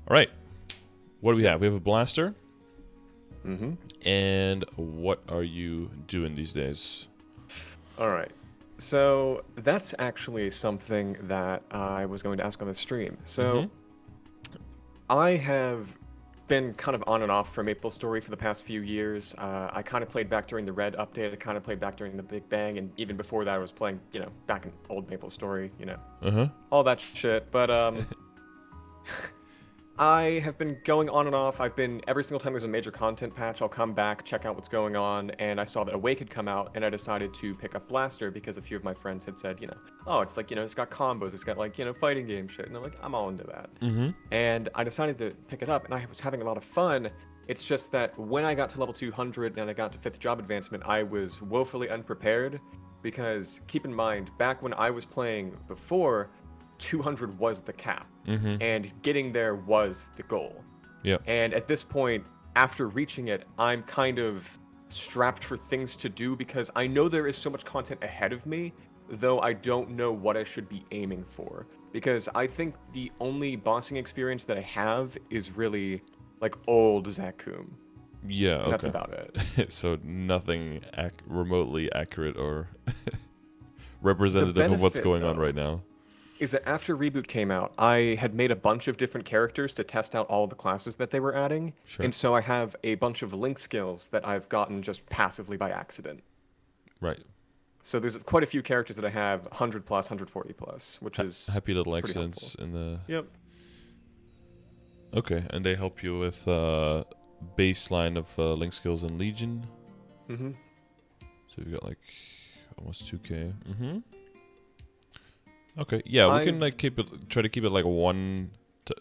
All right. What do we have? We have a blaster. Mm-hmm. And what are you doing these days? All right. So that's actually something that I was going to ask on the stream. Mm-hmm. So I have been kind of on and off from MapleStory for the past few years. I kind of played back during the Red update. I kind of played back during the Big Bang, and even before that, I was playing, back in old MapleStory, Uh-huh. all that shit. But I have been going on and off. I've been every single time there's a major content patch, I'll come back, check out what's going on, and I saw that Awake had come out, and I decided to pick up Blaster because a few of my friends had said, oh, it's like, it's got combos, it's got like, fighting game shit, and I'm like, I'm all into that. Mm-hmm. And I decided to pick it up, and I was having a lot of fun. It's just that when I got to level 200 and I got to 5th job advancement, I was woefully unprepared because keep in mind, back when I was playing before, 200 was the cap, and getting there was the goal. Yeah. And at this point, after reaching it, I'm kind of strapped for things to do because I know there is so much content ahead of me, though I don't know what I should be aiming for. Because I think the only bossing experience that I have is really like old Zakum. Yeah, okay. That's about it. So nothing remotely accurate or representative of what's going on right now. Is that after Reboot came out, I had made a bunch of different characters to test out all the classes that they were adding. Sure. And so I have a bunch of link skills that I've gotten just passively by accident. Right. So there's quite a few characters that I have 100 plus, 140 plus, which is happy little pretty accidents helpful. in the... Yep. Okay, and they help you with baseline of link skills in Legion. Mm-hmm. So you've got like almost 2K. Mm-hmm. Okay, yeah, we can like try to keep it like one.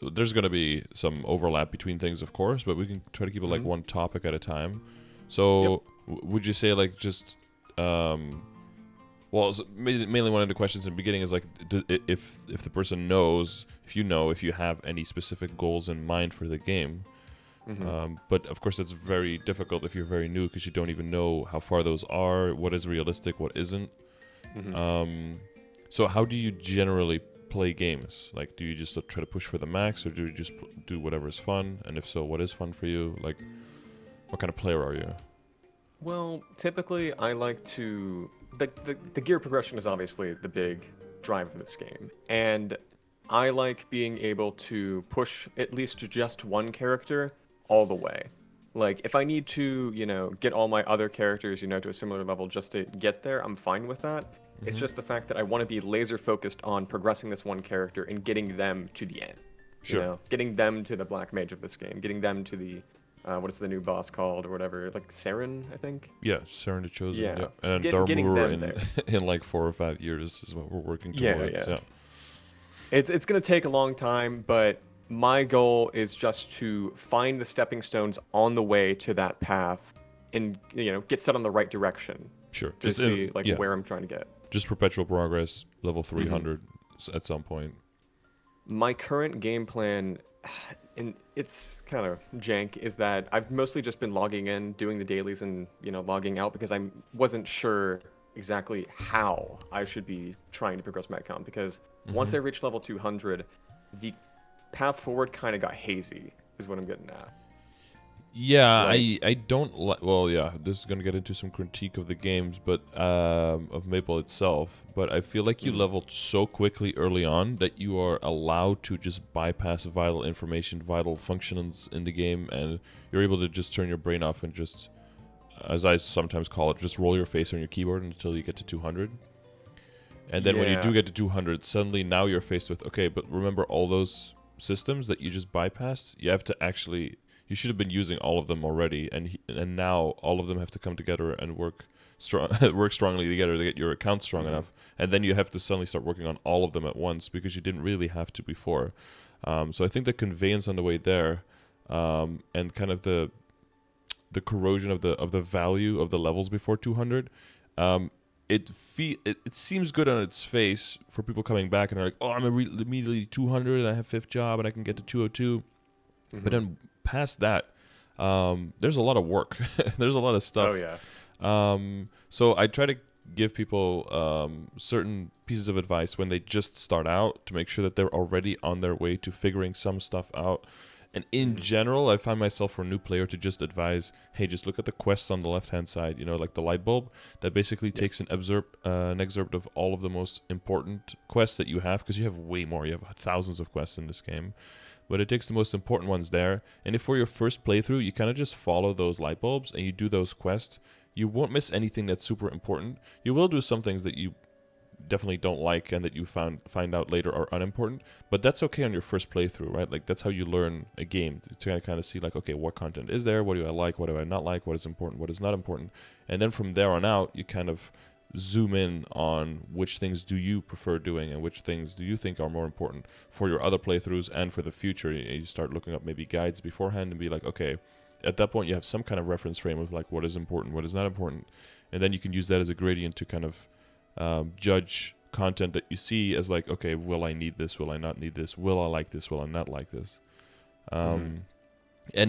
There's gonna be some overlap between things, of course, but we can try to keep it like one topic at a time. So, would you say like just, well, mainly one of the questions in the beginning is like, if the person knows, if you have any specific goals in mind for the game. But of course, that's very difficult if you're very new because you don't even know how far those are, what is realistic, what isn't. So how do you generally play games? Like, do you just try to push for the max, or do you just do whatever is fun? And if so, what is fun for you? Like, what kind of player are you? Well, typically I like to... The gear progression is obviously the big drive of this game. And I like being able to push at least just one character all the way. Like, if I need to, get all my other characters, to a similar level just to get there, I'm fine with that. It's just the fact that I want to be laser focused on progressing this one character and getting them to the end. Sure. Getting them to the Black Mage of this game, getting them to the, what is the new boss called or whatever, like Saren, I think? Yeah, Saren the Chosen. Yeah. And Getting Darmur them there. in like 4 or 5 years is what we're working towards. Yeah. It's going to take a long time, but my goal is just to find the stepping stones on the way to that path and, get set on the right direction. Sure. To see where I'm trying to get. Just perpetual progress, level 300 at some point. My current game plan, and it's kind of jank, is that I've mostly just been logging in, doing the dailies, and logging out because I wasn't sure exactly how I should be trying to progress my account. Because once I reached level 200, the path forward kind of got hazy, is what I'm getting at. Yeah, I don't well, yeah, this is going to get into some critique of the games, but of Maple itself, but I feel like you leveled so quickly early on that you are allowed to just bypass vital information, vital functions in the game, and you're able to just turn your brain off and just, as I sometimes call it, just roll your face on your keyboard until you get to 200. And then when you do get to 200, suddenly now you're faced with, okay, but remember all those systems that you just bypassed? You have to actually... You should have been using all of them already, and now all of them have to come together and work strongly together to get your account strong enough. And then you have to suddenly start working on all of them at once because you didn't really have to before. So I think the conveyance on the way there, and kind of the corrosion of the value of the levels before 200, it seems good on its face for people coming back and are like, oh, I'm immediately 200 and I have 5th job and I can get to 202. But then past that, there's a lot of work. There's a lot of stuff. Oh, yeah. So I try to give people certain pieces of advice when they just start out to make sure that they're already on their way to figuring some stuff out. And in general, I find myself for a new player to just advise, hey, just look at the quests on the left-hand side, like the light bulb. That basically takes an excerpt of all of the most important quests that you have, because you have way more. You have thousands of quests in this game. But it takes the most important ones there. And if for your first playthrough, you kind of just follow those light bulbs and you do those quests, you won't miss anything that's super important. You will do some things that you definitely don't like and that you find out later are unimportant, but that's okay on your first playthrough, right? Like, that's how you learn a game, to kind of see, like, okay, what content is there, what do I like, what do I not like, what is important, what is not important, and then from there on out, you kind of zoom in on which things do you prefer doing and which things do you think are more important for your other playthroughs and for the future. You start looking up maybe guides beforehand and be like, okay, at that point you have some kind of reference frame of like what is important, what is not important, and then you can use that as a gradient to kind of judge content that you see as like, okay, will I need this, will I not need this, will I like this, will I not like this, and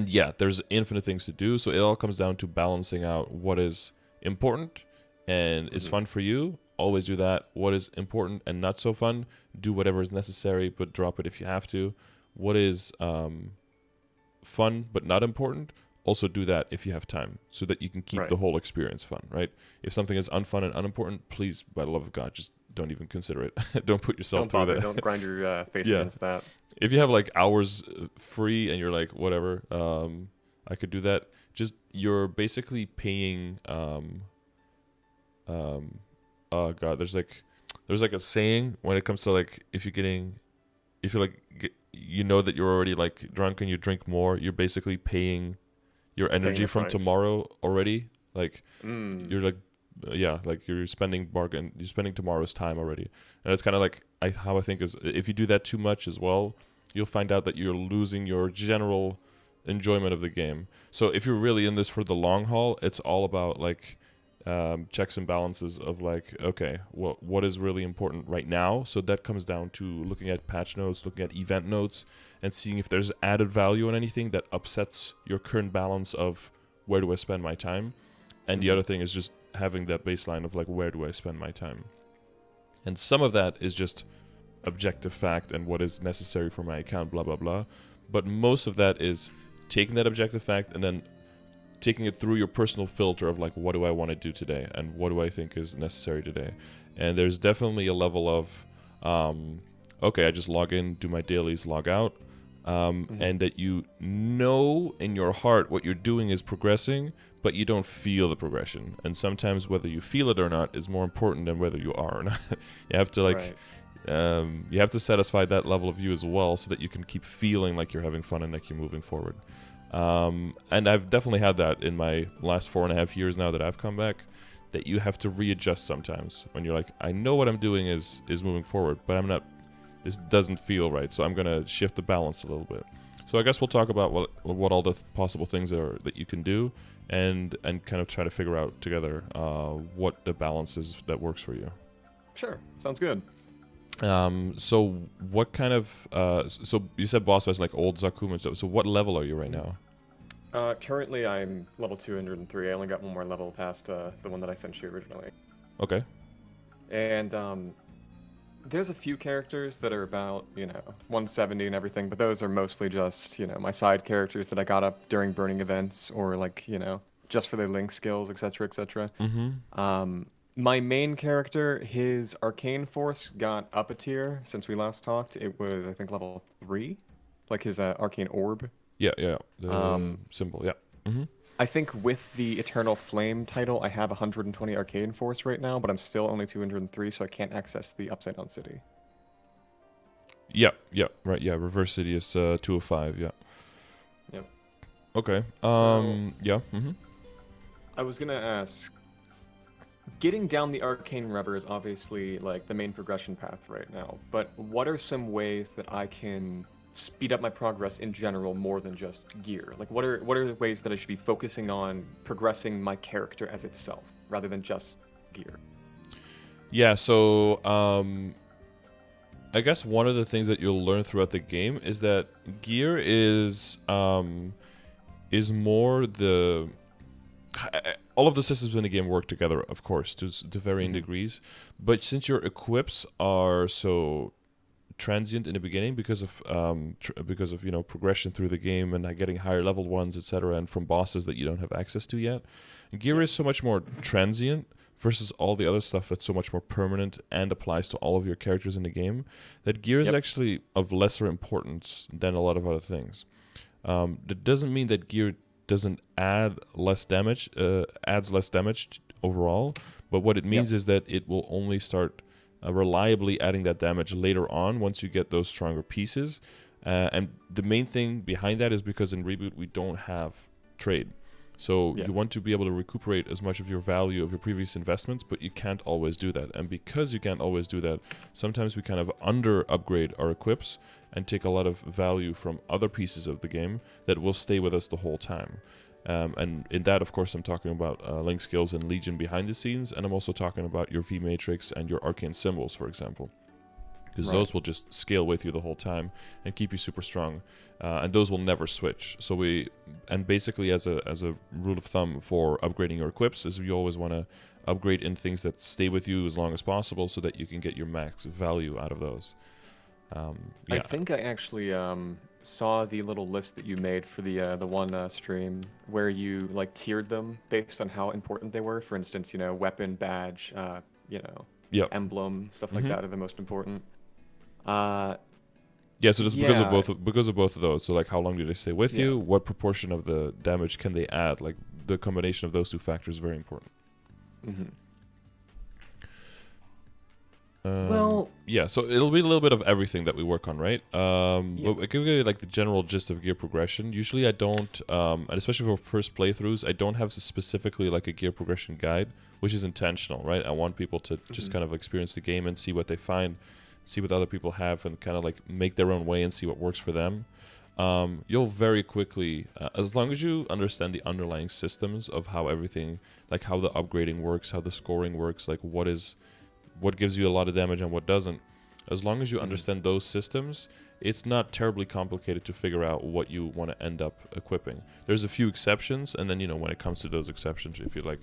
yeah, there's infinite things to do, so it all comes down to balancing out what is important and is fun for you. Always do that. What is important and not so fun, do whatever is necessary, but drop it if you have to. What is fun but not important, also do that if you have time, so that you can keep the whole experience fun, right? If something is unfun and unimportant, please, by the love of God, just don't even consider it. Don't put yourself through that. Don't grind your face against that. If you have like hours free and you're like, whatever, I could do that, just, you're basically paying oh god, there's like a saying when it comes to like, if you're like that you're already like drunk and you drink more, you're basically paying your energy from tomorrow already. Like, you're like, like you're spending tomorrow's time already. And it's kind of like how I think is, if you do that too much as well, you'll find out that you're losing your general enjoyment of the game. So if you're really in this for the long haul, it's all about like checks and balances of like, okay, what is really important right now? So that comes down to looking at patch notes, looking at event notes, and seeing if there's added value on anything that upsets your current balance of where do I spend my time. And the other thing is just having that baseline of like, where do I spend my time? And some of that is just objective fact and what is necessary for my account, blah, blah, blah. But most of that is taking that objective fact and then taking it through your personal filter of like, what do I want to do today and what do I think is necessary today. And there's definitely a level of okay, I just log in, do my dailies, log out, and that you know in your heart what you're doing is progressing, but you don't feel the progression. And sometimes whether you feel it or not is more important than whether you are or not. You have to like you have to satisfy that level of you as well, so that you can keep feeling like you're having fun and like you're moving forward. And I've definitely had that in my last 4.5 years now that I've come back, that you have to readjust sometimes when you're like, I know what I'm doing is moving forward, but I'm not, this doesn't feel right, so I'm going to shift the balance a little bit. So I guess we'll talk about what all the possible things are that you can do, and kind of try to figure out together what the balance is that works for you. Sure, sounds good. So what kind of so you said boss fights like old Zakum and stuff. So what level are you right now? Currently I'm level 203. I only got one more level past the one that I sent you originally. Okay. And there's a few characters that are about 170 and everything, but those are mostly just my side characters that I got up during burning events, or like just for their link skills, etc., etc. My main character, his arcane force got up a tier since we last talked. It was, I think, level 3, like his arcane orb. Yeah. The symbol, yeah. I think with the Eternal Flame title, I have 120 arcane force right now, but I'm still only 203, so I can't access the Upside Down City. Yeah, right, yeah. Reverse City is 205, yeah. Yep. Okay, yeah. I was gonna ask, getting down the arcane rubber is obviously like the main progression path right now, but what are some ways that I can speed up my progress in general more than just gear? Like what are the ways that I should be focusing on progressing my character as itself rather than just gear? Yeah, so I guess one of the things that you'll learn throughout the game is that gear is more the all of the systems in the game work together, of course, to varying degrees. But since your equips are so transient in the beginning because of progression through the game and getting higher leveled ones, etc., and from bosses that you don't have access to yet, gear is so much more transient versus all the other stuff that's so much more permanent and applies to all of your characters in the game, that gear is actually of lesser importance than a lot of other things. That doesn't mean that gear doesn't add less damage, adds less damage overall, but what it means is that it will only start reliably adding that damage later on once you get those stronger pieces. And the main thing behind that is because in Reboot we don't have trade. So you want to be able to recuperate as much of your value of your previous investments, but you can't always do that. And because you can't always do that, sometimes we kind of under-upgrade our equips and take a lot of value from other pieces of the game that will stay with us the whole time. And in that, of course, I'm talking about Link skills and Legion behind the scenes, and I'm also talking about your V-Matrix and your arcane symbols, for example. Because those will just scale with you the whole time and keep you super strong, and those will never switch. So basically as a rule of thumb for upgrading your equips is you always want to upgrade in things that stay with you as long as possible, so that you can get your max value out of those. I think I actually saw the little list that you made for the one stream where you like tiered them based on how important they were. For instance, weapon, badge, emblem, stuff like that are the most important. So just because of both of those. So like, how long do they stay with you? What proportion of the damage can they add? Like, the combination of those two factors is very important. So it'll be a little bit of everything that we work on, right? But I can give you like the general gist of gear progression. Usually I don't, and especially for first playthroughs, I don't have specifically like a gear progression guide, which is intentional, right? I want people to just kind of experience the game and see what they find, see what other people have, and kind of like make their own way and see what works for them. You'll very quickly, as long as you understand the underlying systems of how everything, like how the upgrading works, how the scoring works, like what gives you a lot of damage and what doesn't, as long as you understand those systems, it's not terribly complicated to figure out what you want to end up equipping. There's a few exceptions, and then when it comes to those exceptions, if you like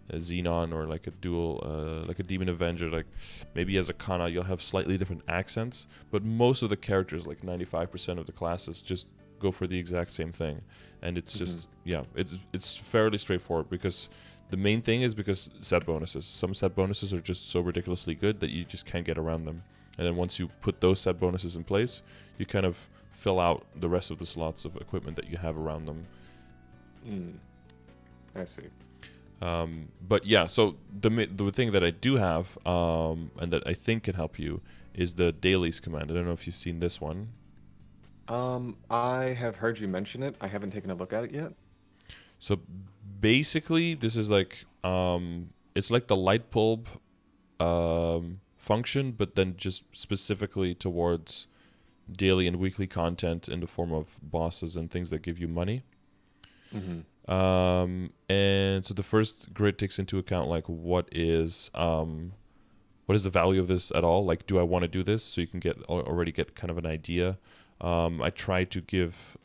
a Xenon or like a dual, like a Demon Avenger, like maybe as a Kana you'll have slightly different accents, but most of the characters, like 95% of the classes, just go for the exact same thing, and it's just it's fairly straightforward, because the main thing is because set bonuses. Some set bonuses are just so ridiculously good that you just can't get around them, and then once you put those set bonuses in place, you kind of fill out the rest of the slots of equipment that you have around them. I see. But yeah, so the thing that I do have, and that I think can help you, is the dailies command. I don't know if you've seen this one. I have heard you mention it. I haven't taken a look at it yet. So basically, this is like, it's like the light bulb function, but then just specifically towards daily and weekly content in the form of bosses and things that give you money. And so the first grid takes into account like what is the value of this at all? Like, do I want to do this? So you can already get kind of an idea. I try to give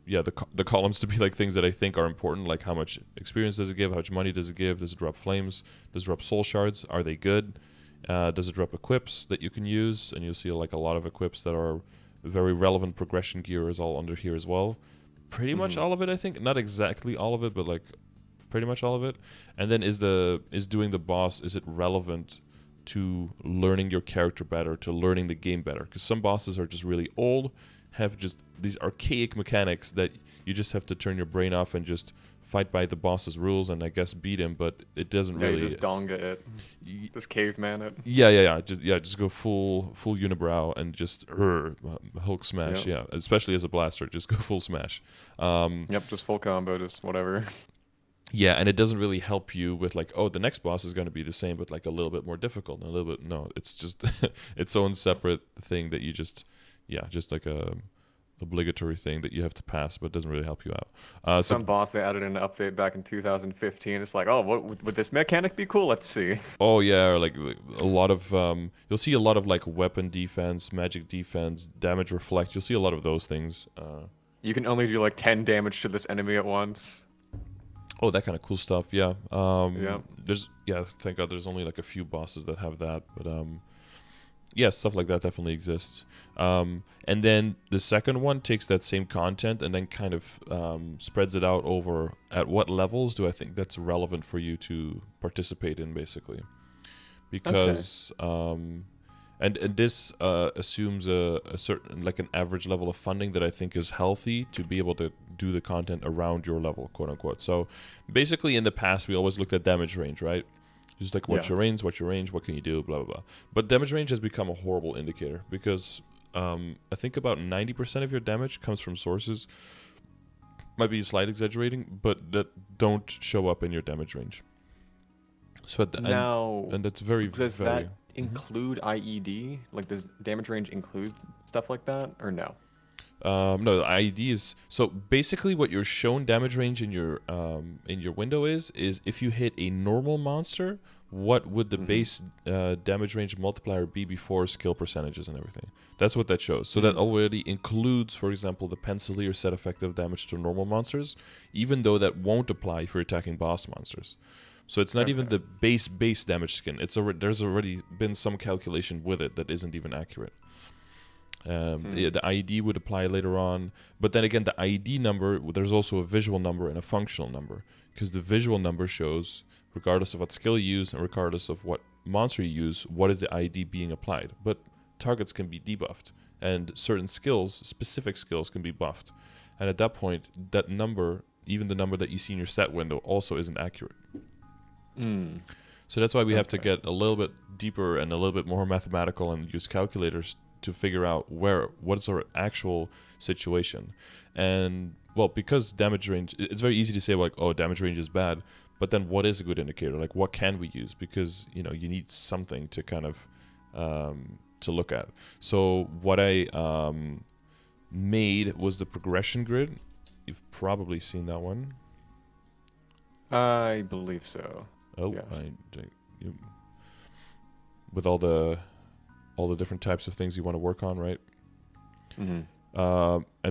the columns to be like things that I think are important, like how much experience does it give, how much money does it give, does it drop flames, does it drop soul shards, are they good, does it drop equips that you can use, and you'll see like a lot of equips that are very relevant progression gear is all under here as well. Pretty much all of it, I think. Not exactly all of it, but like pretty much all of it. And then is doing the boss, is it relevant to learning your character better, to learning the game better? Because some bosses are just really old, have just these archaic mechanics that you just have to turn your brain off and just fight by the boss's rules and I guess beat him, but it doesn't really. You just donga it, just caveman it. Just go full unibrow and just Hulk smash. Yeah, especially as a blaster, just go full smash. Just full combo, just whatever. Yeah, and it doesn't really help you with like, oh, the next boss is going to be the same, but like a little bit more difficult. And a little bit, no, it's just its own separate thing that you just like a obligatory thing that you have to pass, but it doesn't really help you out. Some boss they added in an update back in 2015. It's like, oh, would this mechanic be cool? Let's see. Oh yeah, or like a lot of you'll see a lot of like weapon defense, magic defense, damage reflect. You'll see a lot of those things. You can only do like 10 damage to this enemy at once. Oh, that kind of cool stuff. Yeah. Yeah. Thank God there's only like a few bosses that have that, but yeah, stuff like that definitely exists. And then the second one takes that same content and then kind of spreads it out over at what levels do I think that's relevant for you to participate in, basically. Because and this assumes a certain, like, an average level of funding that I think is healthy to be able to do the content around your level, quote unquote. So basically, in the past, we always looked at damage range, right? Just like what's your range, what can you do, blah blah blah. But damage range has become a horrible indicator because I think about 90% of your damage comes from sources. Might be a slight exaggerating, but that don't show up in your damage range. So and that's very does very. that include IED? Like, does damage range include stuff like that, or no? No, the IED is so basically what your shown damage range in your window is if you hit a normal monster, what would the base damage range multiplier be before skill percentages and everything? That's what that shows. So that already includes, for example, the pencilier set effective damage to normal monsters, even though that won't apply if you're attacking boss monsters. So it's not even the base damage skin. There's already been some calculation with it that isn't even accurate. The IED would apply later on, but then again, the IED number, there's also a visual number and a functional number, because the visual number shows, regardless of what skill you use and regardless of what monster you use, what is the IED being applied. But targets can be debuffed, and certain skills, specific skills, can be buffed. And at that point, that number, even the number that you see in your set window, also isn't accurate. So that's why we have to get a little bit deeper and a little bit more mathematical and use calculators to figure out what's our actual situation. And well, because damage range, it's very easy to say like, oh, damage range is bad, but then what is a good indicator? Like, what can we use? Because you need something to kind of to look at. So what I made was the progression grid. You've probably seen that one. I believe so. Oh, yes. With all the different types of things you want to work on, right? And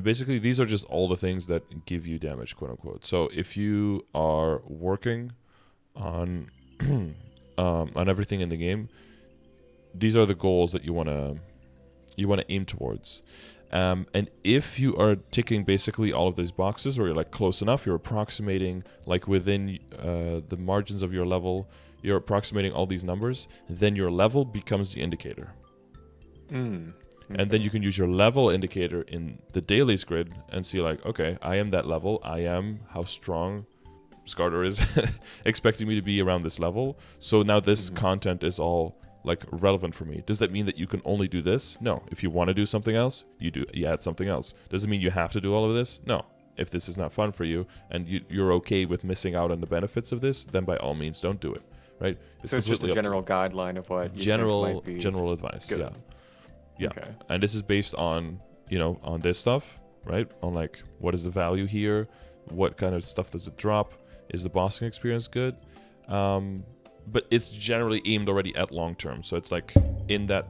basically, these are just all the things that give you damage, quote unquote. So if you are working on on everything in the game, these are the goals that you want to aim towards. And if you are ticking basically all of these boxes, or you're like close enough, you're approximating like within the margins of your level, you're approximating all these numbers, then your level becomes the indicator. And then you can use your level indicator in the dailies grid and see like, okay, I am that level. I am how strong Scardor is expecting me to be around this level. So now this content is all like relevant for me. Does that mean that you can only do this? No. If you want to do something else, you add something else. Does it mean you have to do all of this? No. If this is not fun for you and you're okay with missing out on the benefits of this, then by all means don't do it. Right? So it's just a general guideline of what you think might be general advice. good. Yeah. Okay. And this is based on, on this stuff, right? On like, what is the value here? What kind of stuff does it drop? Is the bossing experience good? But it's generally aimed already at long term, so it's like in that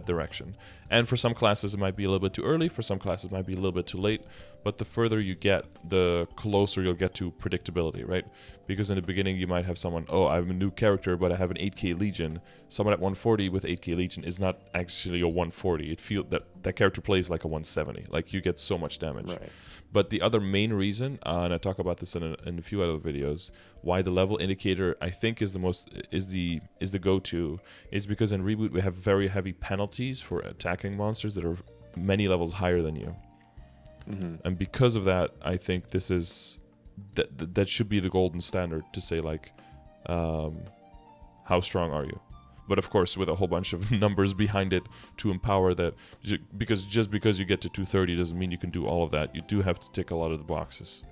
direction. And for some classes it might be a little bit too early, for some classes it might be a little bit too late, but the further you get, the closer you'll get to predictability, right? Because in the beginning you might have someone, oh, I'm a new character but I have an 8k legion. Someone at 140 with 8k legion is not actually a 140. It feels that character plays like a 170. Like, you get so much damage. Right. But the other main reason, and I talk about this in a few other videos, why the level indicator I think is the go-to, is because in Reboot we have very heavy penalties for attacking monsters that are many levels higher than you. And because of that, I think this is that should be the golden standard to say like, how strong are you? But of course, with a whole bunch of numbers behind it to empower that, because just because you get to 230 doesn't mean you can do all of that. You do have to tick a lot of the boxes.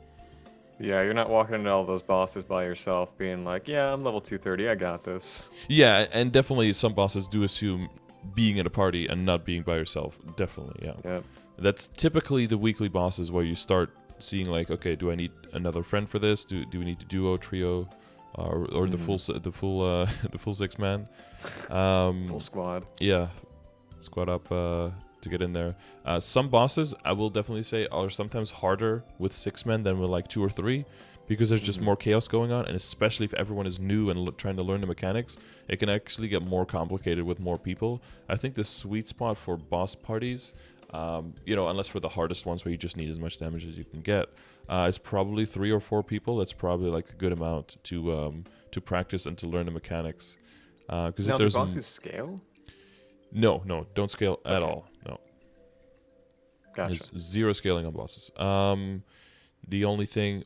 Yeah, you're not walking into all those bosses by yourself being like, yeah, I'm level 230, I got this. Yeah, and definitely some bosses do assume being in a party and not being by yourself. Definitely, yeah. Yep. That's typically the weekly bosses where you start seeing like, okay, do I need another friend for this? Do we need to duo, trio? Or the full 6-man, full squad. Yeah, squad up to get in there. Some bosses I will definitely say are sometimes harder with 6 men than with like 2 or 3, because there's just more chaos going on, and especially if everyone is new and trying to learn the mechanics, it can actually get more complicated with more people. I think the sweet spot for boss parties, unless for the hardest ones where you just need as much damage as you can get, is probably 3 or 4 people. That's probably like a good amount to practice and to learn the mechanics. Because Now, if there's do bosses scale? No, don't scale at all. No. Gotcha. There's 0 scaling on bosses. The only thing,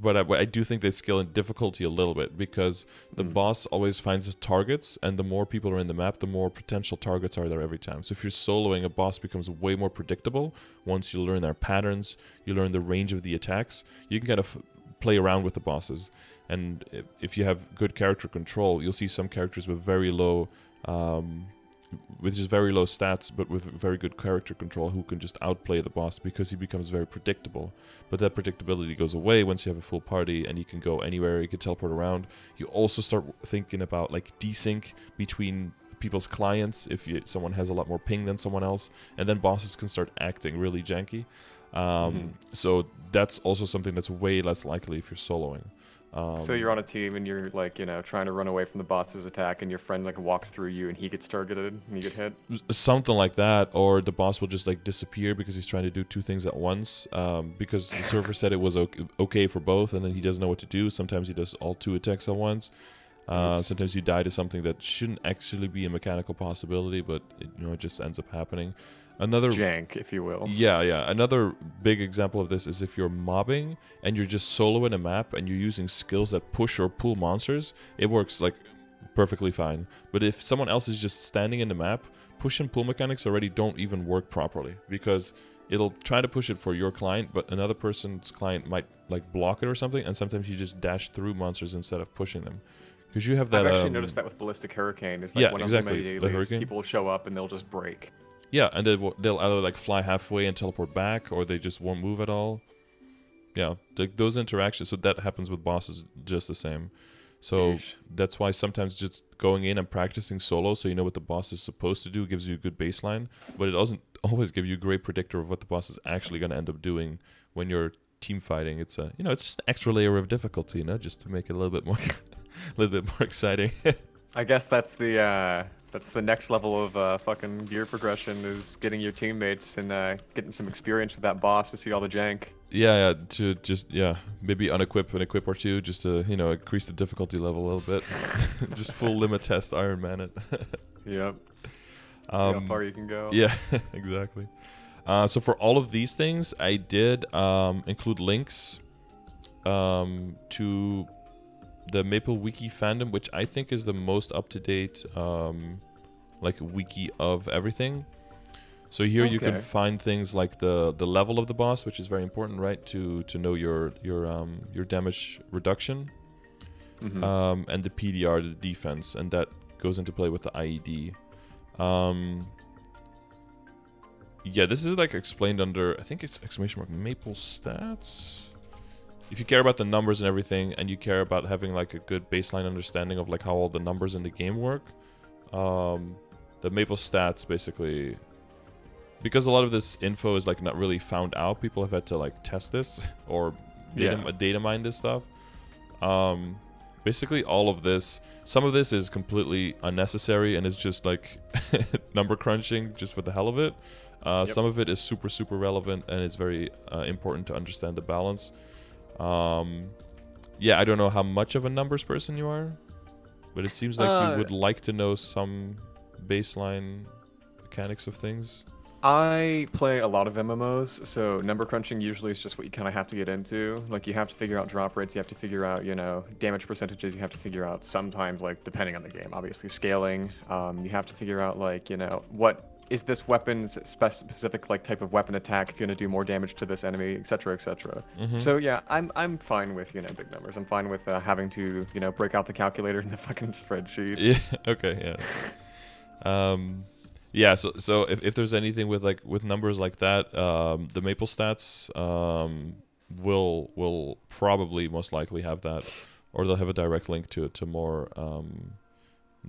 but I do think they scale in difficulty a little bit, because the boss always finds the targets, and the more people are in the map, the more potential targets are there every time. So if you're soloing, a boss becomes way more predictable. Once you learn their patterns, you learn the range of the attacks, you can kind of play around with the bosses. And if you have good character control, you'll see some characters with very low stats, but with very good character control, who can just outplay the boss because he becomes very predictable. But that predictability goes away once you have a full party, and you can go anywhere, you can teleport around. You also start thinking about like desync between people's clients if someone has a lot more ping than someone else, and then bosses can start acting really janky. So that's also something that's way less likely if you're soloing. So you're on a team and you're like, trying to run away from the boss's attack, and your friend like walks through you and he gets targeted and you get hit. Something like that, or the boss will just like disappear because he's trying to do 2 things at once. Because the server said it was okay for both, and then he doesn't know what to do. Sometimes he does all 2 attacks at once. Sometimes you die to something that shouldn't actually be a mechanical possibility, but it just ends up happening. Another jank, if you will. Yeah. Another big example of this is if you're mobbing and you're just soloing a map and you're using skills that push or pull monsters, it works like perfectly fine. But if someone else is just standing in the map, push and pull mechanics already don't even work properly, because it'll try to push it for your client, but another person's client might like block it or something, and sometimes you just dash through monsters instead of pushing them. Because you have that. I've actually noticed that with Ballistic Hurricane. It's like one of the dailies, people show up and they'll just break. Yeah, and they'll either like fly halfway and teleport back, or they just won't move at all. Yeah, those interactions. So that happens with bosses just the same. So that's why sometimes just going in and practicing solo, so you know what the boss is supposed to do, gives you a good baseline. But it doesn't always give you a great predictor of what the boss is actually going to end up doing when you're team fighting. It's it's just an extra layer of difficulty, just to make it a little bit more, exciting. I guess that's the next level of fucking gear progression, is getting your teammates and getting some experience with that boss to see all the jank. Yeah, to just maybe unequip an equip or 2 just to increase the difficulty level a little bit. Just full limit test Iron Man it. Yep. See how far you can go. Yeah, exactly. So for all of these things, I did include links to the Maple Wiki fandom, which I think is the most up-to-date wiki of everything. So here you can find things like the level of the boss, which is very important, right? To know your damage reduction, and the PDR, the defense, and that goes into play with the IED. This is like explained under, I think it's exclamation mark Maple Stats. If you care about the numbers and everything, and you care about having like a good baseline understanding of like how all the numbers in the game work, the Maple Stats basically, because a lot of this info is like not really found out, people have had to like test this or data mine this stuff. Basically all of this, some of this is completely unnecessary and is just like number crunching just for the hell of it. Some of it is super, super relevant, and it's very important to understand the balance. I don't know how much of a numbers person you are, but it seems like you would like to know some baseline mechanics of things. I play a lot of MMOs, so number crunching usually is just what you kind of have to get into. Like, you have to figure out drop rates, you have to figure out, damage percentages, you have to figure out sometimes, like, depending on the game, obviously scaling. You have to figure out, like, what is this weapon's specific like type of weapon attack going to do more damage to this enemy, etc., etc. So yeah, I'm fine with big numbers. I'm fine with having to break out the calculator in the fucking spreadsheet. Yeah. Okay. Yeah. So if there's anything with numbers like that, the Maple Stats will probably most likely have that, or they'll have a direct link to more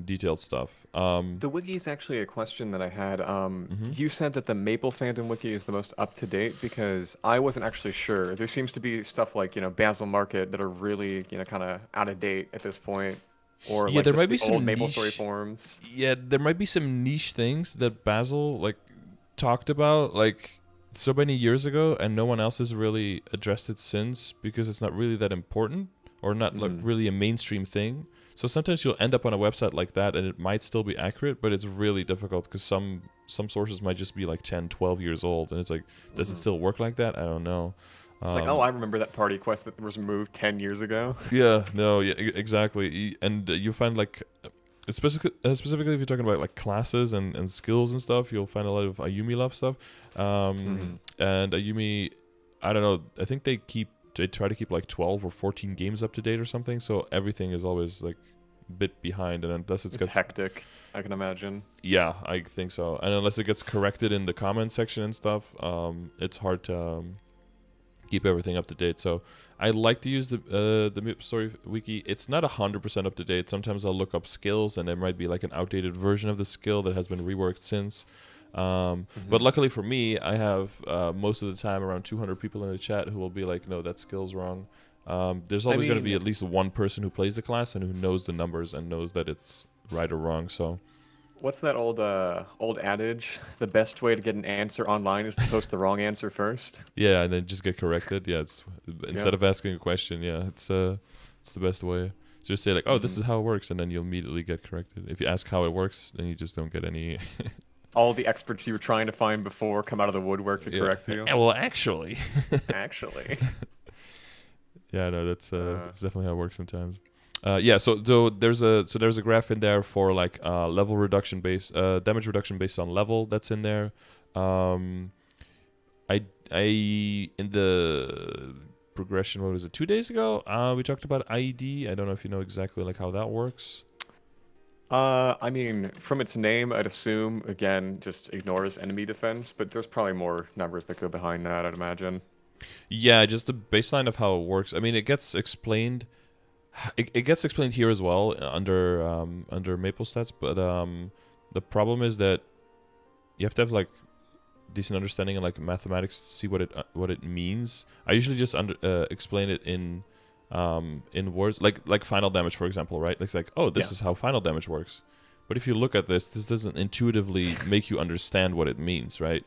detailed stuff. The wiki is actually a question that I had. Mhm. You said that the Maple fandom wiki is the most up to date because I wasn't actually sure. There seems to be stuff like, Basil Market that are really, kind of out of date at this point, or Yeah, like there just might be the old some MapleStory niche. forums. Yeah, there might be some niche things that Basil like talked about like so many years ago, and no one else has really addressed it since because it's not really that important or not like Mm. really a mainstream thing. So sometimes you'll end up on a website like that, and it might still be accurate, but it's really difficult because some sources might just be like 10, 12 years old, and it's like, does it Hmm. still work like that? I don't know. It's like, oh, Um, I remember that party quest that was moved 10 years ago. yeah, no, yeah, exactly. And you find like specifically if you're talking about like classes and skills and stuff, you'll find a lot of Ayumi love stuff. Hmm. And Ayumi, I don't know. I think they try to keep like 12 or 14 games up to date or something. So everything is always like a bit behind, and unless it It's gets hectic, I can imagine. yeah, I think so. And unless it gets corrected in the comment section and stuff, it's hard to keep everything up to date. So I like to use the MapleStory wiki. It's not 100% up to date. Sometimes I'll look up skills, and there might be like an outdated version of the skill that has been reworked since. But Hmm. luckily for me, I have most of the time around 200 people in the chat who will be like, no, that skill's wrong. There's I always going to be mean, at least one person who plays the class and who knows the numbers and knows that it's right or wrong. So what's that old adage? The best way to get an answer online is to post the wrong answer first. yeah, and then just get corrected. Yeah, it's instead Yep. of asking a question, yeah, it's the best way. Just say like, "Oh, this Hmm. is how it works," and then you'll immediately get corrected. If you ask how it works, then you just don't get any. All the experts you were trying to find before come out of the woodwork to Yeah. correct you. Well, actually. Actually. Yeah, no, Uh, that's definitely how it works sometimes. Yeah, so there's a graph in there for like level reduction base damage reduction based on level that's in there. Um, I in the progression, what was it, 2 days ago? We talked about IED. I don't know if you know exactly like how that works. I mean, from its name, I'd assume, again, just ignores enemy defense, but there's probably more numbers that go behind that, I'd imagine. Yeah, just the baseline of how it works. I mean, it gets explained. It gets explained here as well under Maple Stats, but the problem is that you have to have like decent understanding in like mathematics to see what it means. I usually just explain it in words like final damage, for example, right? It's like, oh, this Yeah. is how final damage works. But if you look at this doesn't intuitively make you understand what it means, right?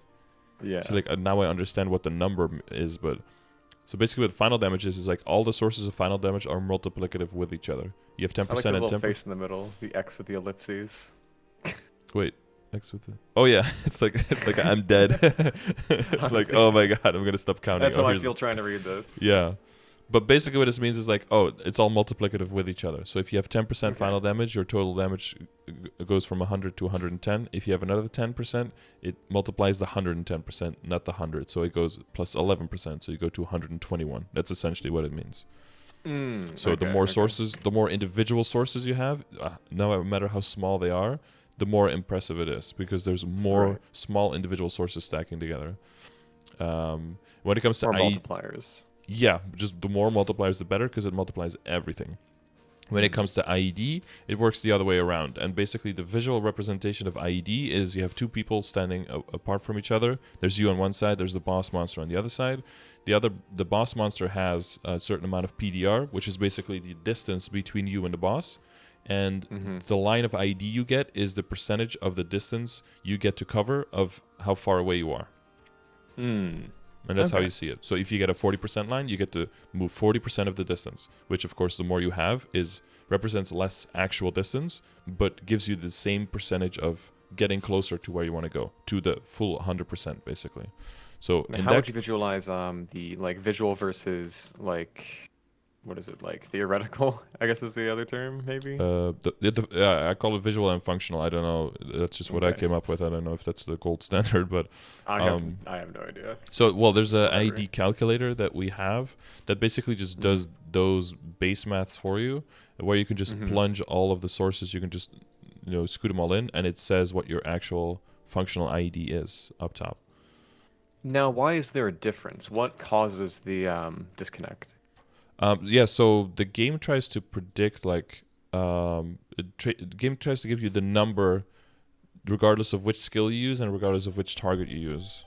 So Yeah. like now I understand what the number is, but so basically what final damage is like all the sources of final damage are multiplicative with each other. You have I like the 10% and little 10%. face in the middle, the X with the ellipses. Wait, X with the. Oh yeah, it's like I'm dead. It's like, oh my god, I'm gonna stop counting. That's Oh, how I here's feel trying to read this. yeah. But basically what this means is like, oh, it's all multiplicative with each other. So if you have 10% Okay. final damage, your total damage goes from 100 to 110. If you have another 10%, it multiplies the 110%, not the 100. So it goes plus 11%, so you go to 121. That's essentially what it means. So the Okay, more okay. sources, the more individual sources you have, no matter how small they are, the more impressive it is because there's more Right. small individual sources stacking together. When it comes to Or IE, multipliers. yeah, just the more multipliers, the better because it multiplies everything. When it Mm. comes to IED, it works the other way around. And basically, the visual representation of IED is you have two people standing apart from each other. There's you on one side, there's the boss monster on the other side. The boss monster has a certain amount of PDR, which is basically the distance between you and the boss. And Hmm. the line of IED you get is the percentage of the distance you get to cover of how far away you are. Mm. And that's how Okay. you see it. So if you get a 40% line, you get to move 40% of the distance, which of course the more you have is represents less actual distance, but gives you the same percentage of getting closer to where you want to go, to the full 100% basically. So Now, in how that would you visualize the like visual versus like what is it like theoretical? I guess is the other term maybe. yeah, I call it visual and functional. I don't know. That's just what I Okay. came up with. I don't know if that's the gold standard, but I have um, I have no idea. so, well, there's a Whatever. ID calculator that we have that basically just Mm-hmm. does those base maths for you, where you can just Mm-hmm. plunge all of the sources. You can just, scoot them all in, and it says what your actual functional ID is up top. Now, why is there a difference? What causes the disconnect? Yeah, so the game tries to predict like the game tries to give you the number regardless of which skill you use and regardless of which target you use.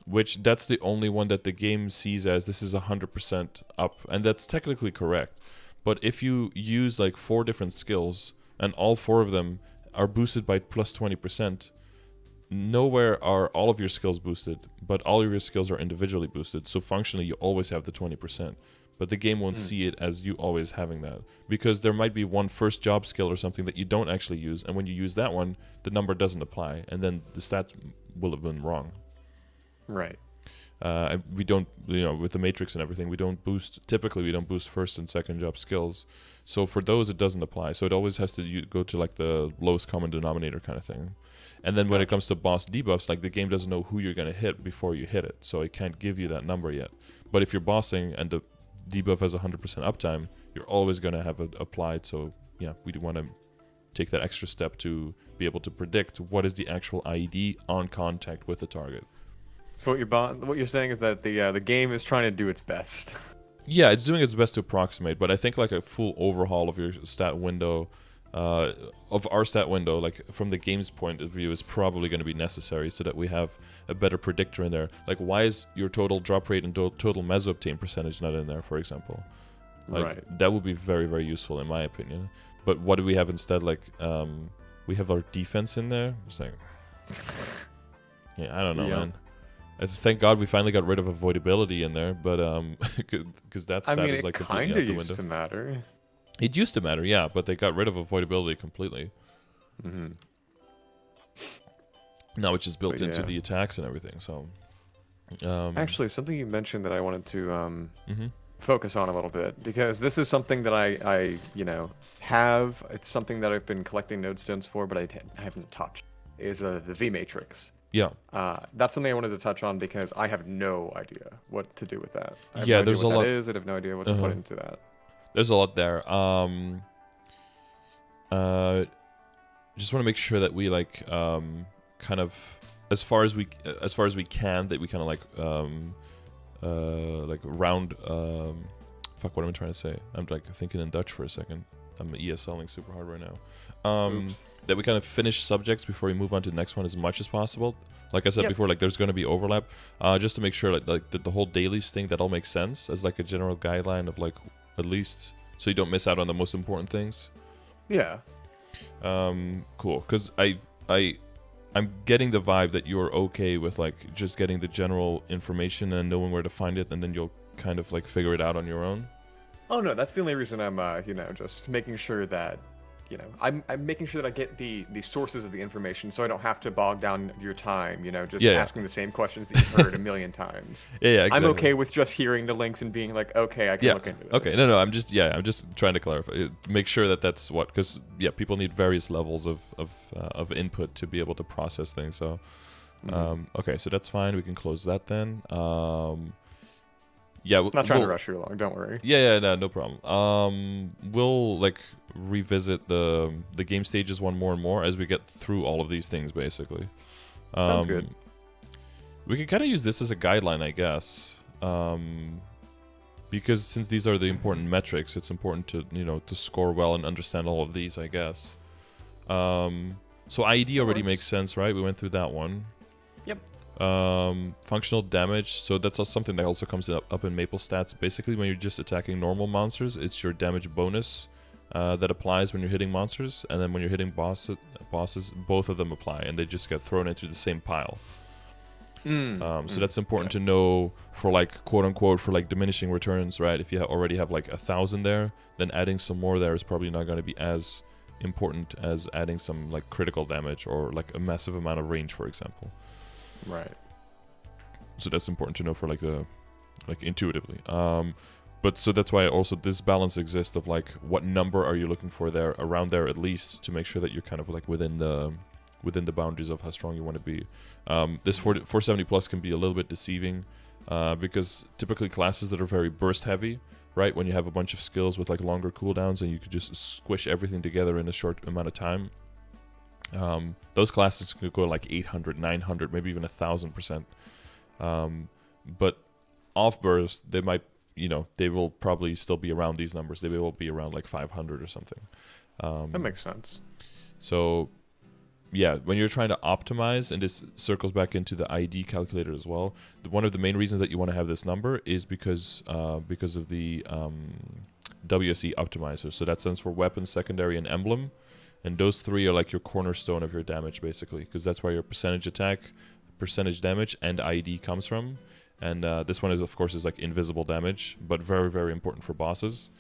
Which that's the only one that the game sees as this is 100% up, and that's technically correct. But if you use like 4 different skills and all 4 of them are boosted by plus 20%, nowhere are all of your skills boosted, but all of your skills are individually boosted. So functionally, you always have the 20%. But the game won't see it as you always having that, because there might be one first job skill or something that you don't actually use, and when you use that one, the number doesn't apply, and then the stats will have been wrong. Right. We don't, with the matrix and everything, typically we don't boost first and second job skills. So for those, it doesn't apply. So it always has to go to like the lowest common denominator kind of thing. And then when it comes to boss debuffs, like the game doesn't know who you're going to hit before you hit it. So it can't give you that number yet. But if you're bossing and the debuff has 100% uptime, you're always going to have it applied. So yeah, we do want to take that extra step to be able to predict what is the actual IED on contact with the target. So what you're saying is that the game is trying to do its best. Yeah, it's doing its best to approximate, but I think like a full overhaul of your stat window, of our stat window, like from the game's point of view, is probably going to be necessary so that we have a better predictor in there. Like, why is your total drop rate and total meso-obtain percentage not in there, for example? Like, right. That would be very, very useful in my opinion. But what do we have instead? Like, we have our defense in there. It's like, yeah, I don't know, man. Thank God we finally got rid of avoidability in there, but because that stat is like completely out the window. It used to matter. It used to matter, yeah, but they got rid of avoidability completely. Now it's just built into the attacks and everything. So, actually, something you mentioned that I wanted to focus on a little bit, because this is something that I have. It's something that I've been collecting node stones for, but I haven't touched. Is the V matrix. Yeah. That's something I wanted to touch on because I have no idea what to do with that. I have yeah, no idea there's what a lot. That is. I have no idea what to put into that. There's a lot there. Just want to make sure that we like kind of as far as we can, that we kind of like round. Fuck, what am I trying to say? I'm like thinking in Dutch for a second. I'm ESLing super hard right now. That we kind of finish subjects before we move on to the next one as much as possible. Like I said before, like there's going to be overlap, just to make sure like the whole dailies thing, that all makes sense as like a general guideline of like at least so you don't miss out on the most important things. Yeah. Cool. Because I'm getting the vibe that you're okay with like just getting the general information and knowing where to find it, and then you'll kind of like figure it out on your own. Oh no, that's the only reason I'm just making sure that I'm making sure that I get the sources of the information, so I don't have to bog down your time, just asking the same questions that you've heard a million times. Yeah, exactly. I'm okay with just hearing the links and being like, okay, I can look into this. Okay, no, I'm just trying to clarify, make sure that that's what, because people need various levels of input to be able to process things. So, okay, so that's fine. We can close that then. Not trying to rush you along. Don't worry. No problem. We'll like revisit the game stages one more and more as we get through all of these things, basically. Sounds good. We can kind of use this as a guideline, I guess, because since these are the important metrics, it's important to to score well and understand all of these, I guess. So IED already makes sense, right? We went through that one. Yep. Functional damage, so that's also something that also comes up in Maple stats. Basically, when you're just attacking normal monsters, it's your damage bonus that applies when you're hitting monsters, and then when you're hitting bosses, both of them apply, and they just get thrown into the same pile. So that's important to know for like quote unquote for like diminishing returns, right? If you already have like 1,000 there, then adding some more there is probably not going to be as important as adding some like critical damage or like a massive amount of range, for example. Right. So that's important to know for like intuitively. But so that's why also this balance exists of like what number are you looking for there, around there at least, to make sure that you're kind of like within the boundaries of how strong you want to be. This 470 plus can be a little bit deceiving because typically classes that are very burst heavy, right? When you have a bunch of skills with like longer cooldowns and you could just squish everything together in a short amount of time. Those classes could go like 800, 900, maybe even 1,000%. But off burst, they might they will probably still be around these numbers. They will be around like 500 or something. That makes sense. So, yeah, when you're trying to optimize, and this circles back into the ID calculator as well, one of the main reasons that you want to have this number is because of the WSE optimizer. So that stands for weapon, secondary, and emblem. And those three are like your cornerstone of your damage, basically, because that's where your percentage attack, percentage damage, and ID comes from. And this one of course, is like invisible damage, but very, very important for bosses.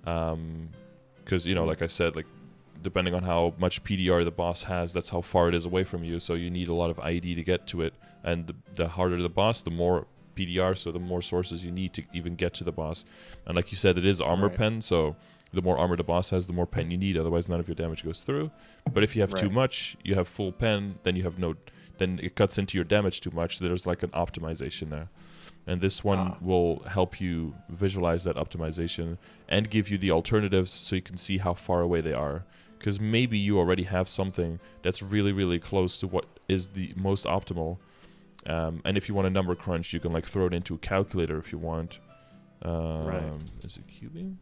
Because, like I said, like, depending on how much PDR the boss has, that's how far it is away from you. So you need a lot of ID to get to it. And the harder the boss, the more PDR, so the more sources you need to even get to the boss. And like you said, it is armor pen, so the more armor the boss has, the more pen you need. Otherwise, none of your damage goes through. But if you have too much, you have full pen, then you have then it cuts into your damage too much. So there's like an optimization there. And this one will help you visualize that optimization and give you the alternatives so you can see how far away they are. Because maybe you already have something that's really, really close to what is the most optimal. And if you want a number crunch, you can like throw it into a calculator if you want. Is it cubing?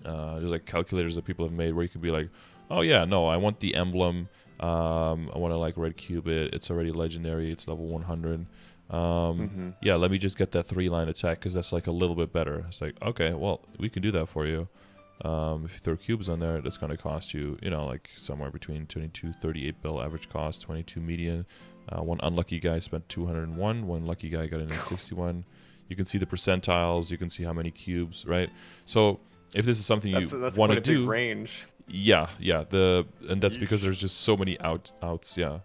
There's like calculators that people have made where you can be like, oh yeah, no, I want the emblem. I want to like red cube it. It's already legendary. It's level 100. Yeah, let me just get that 3-line attack because that's like a little bit better. It's like, okay, well, we can do that for you. If you throw cubes on there, that's going to cost you, like somewhere between 22, 38 bill average cost, 22 median. One unlucky guy spent 201. One lucky guy got in at 61. You can see the percentiles. You can see how many cubes, right? So if this is something you want to do, big range. Yeah, and that's because there's just so many outs. Yeah,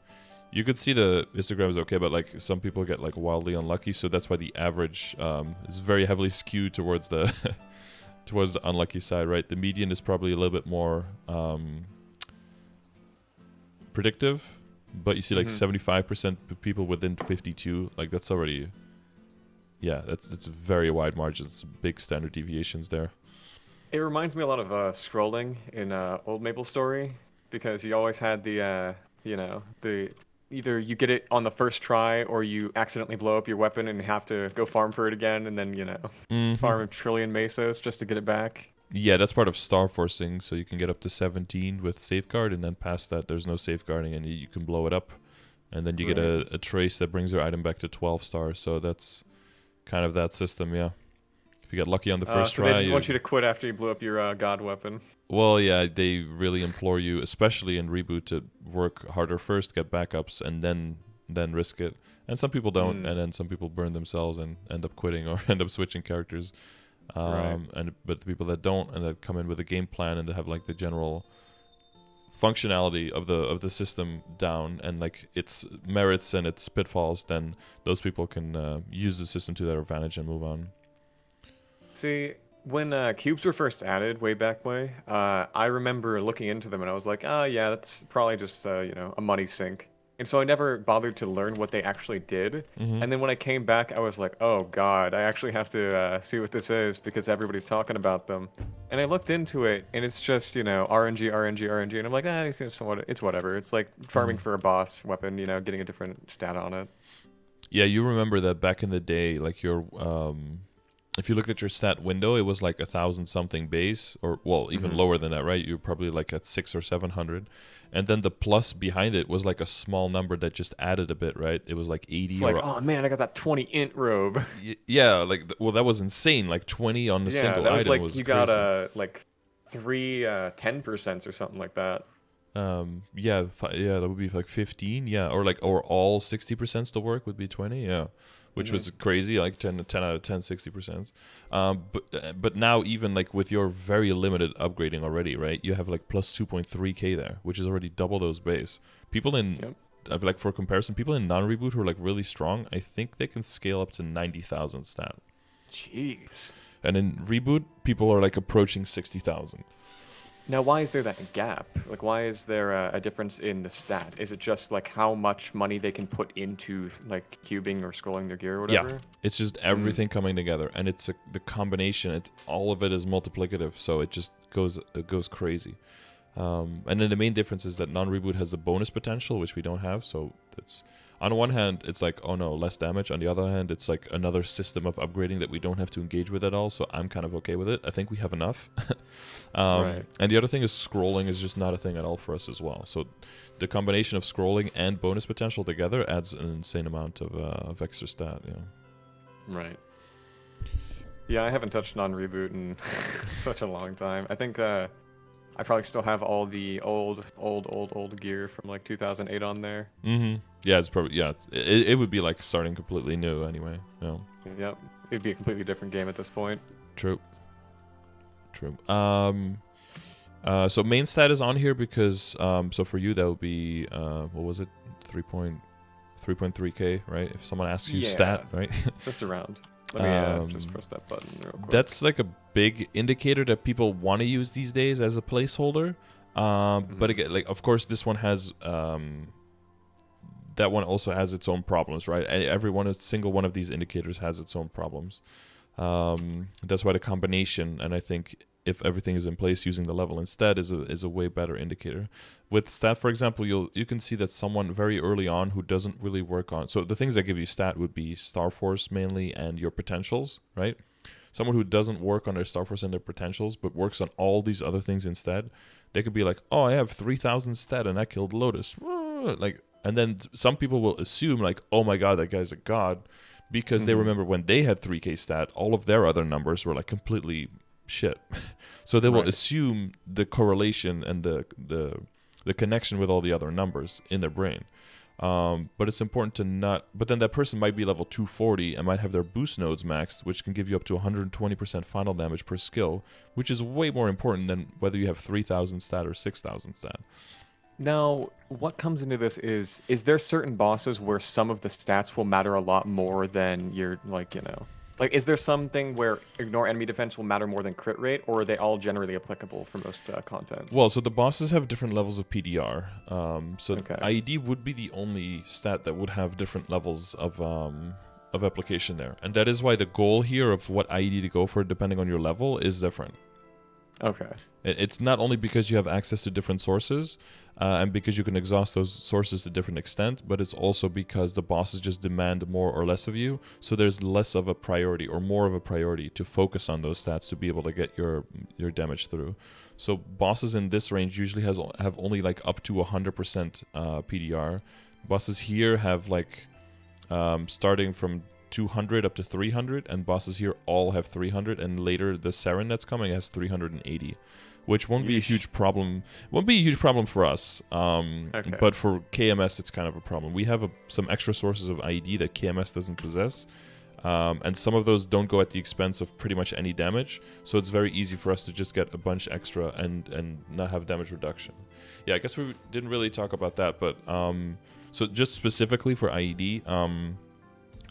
you could see the histogram is okay, but like some people get like wildly unlucky, so that's why the average is very heavily skewed towards the towards the unlucky side, right? The median is probably a little bit more predictive, but you see like 75% of people within 52, like that's already, that's very wide margins, big standard deviations there. It reminds me a lot of scrolling in old MapleStory, because you always had the either you get it on the first try or you accidentally blow up your weapon and have to go farm for it again, and then farm a trillion mesos just to get it back. Yeah, that's part of star forcing, so you can get up to 17 with safeguard, and then past that there's no safeguarding and you can blow it up, and then you get a trace that brings your item back to 12 stars. So that's kind of that system, yeah. If you get lucky on the first try, they didn't want you to quit after you blew up your god weapon. Well, yeah, they really implore you, especially in Reboot, to work harder first, get backups, and then risk it. And some people don't, and then some people burn themselves and end up quitting or end up switching characters. But the people that don't and that come in with a game plan and that have like the general functionality of the system down and like its merits and its pitfalls, then those people can use the system to their advantage and move on. See, when cubes were first added way back I remember looking into them and I was like, yeah, that's probably just a money sink. And so I never bothered to learn what they actually did. And then when I came back, I was like, oh god, I actually have to see what this is because everybody's talking about them. And I looked into it, and it's just RNG, and I'm like, it's whatever. It's like farming for a boss weapon, getting a different stat on it. Yeah, you remember that back in the day, like your if you looked at your stat window, it was like 1,000 something base, or well, even lower than that, right? You're probably like at 600 or 700, and then the plus behind it was like a small number that just added a bit, right? It was like 80. It's like, oh man, I got that 20 int robe. Yeah, like well, that was insane. Like 20 on a single that was item like was you crazy. got like 3 10% or something like that. Yeah, that would be like 15. Or all 60% still work would be 20. Yeah. Which was crazy, like 10 out of 10, 60%. But now even like with your very limited upgrading already, right? You have like plus 2.3k there, which is already double those base. People in, like for comparison, people in non-reboot who are like really strong, I think they can scale up to 90,000 stat. Jeez. And in reboot, people are like approaching 60,000. Now, why is there that gap? Like, why is there a difference in the stat? Is it just like how much money they can put into like cubing or scrolling their gear or whatever? Yeah, it's just everything coming together, and it's the combination. All of it is multiplicative, so it just goes crazy. And then the main difference is that non-reboot has the bonus potential, which we don't have. So that's on one hand, it's like, oh no, less damage. On the other hand, it's like another system of upgrading that we don't have to engage with at all. So I'm kind of okay with it. I think we have enough. Right. And the other thing is scrolling is just not a thing at all for us as well. So the combination of scrolling and bonus potential together adds an insane amount of extra stat. Right. Yeah, I haven't touched non-reboot in such a long time. I think I probably still have all the old gear from like 2008 on there. Mm-hmm. Yeah, it's probably it would be like starting completely new anyway. Yep, it'd be a completely different game at this point. True. So main stat is on here because so for you that would be what was it, 3.3k, right? If someone asks you stat, right? Just around. Let me just press that button real quick. That's like a big indicator that people want to use these days as a placeholder. But again, like of course this one has that one also has its own problems, right? A single one of these indicators has its own problems. That's why the combination, and I think if everything is in place, using the level instead is a way better indicator. With stat, for example, you can see that someone very early on who doesn't really work on, so the things that give you stat would be Star Force mainly and your potentials, right? Someone who doesn't work on their Star Force and their potentials but works on all these other things instead, they could be like, oh, I have 3,000 stat and I killed Lotus, like, and then some people will assume like, oh my god, that guy's a god, because they remember when they had 3k stat, all of their other numbers were like completely shit. So they will assume the correlation and the connection with all the other numbers in their brain. But it's important to not, but then that person might be level 240 and might have their boost nodes maxed, which can give you up to 120% final damage per skill, which is way more important than whether you have 3,000 stat or 6,000 stat. Now, what comes into this is there certain bosses where some of the stats will matter a lot more than your, like, like, is there something where ignore enemy defense will matter more than crit rate, or are they all generally applicable for most content? Well, so the bosses have different levels of PDR. So IED would be the only stat that would have different levels of application there. And that is why the goal here of what IED to go for, depending on your level, is different. Okay. It's not only because you have access to different sources and because you can exhaust those sources to different extent, but it's also because the bosses just demand more or less of you. So there's less of a priority or more of a priority to focus on those stats to be able to get your damage through. So bosses in this range usually have only like up to 100% PDR. Bosses here have like starting from 200 up to 300, and bosses here all have 300, and later the Saren that's coming has 380, which won't be a huge problem. Won't be a huge problem for us, but for KMS it's kind of a problem. We have some extra sources of IED that KMS doesn't possess, and some of those don't go at the expense of pretty much any damage, so it's very easy for us to just get a bunch extra and not have damage reduction. Yeah, I guess we didn't really talk about that, but so just specifically for IED,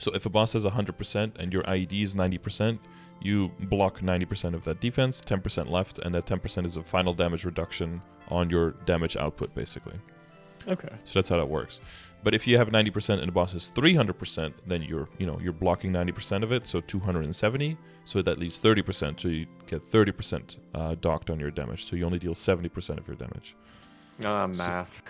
so if a boss has 100% and your IED is 90%, you block 90% of that defense, 10% left, and that 10% is a final damage reduction on your damage output, basically. Okay. So that's how that works. But if you have 90% and the boss has 300%, then you're blocking 90% of it, so 270. So that leaves 30%, so you get 30% docked on your damage. So you only deal 70% of your damage. Math.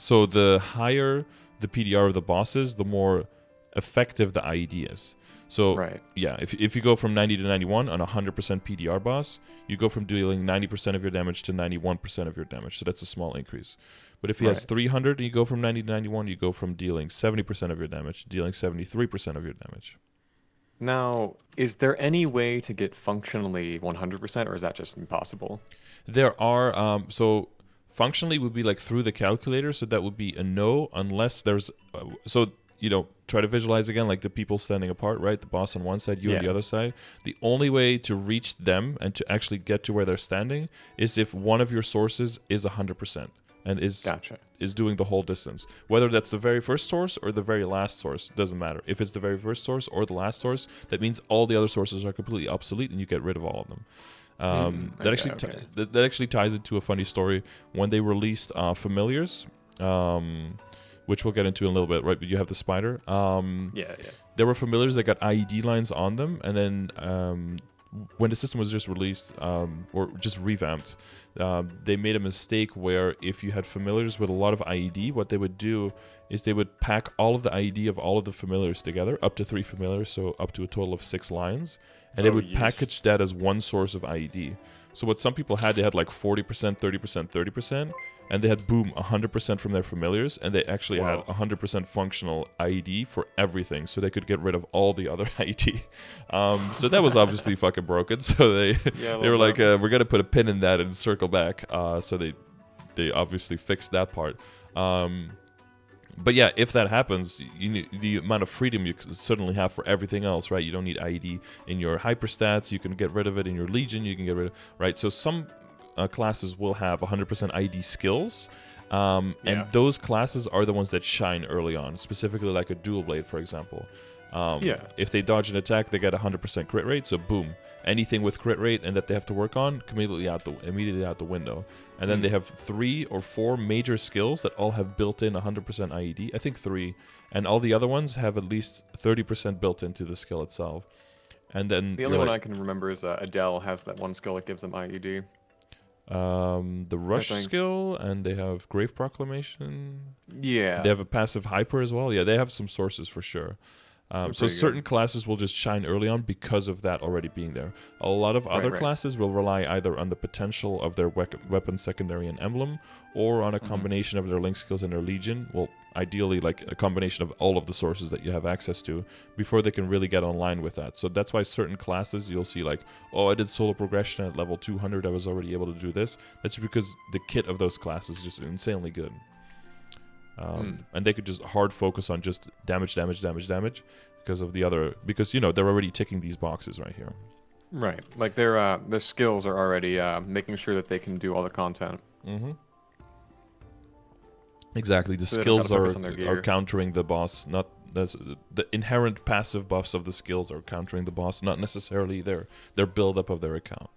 So the higher the PDR of the bosses, the more effective the IED is. So if you go from 90 to 91 on a 100% PDR boss, you go from dealing 90% of your damage to 91% of your damage. So that's a small increase. But if he has 300 and you go from 90 to 91, you go from dealing 70% of your damage to dealing 73% of your damage. Now, is there any way to get functionally 100%, or is that just impossible? There are, so functionally would be like through the calculator, so that would be a no, unless there's, try to visualize again, like the people standing apart, right? The boss on one side, you on the other side. The only way to reach them and to actually get to where they're standing is if one of your sources is 100% and is doing the whole distance. Whether that's the very first source or the very last source, doesn't matter. If it's the very first source or the last source, that means all the other sources are completely obsolete and you get rid of all of them. That actually ties into a funny story. When they released Familiars, which we'll get into in a little bit, right? But you have the spider. There were familiars that got IED lines on them, and then when the system was just released or just revamped, they made a mistake where if you had familiars with a lot of IED, what they would do is they would pack all of the IED of all of the familiars together, up to 3 familiars, so up to a total of 6 lines, and they would package that as one source of IED. So what some people had, they had like 40%, 30%, 30%, and they had, boom, 100% from their familiars, and they actually had 100% functional IED for everything, so they could get rid of all the other IED. So that was obviously fucking broken, so they were like, we're going to put a pin in that and circle back. So they obviously fixed that part. But yeah, if that happens, the amount of freedom you suddenly have for everything else, right? You don't need IED in your hyperstats. You can get rid of it in your Legion. You can get rid of, right? So some classes will have 100% IED skills, and those classes are the ones that shine early on, specifically like a dual blade, for example. If they dodge an attack, they get 100% crit rate, so boom. Anything with crit rate and that they have to work on, immediately out the window. And then they have 3 or 4 major skills that all have built-in 100% IED. I think 3. And all the other ones have at least 30% built into the skill itself. And then the only one I can remember is Adele has that one skill that gives them IED. The rush skill, and they have Grave Proclamation. Yeah. They have a passive hyper as well. Yeah, they have some sources for sure. So certain classes will just shine early on because of that already being there. A lot of other classes will rely either on the potential of their weapon secondary and emblem, or on a combination of their link skills and their Legion. Well, ideally like a combination of all of the sources that you have access to before they can really get online with that. So that's why certain classes you'll see like, oh, I did solo progression at level 200, I was already able to do this. That's because the kit of those classes is just insanely good. And they could just hard focus on just damage because of the other, because you know they're already ticking these boxes right here. Right, like their skills are already making sure that they can do all the content. Exactly, the So skills are countering the boss, not the inherent passive buffs of the skills are countering the boss, not necessarily their build up of their account.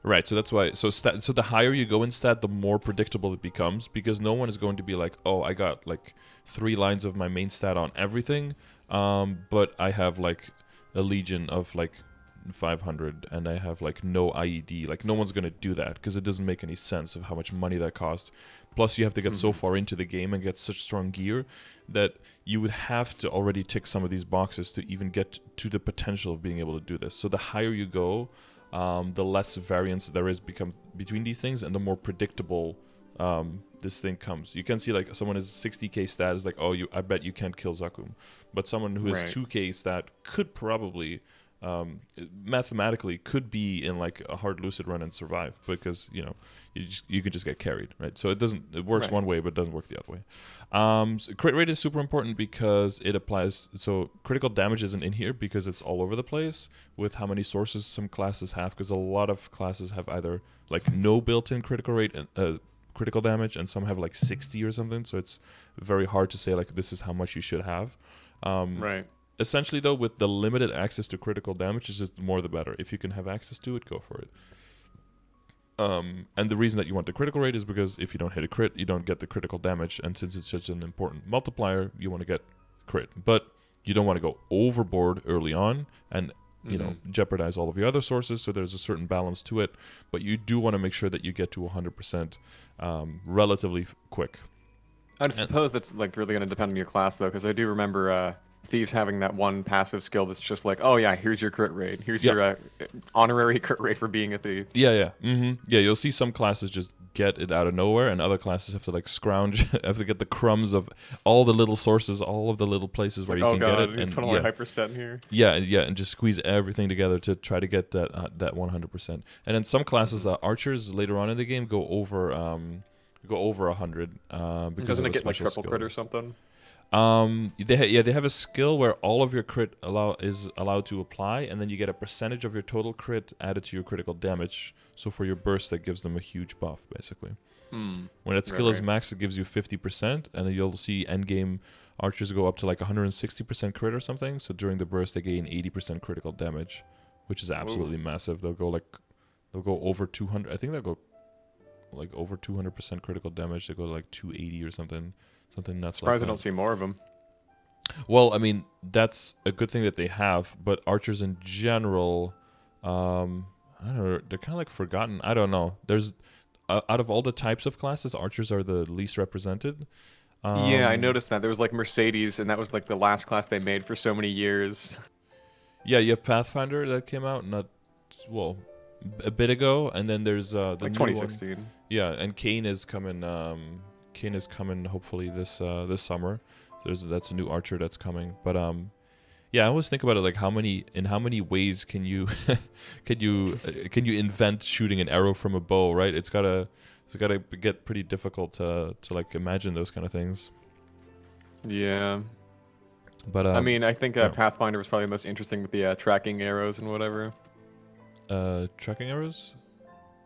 Right, so that's why. So the higher you go in stat, the more predictable it becomes, because no one is going to be like, oh, I got like 3 lines of my main stat on everything, but I have like a Legion of like 500 and I have like no IED. Like no one's gonna do that because it doesn't make any sense of how much money that costs. Plus you have to get so far into the game and get such strong gear that you would have to already tick some of these boxes to even get to the potential of being able to do this. So the higher you go, the less variance there is between these things, and the more predictable this thing comes. You can see like someone is 60k stat is like, oh, I bet you can't kill Zakum, but someone who is 2k stat could probably mathematically could be in like a hard lucid run and survive, because you know you can just get carried, right? So it works one way but it doesn't work the other way. So crit rate is super important because it applies, so critical damage isn't in here because it's all over the place with how many sources some classes have, because a lot of classes have either like no built-in critical rate and critical damage, and some have like 60 or something, so it's very hard to say like this is how much you should have. Essentially, though, with the limited access to critical damage, it's just more the better. If you can have access to it, go for it. And the reason that you want the critical rate is because if you don't hit a crit, you don't get the critical damage. And since it's such an important multiplier, you want to get crit. But you don't want to go overboard early on and you know, jeopardize all of your other sources. So there's a certain balance to it. But you do want to make sure that you get to 100% relatively quick. I suppose that's like really going to depend on your class, though, because I do remember Thieves having that one passive skill that's just like, oh yeah, here's your crit rate. Here's your honorary crit rate for being a thief. Yeah, you'll see some classes just get it out of nowhere, and other classes have to like scrounge, have to get the crumbs of all the little sources, all of the little places where you can get it. And put all my hyperstat in here. Yeah, and just squeeze everything together to try to get that 100%. And then some classes, archers later on in the game go over 100 because doesn't it get like triple crit or something? They have a skill where all of your crit is allowed to apply, and then you get a percentage of your total crit added to your critical damage. So for your burst, that gives them a huge buff, basically. When that skill is max, it gives you 50%, and then you'll see endgame archers go up to like 160% crit or something. So during the burst, they gain 80% critical damage, which is absolutely massive. They'll go over 200. I think they'll go like over 200% critical damage. They go to like 280 or something. Something nuts. Surprised I don't see more of them. Well, I mean, that's a good thing that they have, but archers in general, I don't know. They're kind of like forgotten. I don't know. There's out of all the types of classes, archers are the least represented. Yeah, I Um, noticed that. There was like Mercedes, and that was like the last class they made for so many years. yeah, you have Pathfinder that came out not well a bit ago, and then there's the Like new one. 2016. Yeah, and Kane is coming. Kane is coming hopefully this summer. That's a new archer that's coming. But yeah, I always think about it like how many ways can you can you invent shooting an arrow from a bow, right? It's gotta get pretty difficult to like imagine those kind of things. Yeah. But I mean, I think yeah. Pathfinder was probably the most interesting with the tracking arrows and whatever. Tracking arrows.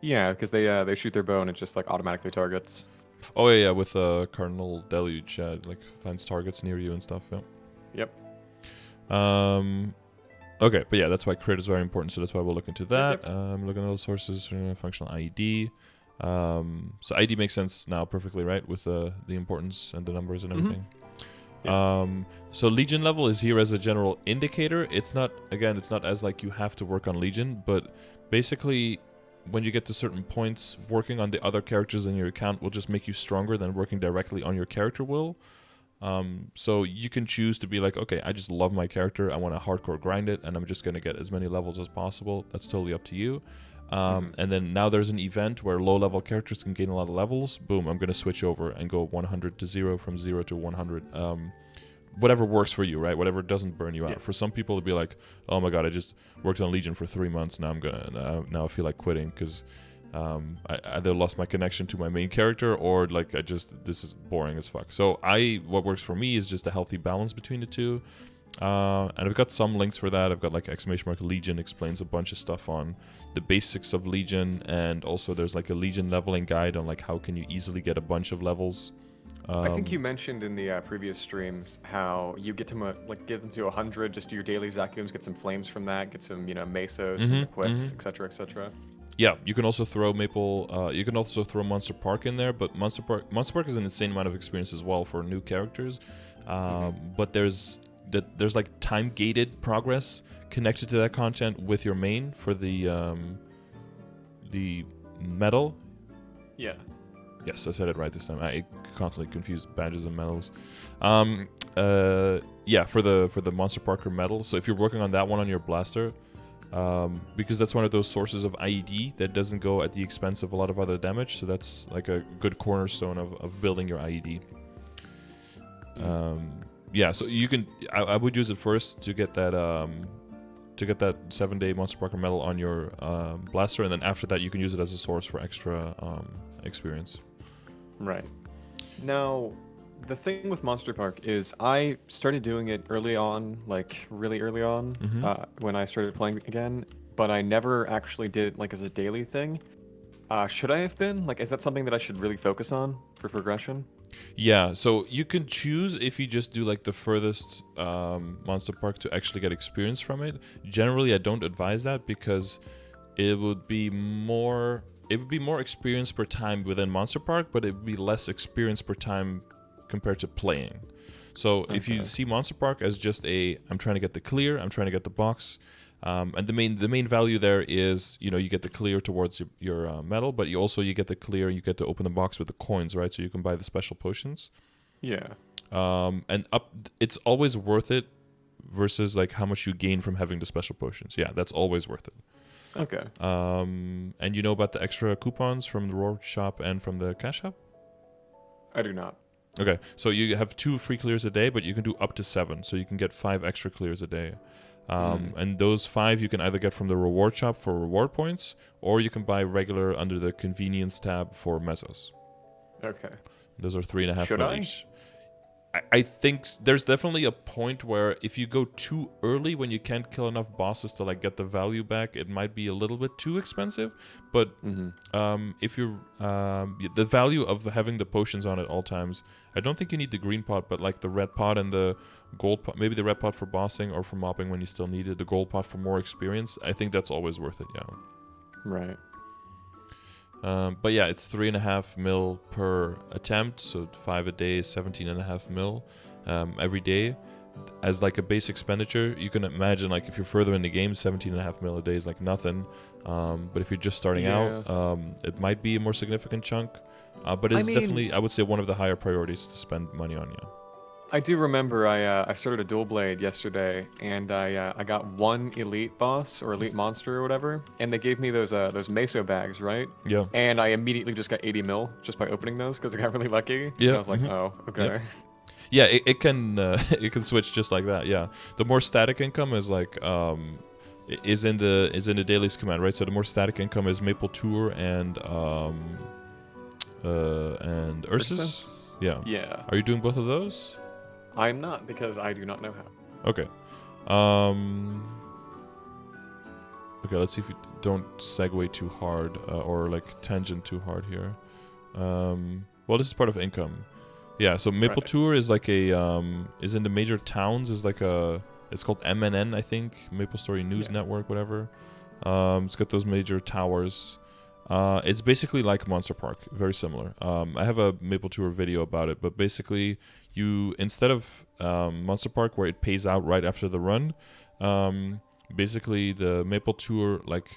Yeah, because they shoot their bow and it just like automatically targets. Oh yeah, with Cardinal Deluge, like finds targets near you and stuff. Yeah. Yep. Okay, but yeah, that's why crit is very important. So that's why we'll look into that. Yep. Looking at all sources, functional IED. So IED makes sense now perfectly, right, with the importance and the numbers and everything. Yeah. So Legion level is here as a general indicator. It's not as like you have to work on Legion, but basically when you get to certain points, working on the other characters in your account will just make you stronger than working directly on your character will. So you can choose to be like, okay, I just love my character, I want to hardcore grind it, and I'm just going to get as many levels as possible. That's totally up to you. And then now there's an event where low-level characters can gain a lot of levels. Boom, I'm going to switch over and go 100 to 0 from 0 to 100. Whatever works for you, right? Whatever doesn't burn you out. Yeah. For some people, it'd be like, oh my god, I just worked on Legion for 3 months. Now now I feel like quitting because I either lost my connection to my main character or like this is boring as fuck. So what works for me is just a healthy balance between the two. And I've got some links for that. I've got like ! Legion explains a bunch of stuff on the basics of Legion, and also there's like a Legion leveling guide on like how can you easily get a bunch of levels. I think you mentioned in the previous streams how you get to get them to 100, just do your daily Zakuums, get some flames from that, get some mesos, some equips, etc., etc. Yeah, you can also throw you can also throw Monster Park in there, but Monster Park is an insane amount of experience as well for new characters. But there's like time gated progress connected to that content with your main for the medal. Yeah. Yes, I said it right this time. I constantly confuse badges and medals. Yeah, for the Monster Parker medal. So if you're working on that one on your blaster, because that's one of those sources of IED that doesn't go at the expense of a lot of other damage. So that's like a good cornerstone of building your IED. Yeah, so you can. I would use it first to get that 7-day Monster Parker medal on your blaster, and then after that you can use it as a source for extra experience. Right. Now, the thing with Monster Park is I started doing it early on, like really early on, when I started playing again, but I never actually did it like as a daily thing. Should I have been? Like, is that something that I should really focus on for progression? Yeah, so you can choose if you just do like the furthest Monster Park to actually get experience from it. Generally, I don't advise that because it would be more experience per time within Monster Park, but it would be less experience per time compared to playing. So if you see Monster Park as just I'm trying to get the clear, I'm trying to get the box, and the main value there is you get the clear towards your medal, but you get the clear, you get to open the box with the coins, right? So you can buy the special potions. Yeah. And it's always worth it versus like how much you gain from having the special potions. Yeah, that's always worth it. Okay. And you know about the extra coupons from the Reward Shop and from the Cash Shop? I do not. Okay, so you have 2 free clears a day, but you can do up to 7, so you can get 5 extra clears a day. And those 5 you can either get from the Reward Shop for reward points, or you can buy regular under the Convenience tab for mesos. Okay. Those are 3.5 Should mil I? each. I think there's definitely a point where if you go too early when you can't kill enough bosses to like get the value back, it might be a little bit too expensive. But if you're the value of having the potions on at all times, I don't think you need the green pot, but like the red pot and the gold pot, maybe the red pot for bossing or for mopping when you still need it, the gold pot for more experience. I think that's always worth it. Yeah. Right. But yeah, it's 3.5 mil per attempt, so 5 a day is 17.5 mil every day. as like a base expenditure, you can imagine like if you're further in the game, 17.5 mil a day is like nothing. But if you're just starting out, it might be a more significant chunk. But it's definitely, I would say, one of the higher priorities to spend money on. Yeah. I do remember I started a dual blade yesterday, and I got one elite boss or elite monster or whatever, and they gave me those meso bags, right? Yeah. And I immediately just got 80 mil just by opening those because I got really lucky. Yeah. And I was like, oh, okay. Yep. Yeah, it can it can switch just like that. Yeah, the more static income is like is in the dailies command, right? So the more static income is Maple Tour and Ursus. Yeah. Yeah. Are you doing both of those? I'm not, because I do not know how. Okay. Okay, let's see if we don't segue too hard or like tangent too hard here. Well, this is part of income. Yeah, so Maple Tour is like a is in the major towns, is like a, it's called MNN, I think, MapleStory News Network, whatever. It's got those major towers. It's basically like Monster Park, very similar. I have a Maple Tour video about it, but basically you, instead of Monster Park where it pays out right after the run, basically the Maple Tour like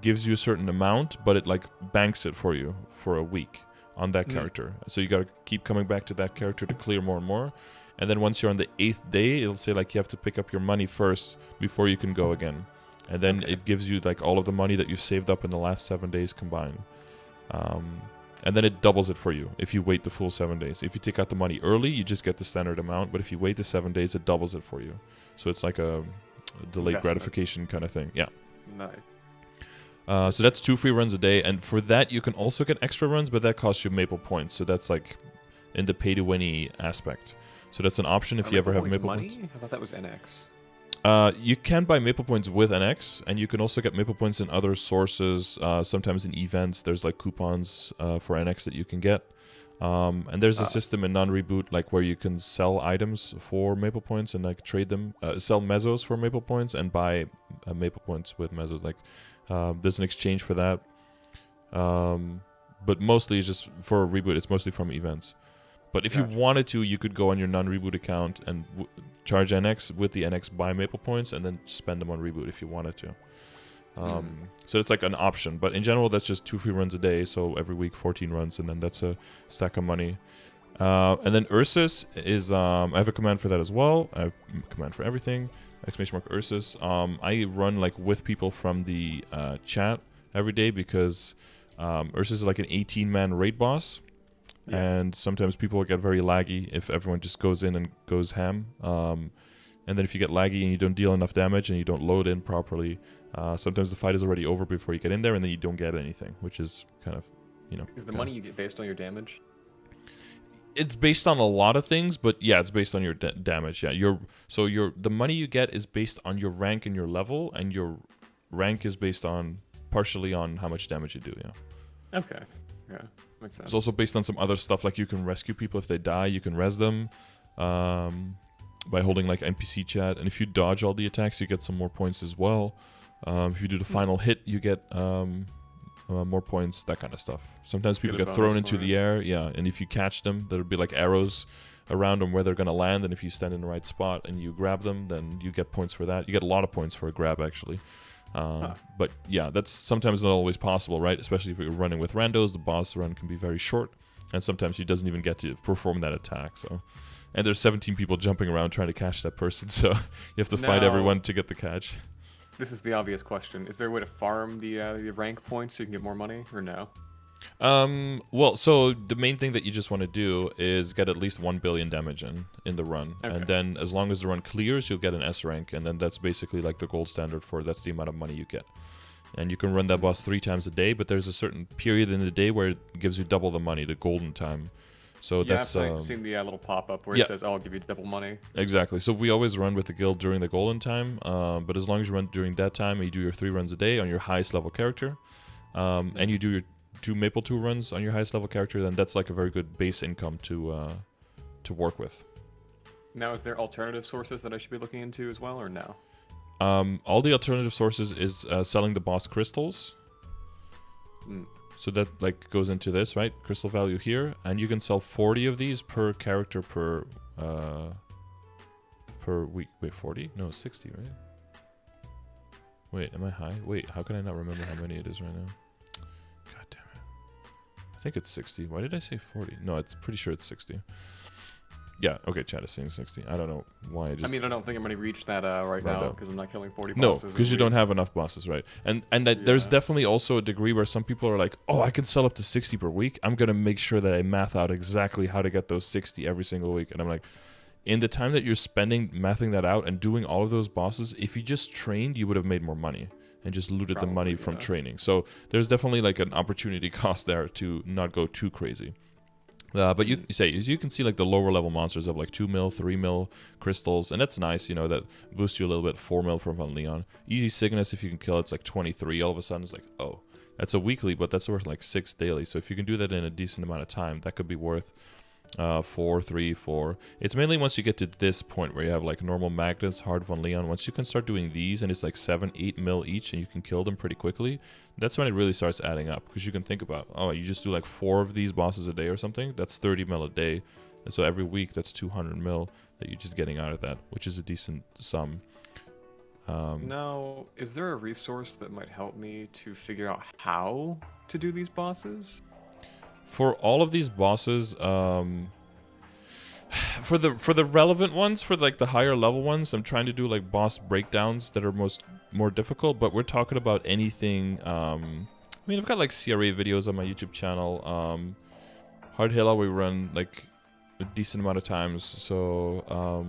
gives you a certain amount, but it like banks it for you for a week on that character. So you gotta keep coming back to that character to clear more and more. And then once you're on the 8th day, it'll say like you have to pick up your money first before you can go again. And then it gives you like all of the money that you've saved up in the last 7 days combined. And then it doubles it for you if you wait the full 7 days. If you take out the money early, you just get the standard amount. But if you wait the 7 days, it doubles it for you. So it's like a delayed gratification kind of thing. Yeah. Nice. So that's 2 free runs a day. And for that, you can also get extra runs, but that costs you Maple points. So that's like in the pay-to-winny aspect. So that's an option if you ever have Maple money? points. I thought that was NX. You can buy Maple points with NX, and you can also get Maple points in other sources. Sometimes in events, there's like coupons for NX that you can get. And there's a system in non-reboot like where you can sell items for Maple points and like trade them, sell mesos for Maple points and buy Maple points with mesos. Like there's an exchange for that. But mostly it's just for a reboot. It's mostly from events. But if you wanted to, you could go on your non-reboot account and charge NX with the NX buy Maple points and then spend them on reboot if you wanted to. So it's like an option. But in general, that's just 2 free runs a day. So every week, 14 runs, and then that's a stack of money. And then Ursus is, I have a command for that as well. I have a command for everything. !Ursus. I run like with people from the chat every day because Ursus is like an 18-man raid boss. And sometimes people get very laggy if everyone just goes in and goes ham. And then if you get laggy and you don't deal enough damage and you don't load in properly, sometimes the fight is already over before you get in there, and then you don't get anything, which is kind of, you know. Is the money you get based on your damage? It's based on a lot of things, but yeah, it's based on your damage. Yeah, the money you get is based on your rank and your level, and your rank is based on partially on how much damage you do. Yeah. Okay. Yeah, makes sense. It's also based on some other stuff, like you can rescue people if they die. You can res them by holding like NPC chat, and if you dodge all the attacks, you get some more points as well. If you do the final hit, you get more points, that kind of stuff. Sometimes people get thrown into the air, and if you catch them, there'll be like arrows around them where they're going to land, and if you stand in the right spot and you grab them, then you get points for that. You get a lot of points for a grab, actually. But yeah, that's sometimes not always possible, right? Especially if you're running with randos, the boss run can be very short, and sometimes she doesn't even get to perform that attack. So, and there's 17 people jumping around trying to catch that person, so you have to fight everyone to get the catch. This is the obvious question: is there a way to farm the rank points so you can get more money, or no? Well, so the main thing that you just want to do is get at least 1 billion damage in the run. And then as long as the run clears, you'll get an S rank, and then that's basically like the gold standard for that's the amount of money you get. And you can run that boss 3 times a day, but there's a certain period in the day where it gives you double the money, the golden time. So that's I've seen the little pop-up where it says, "Oh, I'll give you double money." Exactly. So we always run with the guild during the golden time, but as long as you run during that time and you do your 3 runs a day on your highest level character, and you do your 2 Maple 2 runs on your highest level character, then that's like a very good base income to work with. Now, is there alternative sources that I should be looking into as well, or no? All the alternative sources is selling the boss crystals. So that like goes into this, right? Crystal value here, and you can sell 40 of these per character per per week. Wait, 40? No, 60, right? Wait, am I high? Wait, how can I not remember how many it is right now? God damn it. I think it's 60. Why did I say 40? No, it's pretty sure it's 60. Yeah, okay, chat is saying 60. I don't know why. I mean, I don't think I'm going to reach that right now because I'm not killing 40 no, bosses. No, because you don't have enough bosses, right? And there's definitely also a degree where some people are like, oh, I can sell up to 60 per week. I'm going to make sure that I math out exactly how to get those 60 every single week. And I'm like, in the time that you're spending mathing that out and doing all of those bosses, if you just trained, you would have made more money and just looted the money from training. So there's definitely like an opportunity cost there to not go too crazy. But you can see like the lower level monsters of like 2 mil, 3 mil crystals, and that's nice, you know, that boosts you a little bit. 4 mil from Van Leon. Easy Cygnus, if you can kill it's like 23. All of a sudden it's like, oh, that's a weekly, but that's worth like 6 daily. So if you can do that in a decent amount of time, that could be worth 4, 3, 4. It's mainly once you get to this point where you have like normal Magnus, hard Von Leon. Once you can start doing these and it's like 7, 8 mil each and you can kill them pretty quickly, that's when it really starts adding up. Because you can think about, oh, you just do like 4 of these bosses a day or something. That's 30 mil a day. And so every week that's 200 mil that you're just getting out of that, which is a decent sum. Now, is there a resource that might help me to figure out how to do these bosses? For all of these bosses, for the relevant ones, for like the higher level ones, I'm trying to do like boss breakdowns that are more difficult. But we're talking about anything. I mean, I've got like CRA videos on my YouTube channel. Hard Hela we run like a decent amount of times. So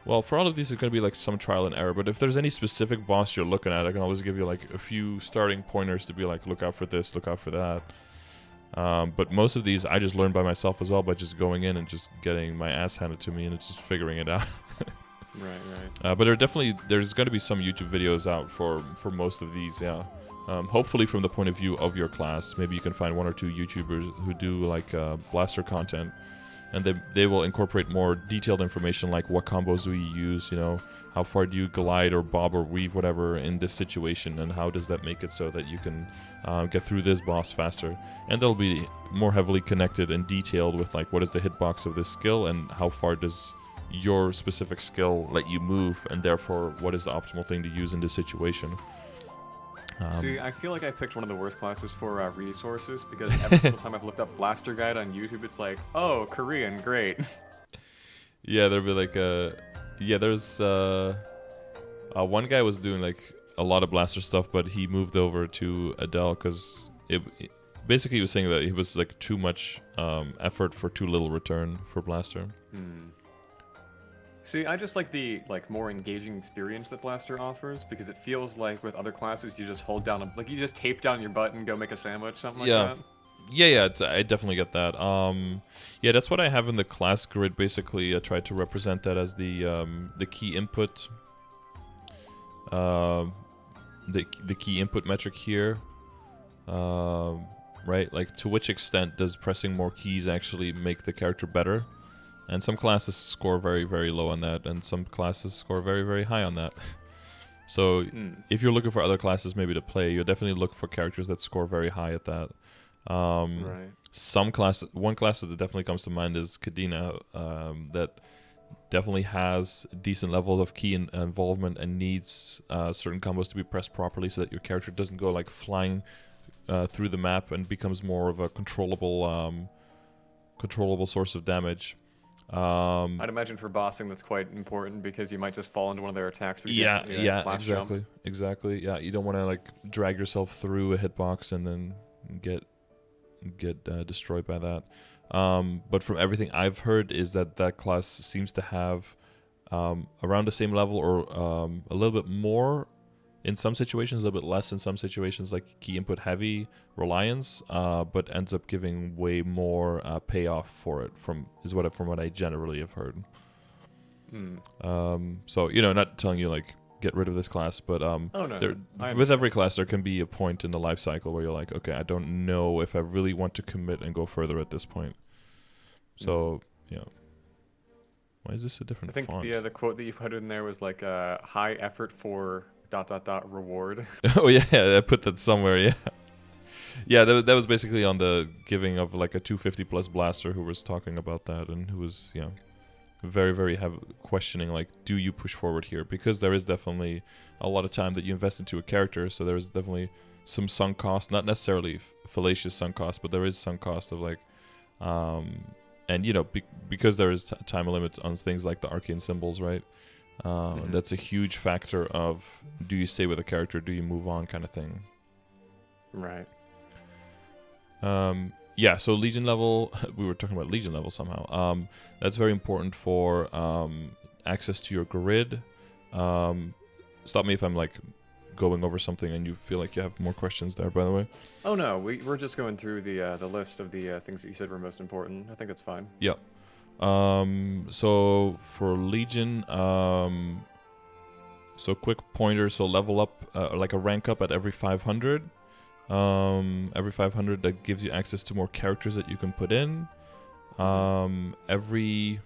well, for all of these, it's going to be like some trial and error. But if there's any specific boss you're looking at, I can always give you like a few starting pointers to be like, look out for this, look out for that. But most of these I just learned by myself as well, by just going in and just getting my ass handed to me and just figuring it out. Right. But there's going to be some YouTube videos out for most of these, yeah. Hopefully from the point of view of your class. Maybe you can find 1 or 2 YouTubers who do like blaster content. And they will incorporate more detailed information like what combos do you use, you know, how far do you glide or bob or weave, whatever, in this situation, and how does that make it so that you can get through this boss faster. And they'll be more heavily connected and detailed with like what is the hitbox of this skill and how far does your specific skill let you move, and therefore what is the optimal thing to use in this situation. See, I feel like I picked one of the worst classes for resources, because every single time I've looked up Blaster Guide on YouTube, it's like, oh, Korean, great. Yeah, there'll be like there's one guy was doing like a lot of Blaster stuff, but he moved over to Adele because basically he was saying that it was like too much effort for too little return for Blaster. See, I just like the more engaging experience that Blaster offers, because it feels like with other classes you just hold down you just tape down your butt and go make a sandwich, something like that. Yeah, I definitely get that. Yeah, that's what I have in the class grid. Basically, I tried to represent that as the key input, the key input metric here. Right, like to which extent does pressing more keys actually make the character better? And some classes score very, very low on that, and some classes score very, very high on that. So if you're looking for other classes maybe to play, you'll definitely look for characters that score very high at that. Right. One class that definitely comes to mind is Kadena, that definitely has a decent level of key involvement and needs certain combos to be pressed properly so that your character doesn't go like flying through the map and becomes more of a controllable source of damage. I'd imagine for bossing that's quite important, because you might just fall into one of their attacks. Yeah, exactly. Yeah, you don't want to like drag yourself through a hitbox and then get destroyed by that. But from everything I've heard is that class seems to have around the same level or a little bit more in some situations, a little bit less in some situations, like key input heavy reliance, but ends up giving way more payoff for it from what I generally have heard. So not telling you like get rid of this class, but with every class there can be a point in the life cycle where you're like, okay, I don't know if I really want to commit and go further at this point. So why is this a different font? I think the quote that you put in there was like high effort for ... reward. Oh yeah, I put that somewhere. Yeah, that was basically on the giving of like a 250 plus blaster who was talking about that, and who was very, very have questioning, like, do you push forward here? Because there is definitely a lot of time that you invest into a character, so there is definitely some sunk cost, not necessarily fallacious sunk cost, but there is sunk cost of like, and you know, because there is time limit on things like the arcane symbols, right? That's a huge factor of, do you stay with a character, do you move on, kind of thing. Right. Yeah, so Legion level, we were talking about Legion level somehow. That's very important for access to your grid. Stop me if I'm like going over something and you feel like you have more questions there, by the way. Oh no, we're just going through the list of the things that you said were most important. I think that's fine. Yeah. So for Legion, so quick pointer, so level up, like a rank up at every 500. Every 500, that gives you access to more characters that you can put in. Every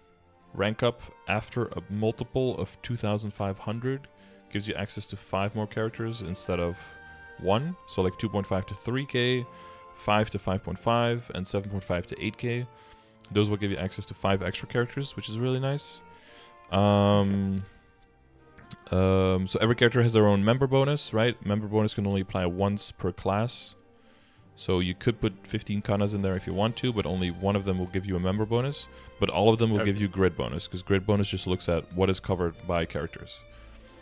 rank up after a multiple of 2,500 gives you access to 5 more characters instead of 1. So like 2.5 to 3K, 5 to 5.5, and 7.5 to 8K. Those will give you access to 5 extra characters, which is really nice. So every character has their own member bonus, right? Member bonus can only apply once per class. So you could put 15 kanas in there if you want to, but only one of them will give you a member bonus. But all of them will give you grid bonus, because grid bonus just looks at what is covered by characters.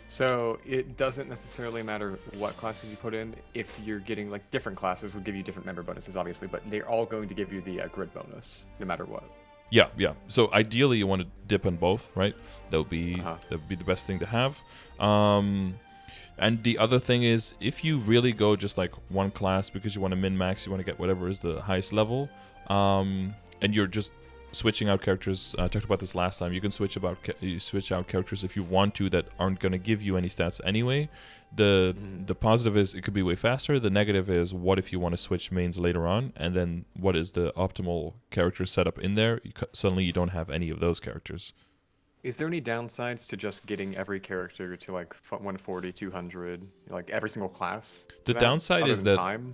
So it doesn't necessarily matter what classes you put in. If you're getting like different classes, would give you different member bonuses, obviously, but they're all going to give you the grid bonus, no matter what. Yeah. So ideally, you want to dip on both, right? That would be the best thing to have. And the other thing is, if you really go just like one class because you want to min-max, you want to get whatever is the highest level, and you're just switching out characters. I talked about this last time. You can switch out characters if you want to that aren't going to give you any stats anyway. The positive is it could be way faster. The negative is, what if you want to switch mains later on, and then what is the optimal character setup in there? Suddenly you don't have any of those characters. Is there any downsides to just getting every character to like 140, 200, like every single class? The downside is that time?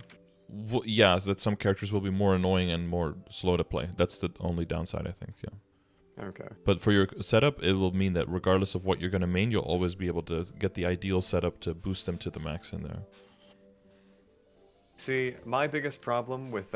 Yeah, that some characters will be more annoying and more slow to play. That's the only downside, I think, yeah. Okay. But for your setup, it will mean that regardless of what you're going to main, you'll always be able to get the ideal setup to boost them to the max in there. See, my biggest problem with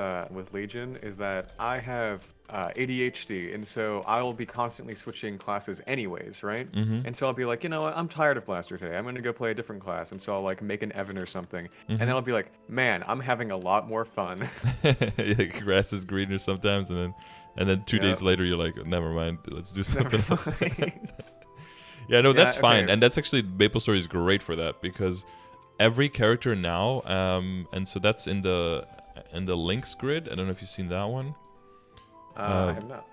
Legion is that I have ADHD, and so I will be constantly switching classes anyways, right? And so I'll be like, you know what, I'm tired of Blaster today. I'm going to go play a different class, and so I'll like make an Evan or something, and then I'll be like, man, I'm having a lot more fun. Yeah, grass is greener sometimes, and then 2 days later you're like, never mind, let's do something. Yeah, no, that's fine, and that's actually MapleStory is great for that, because every character now, and so that's in the links grid. I don't know if you've seen that one. I have not.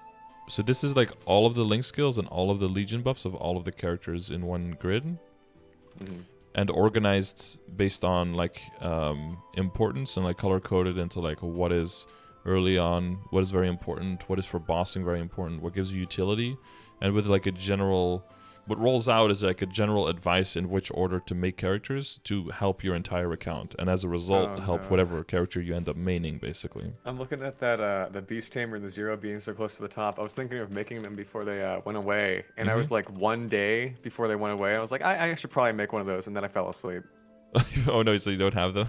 So this is like all of the link skills and all of the Legion buffs of all of the characters in one grid, and organized based on like importance, and like color coded into like what is early on, what is very important, what is for bossing very important, what gives you utility, and with like a general. What rolls out is like a general advice in which order to make characters to help your entire account, and as a result, help whatever character you end up maining, basically. I'm looking at that the Beast Tamer and the Zero being so close to the top. I was thinking of making them before they went away, and I was like, one day before they went away, I was like, I should probably make one of those, and then I fell asleep. Oh no, so you don't have them?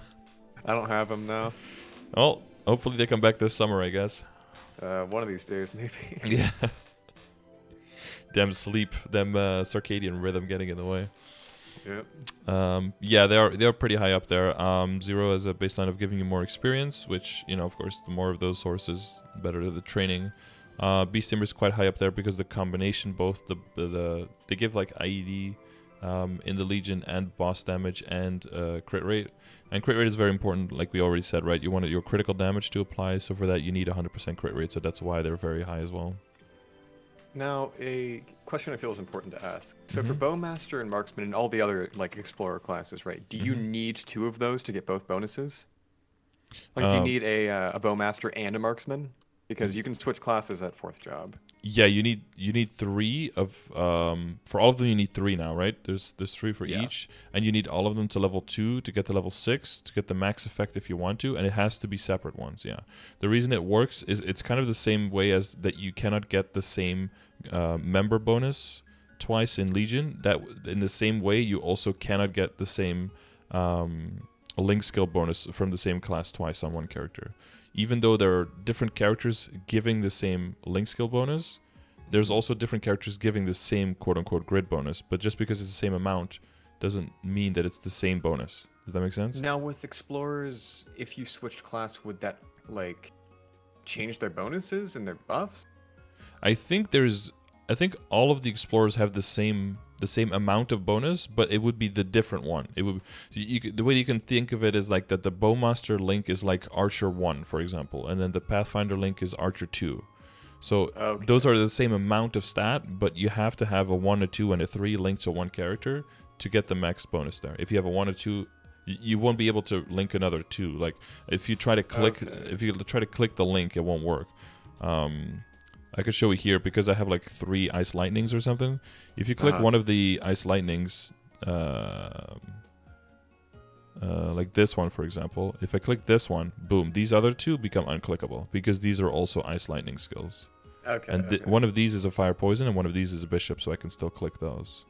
I don't have them now. Well, hopefully they come back this summer, I guess. One of these days, maybe. Yeah. Them sleep, them circadian rhythm getting in the way. Yep. Yeah, they're pretty high up there. Zero as a baseline of giving you more experience, which, you know, of course, the more of those sources, better the training. Beast Tamer is quite high up there because the combination, both they give like IED in the Legion and boss damage and crit rate. And crit rate is very important, like we already said, right? You want your critical damage to apply, so for that you need 100% crit rate, so that's why they're very high as well. Now, a question I feel is important to ask. So for Bowmaster and Marksman and all the other like Explorer classes, right? Do you need 2 of those to get both bonuses? Like, do you need a Bowmaster and a Marksman? Because you can switch classes at 4th job. Yeah, you need three of for all of them you need three now, right? There's three for Yeah. each, and you need all of them to level 2 to get to level 6 to get the max effect if you want to, and it has to be separate ones. Yeah, the reason it works is it's kind of the same way as that you cannot get the same member bonus twice in Legion. That in the same way you also cannot get the same link skill bonus from the same class twice on one character. Even though there are different characters giving the same link skill bonus, there's also different characters giving the same quote-unquote grid bonus. But just because it's the same amount doesn't mean that it's the same bonus. Does that make sense? Now with explorers, if you switched class, would that like change their bonuses and their buffs? I think all of the explorers have the same amount of bonus, but it would be the different one. It would the way you can think of it is like that the Bowmaster link is like Archer 1, for example, and then the Pathfinder link is Archer 2. So those are the same amount of stat, but you have to have a 1, a 2, and a 3 linked to one character to get the max bonus there. If you have a 1 or 2, you won't be able to link another 2. Like if you try to click the link, it won't work. I could show you here because I have like 3 ice lightnings or something. If you click one of the ice lightnings, like this one, for example, if I click this one, boom, these other 2 become unclickable because these are also ice lightning skills. Okay. And one of these is a fire poison and one of these is a bishop, so I can still click those.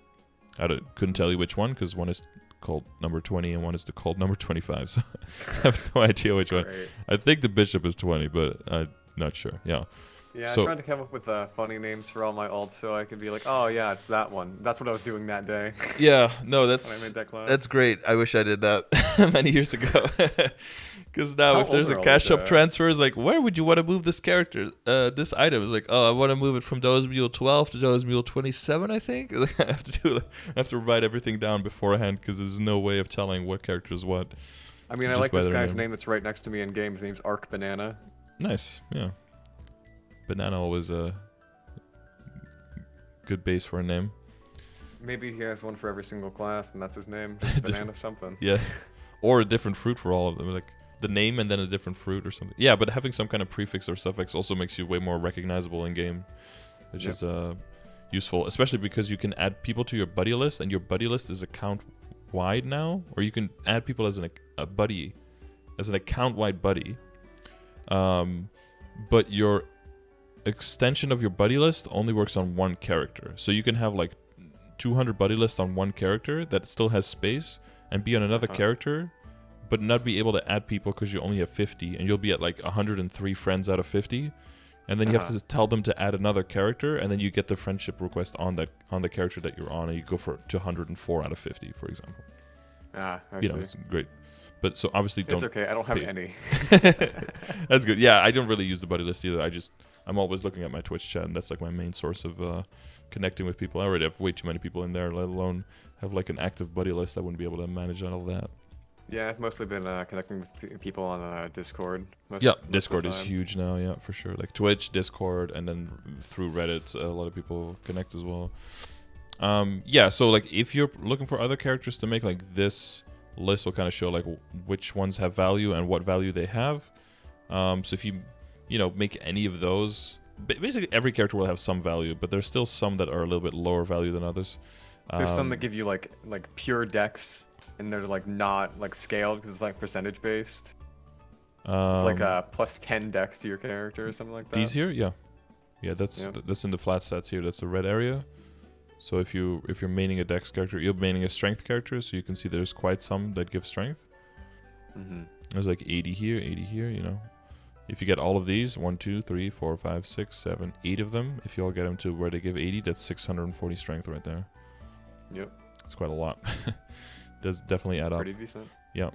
Couldn't tell you which one because one is called number 20 and one is called number 25, so I have no idea which one. I think the bishop is 20, but I'm not sure. Yeah. Yeah, I tried to come up with funny names for all my alts so I could be like, oh yeah, it's that one. That's what I was doing that day. Yeah, no, when I made that class. That's great. I wish I did that many years ago. Because now, if there's a cash up transfer, it's like, where would you want to move this character, this item? It's like, oh, I want to move it from Doze Mule 12 to Doze Mule 27, I think. I have to write everything down beforehand because there's no way of telling what character is what. I mean, I like this guy's name that's right next to me in game. His name's Arc Banana. Nice, yeah. Banana always a good base for a name. Maybe he has one for every single class, and that's his name. Just banana something. Yeah, or a different fruit for all of them, like the name and then a different fruit or something. Yeah, but having some kind of prefix or suffix also makes you way more recognizable in game, which is useful, especially because you can add people to your buddy list, and your buddy list is account wide now, or you can add people as a buddy, as an account wide buddy. But your extension of your buddy list only works on one character. So you can have like 200 buddy lists on one character that still has space and be on another character, but not be able to add people because you only have 50, and you'll be at like 103 friends out of 50. And then you have to tell them to add another character, and then you get the friendship request on the character that you're on, and you go to 104 out of 50, for example. I see. It's great. But so obviously don't. It's okay. I don't have any. That's good. Yeah, I don't really use the buddy list either. I'm always looking at my Twitch chat, and that's like my main source of connecting with people. I already have way too many people in there, let alone have like an active buddy list. I wouldn't be able to manage all that. Yeah, I've mostly been connecting with people on Discord. Discord is huge now, yeah, for sure. Like Twitch, Discord, and then through Reddit, a lot of people connect as well. So like if you're looking for other characters to make, like this list will kind of show like which ones have value and what value they have. So if you make any of those, basically every character will have some value, but there's still some that are a little bit lower value than others. There's some that give you like pure dex, and they're like not like scaled because it's like percentage based. It's like a plus 10 dex to your character or something like that. These here, yeah, that's in the flat stats here. That's the red area. So if you're maining a dex character, you're maining a strength character, so you can see there's quite some that give strength. There's like 80 here, 80 here. If you get all of these, 1, 2, 3, 4, 5, 6, 7, 8 of them, if you all get them to where they give 80, that's 640 strength right there. Yep. It's quite a lot. Does definitely add up. Pretty decent. Yeah.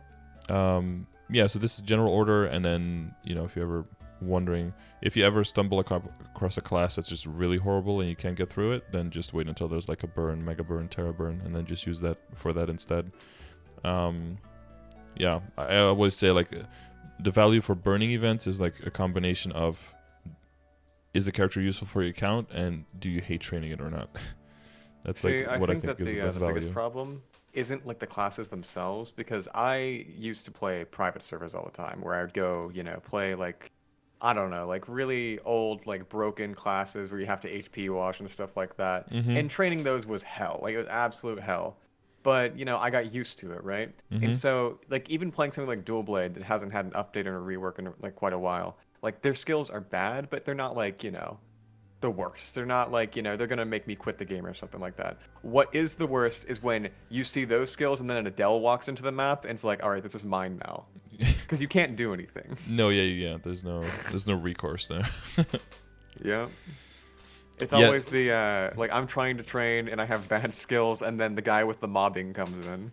So this is general order, and then, if you're ever wondering, if you ever stumble across a class that's just really horrible and you can't get through it, then just wait until there's like a burn, mega burn, terra burn, and then just use that for that instead. I always say like the value for burning events is like a combination of, is the character useful for your account, and do you hate training it or not? That's what I think is the best value. The biggest problem isn't like the classes themselves, because I used to play private servers all the time where I would go, play like I don't know, like really old, like broken classes where you have to HP wash and stuff like that. Mm-hmm. And training those was hell. Like it was absolute hell. But, I got used to it, right? And Mm-hmm. so, like, even playing something like Dual Blade that hasn't had an update or a rework in like quite a while, like their skills are bad, but they're not like, the worst. They're not like, they're gonna make me quit the game or something like that. What is the worst is when you see those skills and then an Adele walks into the map and it's like, all right, this is mine now. Because you can't do anything. No, yeah. There's no recourse there. Yeah. It's Yeah. always the like I'm trying to train and I have bad skills and then the guy with the mobbing comes in.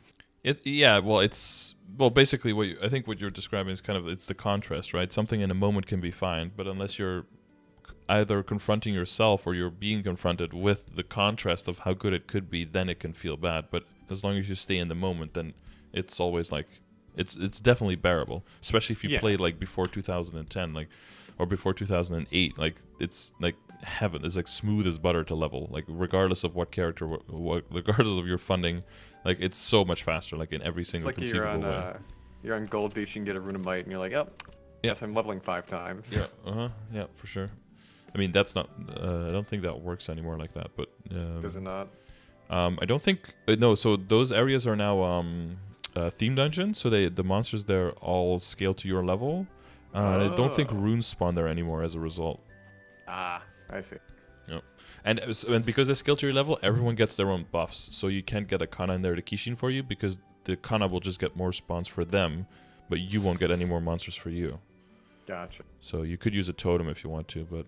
Basically I think what you're describing is kind of it's the contrast, right? Something in a moment can be fine, but unless you're either confronting yourself or you're being confronted with the contrast of how good it could be, then it can feel bad. But as long as you stay in the moment, then it's always like it's definitely bearable, especially if you played like before 2010, like or before 2008. Like it's like heaven. It's like smooth as butter to level, like regardless of what character, regardless of your funding, like it's so much faster, like in every single conceivable way. You're on Gold Beach, you can get a Runamite, and you're like, oh, yes, I'm leveling 5 times. Yeah, for sure. I mean, that's not. I don't think that works anymore like that. But does it not? I don't think no. So those areas are now theme dungeons. So the monsters there all scale to your level. And I don't think runes spawn there anymore as a result. Ah, I see. Yep. And because they scale to your level, everyone gets their own buffs. So you can't get a Kana in there to Kishin for you because the Kana will just get more spawns for them, but you won't get any more monsters for you. Gotcha. So you could use a totem if you want to, but.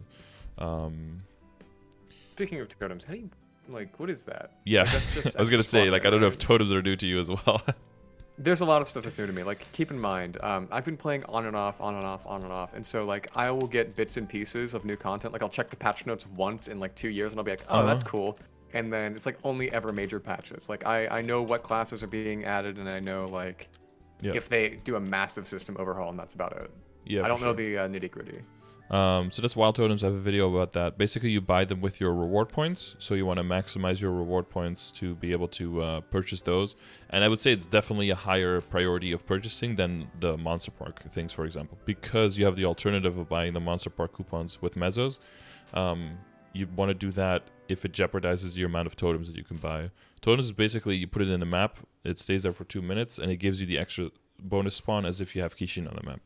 Speaking of totems, how do you, like, what is that? Yeah, like, that's just I was gonna say, like, I don't know if totems are new to you as well. There's a lot of stuff that's new to me. Like, keep in mind, I've been playing on and off, and so like I will get bits and pieces of new content. Like I'll check the patch notes once in like 2 years, and I'll be like, oh, that's cool. And then it's like only ever major patches. Like I know what classes are being added, and I know like if they do a massive system overhaul, and that's about it. Yeah, I don't know the nitty gritty. So that's Wild Totems. I have a video about that. Basically, you buy them with your reward points. So you want to maximize your reward points to be able to purchase those. And I would say it's definitely a higher priority of purchasing than the Monster Park things, for example. Because you have the alternative of buying the Monster Park coupons with Mezzos. You want to do that if it jeopardizes the amount of totems that you can buy. Totems is basically, you put it in the map, it stays there for 2 minutes, and it gives you the extra bonus spawn as if you have Kishin on the map.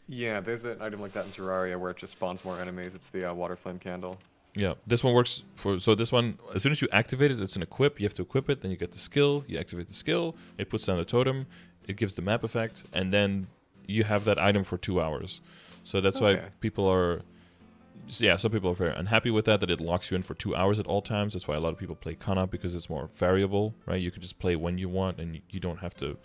Yeah, there's an item like that in Terraria where it just spawns more enemies. It's the Water Flame Candle. Yeah, this one works for... So this one, as soon as you activate it, it's an equip. You have to equip it, then you get the skill. You activate the skill, it puts down the totem, it gives the map effect, and then you have that item for 2 hours. So that's why people are... Yeah, some people are very unhappy with that it locks you in for 2 hours at all times. That's why a lot of people play Kana, because it's more variable, right? You can just play when you want, and you don't have to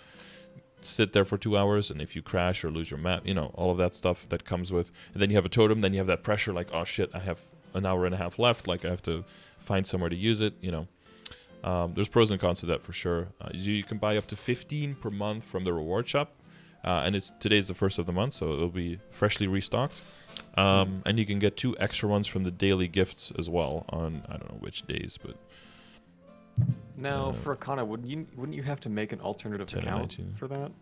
sit there for 2 hours, and if you crash or lose your map, all of that stuff that comes with. And then you have a totem, then you have that pressure, like, oh shit, I have an hour and a half left, like I have to find somewhere to use it. There's pros and cons to that for sure. You can buy up to 15 per month from the reward shop, and today's the first of the month, so it'll be freshly restocked. And you can get 2 extra ones from the daily gifts as well on, I don't know which days, but now for Kana, wouldn't you have to make an alternative account for that?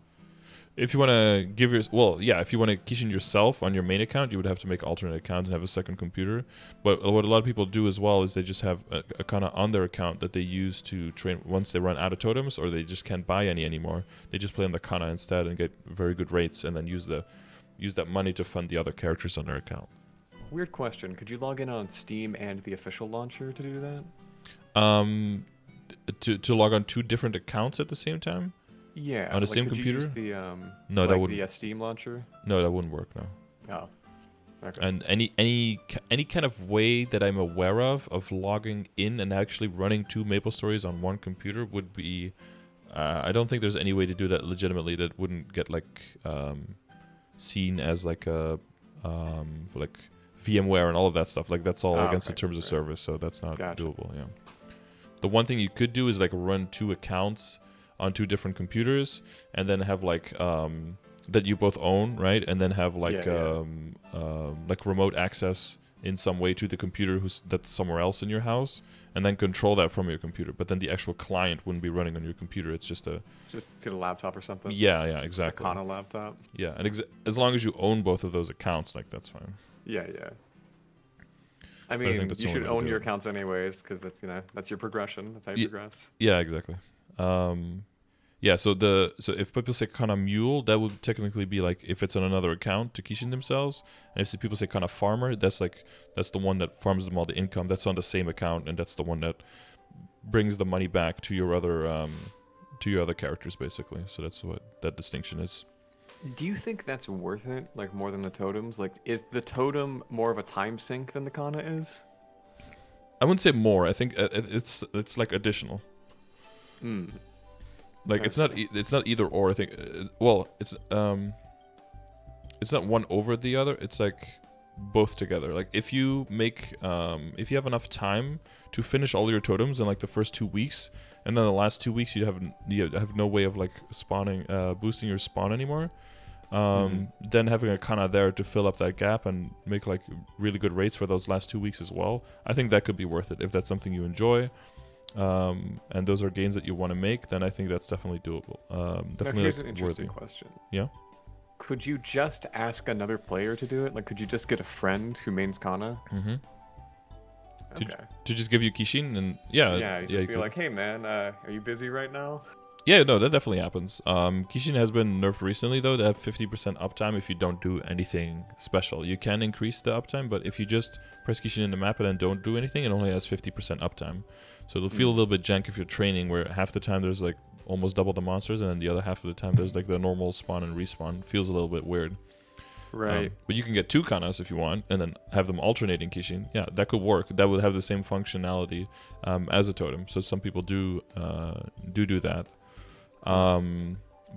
If you want to give if you want to Kishin yourself on your main account, you would have to make an alternate account and have a second computer. But what a lot of people do as well is they just have a Kana on their account that they use to train once they run out of totems, or they just can't buy any anymore. They just play on the Kana instead and get very good rates, and then use that money to fund the other characters on their account. Weird question. Could you log in on Steam and the official launcher to do that? To log on 2 different accounts at the same time? Yeah. On the same computer? Use the, no, that wouldn't. The Steam launcher? No, that wouldn't work. No. Oh. Okay. And any kind of way that I'm aware of logging in and actually running 2 MapleStories on one computer would be. I don't think there's any way to do that legitimately that wouldn't get seen as like a like VMware and all of that stuff. Like that's all against the terms of service, so that's not doable. Yeah. The one thing you could do is like run 2 accounts on 2 different computers, and then have like that you both own, right? And then have like like remote access in some way to the computer that's somewhere else in your house, and then control that from your computer. But then the actual client wouldn't be running on your computer. It's just to a laptop or something. Yeah, exactly. A Kana laptop. Yeah, and as long as you own both of those accounts, like that's fine. Yeah. I mean, you should own your accounts anyways, because that's your progression. That's how you progress. Yeah, exactly. Yeah, so if people say Kana Mule, that would technically be like if it's on another account to Kishin themselves, and if people say Kana Farmer, that's the one that farms them all the income. That's on the same account, and that's the one that brings the money back to your other characters, basically. So that's what that distinction is. Do you think that's worth it, like more than the totems? Like, is the totem more of a time sink than the Kana is? I wouldn't say more. I think it's like additional. Like it's not either or. I think it's not one over the other. It's like both together. Like if you have enough time to finish all your totems in like the first 2 weeks, and then the last 2 weeks you have no way of like spawning boosting your spawn anymore. Then having a Kana there to fill up that gap and make like really good rates for those last 2 weeks as well. I think that could be worth it if that's something you enjoy. And those are gains that you want to make, then I think that's definitely doable. Definitely. Here's an interesting question. Yeah. Could you just ask another player to do it? Like, could you just get a friend who mains Kana? Mm-hmm. Okay. To just give you Kishin and you be like, hey man, are you busy right now? Yeah, no, that definitely happens. Kishin has been nerfed recently though. They have 50% uptime if you don't do anything special. You can increase the uptime, but if you just press Kishin in the map and then don't do anything, it only has 50% uptime. So it'll feel a little bit jank if you're training, where half the time there's like almost double the monsters, and then the other half of the time there's like the normal spawn and respawn. Feels a little bit weird. Right. But you can get 2 Kanas if you want, and then have them alternating Kishin. Yeah, that could work. That would have the same functionality as a totem. So some people do that.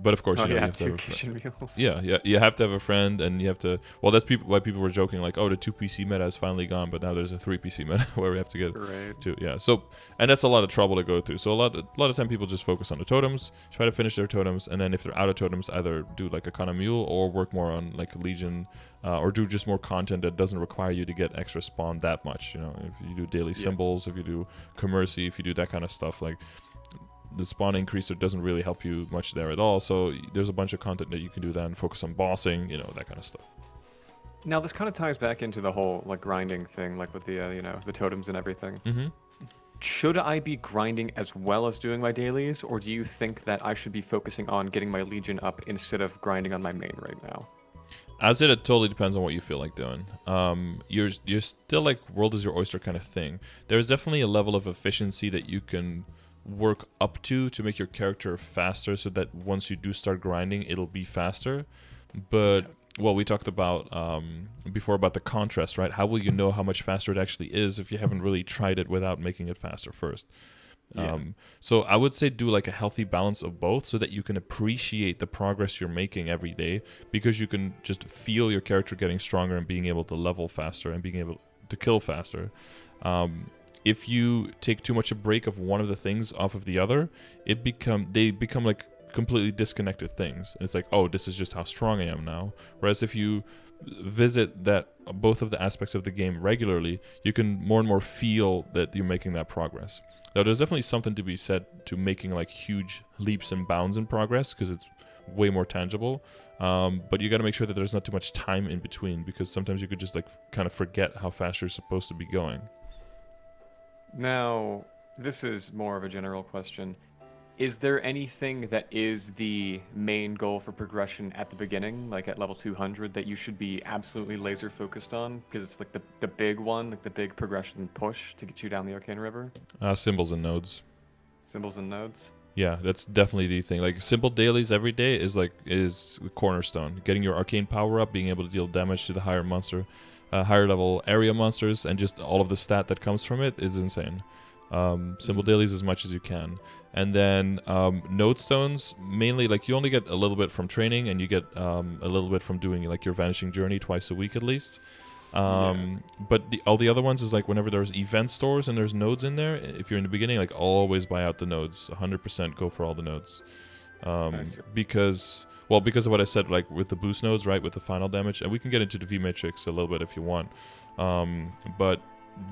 But of course, you have to have a friend. Yeah, you have to have a friend, and you have to. Well, that's why people were joking like, oh, the 2 PC meta is finally gone, but now there's a 3 PC meta where we have to get 2. Yeah, so and that's a lot of trouble to go through. So a lot of time people just focus on the totems, try to finish their totems, and then if they're out of totems, either do like a Kana Mule or work more on like Legion, or do just more content that doesn't require you to get extra spawn that much. If you do daily symbols, if you do Commercy, if you do that kind of stuff, like. The spawn increaser doesn't really help you much there at all, so there's a bunch of content that you can do then, focus on bossing, that kind of stuff. Now this kind of ties back into the whole like grinding thing, like with the the totems and everything. Mm-hmm. Should I be grinding as well as doing my dailies, or do you think that I should be focusing on getting my Legion up instead of grinding on my main right now? I'd say that totally depends on what you feel like doing. You're still like world is your oyster kind of thing. There's definitely a level of efficiency that you can work up to make your character faster, so that once you do start grinding, it'll be faster. But well, we talked about before about the contrast, right? How will you know how much faster it actually is if you haven't really tried it without making it faster first? So I would say do like a healthy balance of both, so that you can appreciate the progress you're making every day, because you can just feel your character getting stronger and being able to level faster and being able to kill faster. If you take too much a break of one of the things off of the other, they become like completely disconnected things. And it's like, oh, this is just how strong I am now. Whereas if you visit both of the aspects of the game regularly, you can more and more feel that you're making that progress. Now, there's definitely something to be said to making like huge leaps and bounds in progress, because it's way more tangible. But you got to make sure that there's not too much time in between, because sometimes you could just like kind of forget how fast you're supposed to be going. Now, this is more of a general question. Is there anything that is the main goal for progression at the beginning, like at level 200, that you should be absolutely laser focused on? Because it's like the big one, like the big progression push to get you down the Arcane River? Symbols and nodes. Symbols and nodes? Yeah, that's definitely the thing. Like simple dailies every day is the cornerstone. Getting your arcane power up, being able to deal damage to the higher monster. Higher level area monsters, and just all of the stat that comes from it is insane. Simple dailies as much as you can. And then node stones, mainly like you only get a little bit from training, and you get a little bit from doing like your vanishing journey twice a week at least. But all the other ones is like whenever there's event stores and there's nodes in there, if you're in the beginning, like always buy out the nodes. 100% go for all the nodes. Because Well, because of what I said, like with the boost nodes, right, with the final damage, and we can get into the V matrix a little bit if you want. But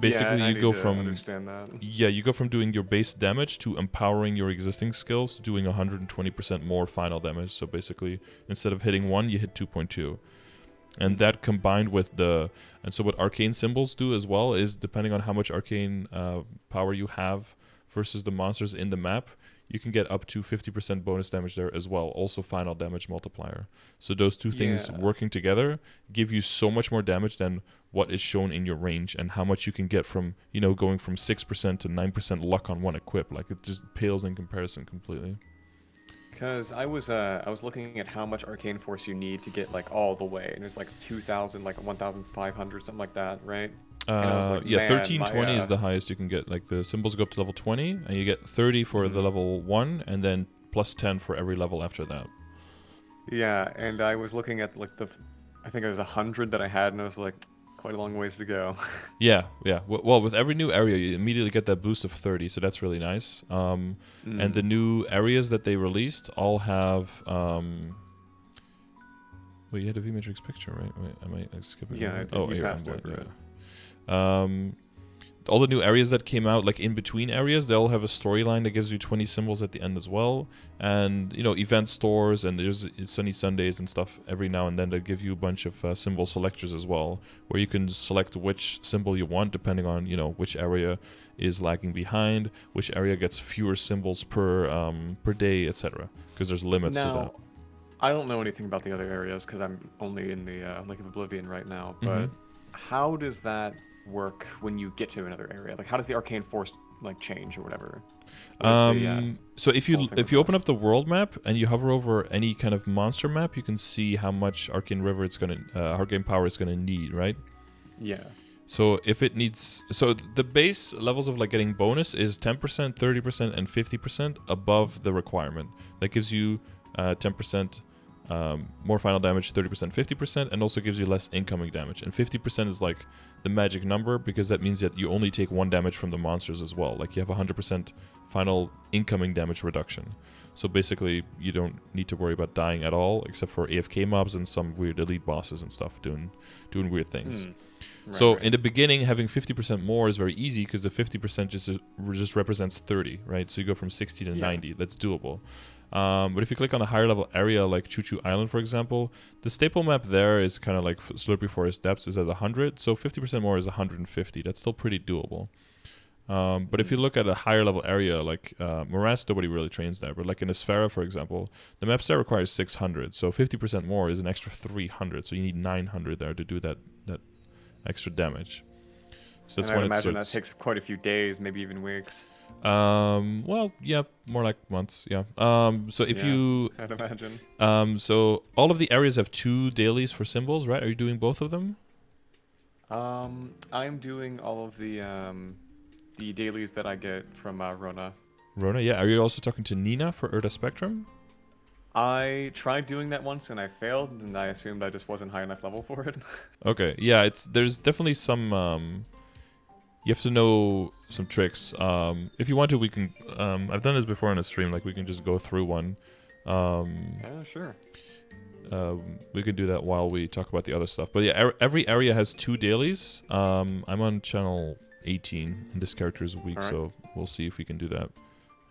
basically, yeah, I you need go to from understand that. you go from doing your base damage to empowering your existing skills, to doing 120% more final damage. So basically, instead of hitting 1, you hit 2.2. And that combined with so what arcane symbols do as well is, depending on how much arcane power you have versus the monsters in the map, you can get up to 50% bonus damage there as well. Also final damage multiplier. So those two things working together give you so much more damage than what is shown in your range, and how much you can get from, going from 6% to 9% luck on one equip. Like, it just pales in comparison completely. Because I was looking at how much arcane force you need to get like all the way, and it's like 2,000, like 1,500, something like that, right? And I was like, 1320 is the highest you can get. Like, the symbols go up to level 20, and you get 30 for the level 1, and then plus 10 for every level after that. Yeah, and I was looking at like I think it was 100 that I had, and I was like, quite a long ways to go. Yeah. Well, with every new area, you immediately get that boost of 30, so that's really nice. And the new areas that they released all have... Wait, you had a V-Matrix picture, right? Wait, I might skip it. Yeah, you passed over it. All the new areas that came out, like in between areas, they'll have a storyline that gives you 20 symbols at the end as well. And, event stores, and there's Sunny Sundays and stuff every now and then that give you a bunch of symbol selectors as well, where you can select which symbol you want depending on, which area is lagging behind, which area gets fewer symbols per day, etc. Because there's limits to that. I don't know anything about the other areas because I'm only in the Lake of Oblivion right now, but how does that work when you get to another area? Like, how does the arcane force like change or whatever? So if you open up the world map and you hover over any kind of monster map, you can see how much arcane power it's gonna need, right? Yeah. So if it needs, so the base levels of like getting bonus is 10%, 30%, and 50% above the requirement. That gives you 10%. More final damage, 30%, 50%, and also gives you less incoming damage. And 50% is like the magic number, because that means that you only take 1 damage from the monsters as well. Like, you have 100% final incoming damage reduction. So basically, you don't need to worry about dying at all, except for AFK mobs and some weird elite bosses and stuff doing weird things. Right. In the beginning, having 50% more is very easy, because the 50% just represents 30, right? So you go from 60 to 90. That's doable. But if you click on a higher level area like Choo Choo Island, for example, the staple map there is kind of like Slurpy Forest Depths is at 100, so 50% more is 150. That's still pretty doable. But if you look at a higher level area like Morass, nobody really trains there. But like in Esfera, for example, the map set requires 600, so 50% more is an extra 300. So you need 900 there to do that extra damage. So that's and I imagine that takes quite a few days, maybe even weeks. Well, yeah, more like months, yeah. So if I'd imagine. So all of the areas have 2 dailies for symbols, right? Are you doing both of them? I'm doing all of the dailies that I get from Rona. Rona, yeah. Are you also talking to Nina for Urda Spectrum? I tried doing that once and I failed, and I assumed I just wasn't high enough level for it. Okay, yeah, there's definitely some you have to know some tricks. If you want to, we can. I've done this before on a stream. Like, we can just go through one. Yeah, sure. We can do that while we talk about the other stuff. But yeah, every area has 2 dailies. I'm on channel 18, and this character is weak, so we'll see if we can do that.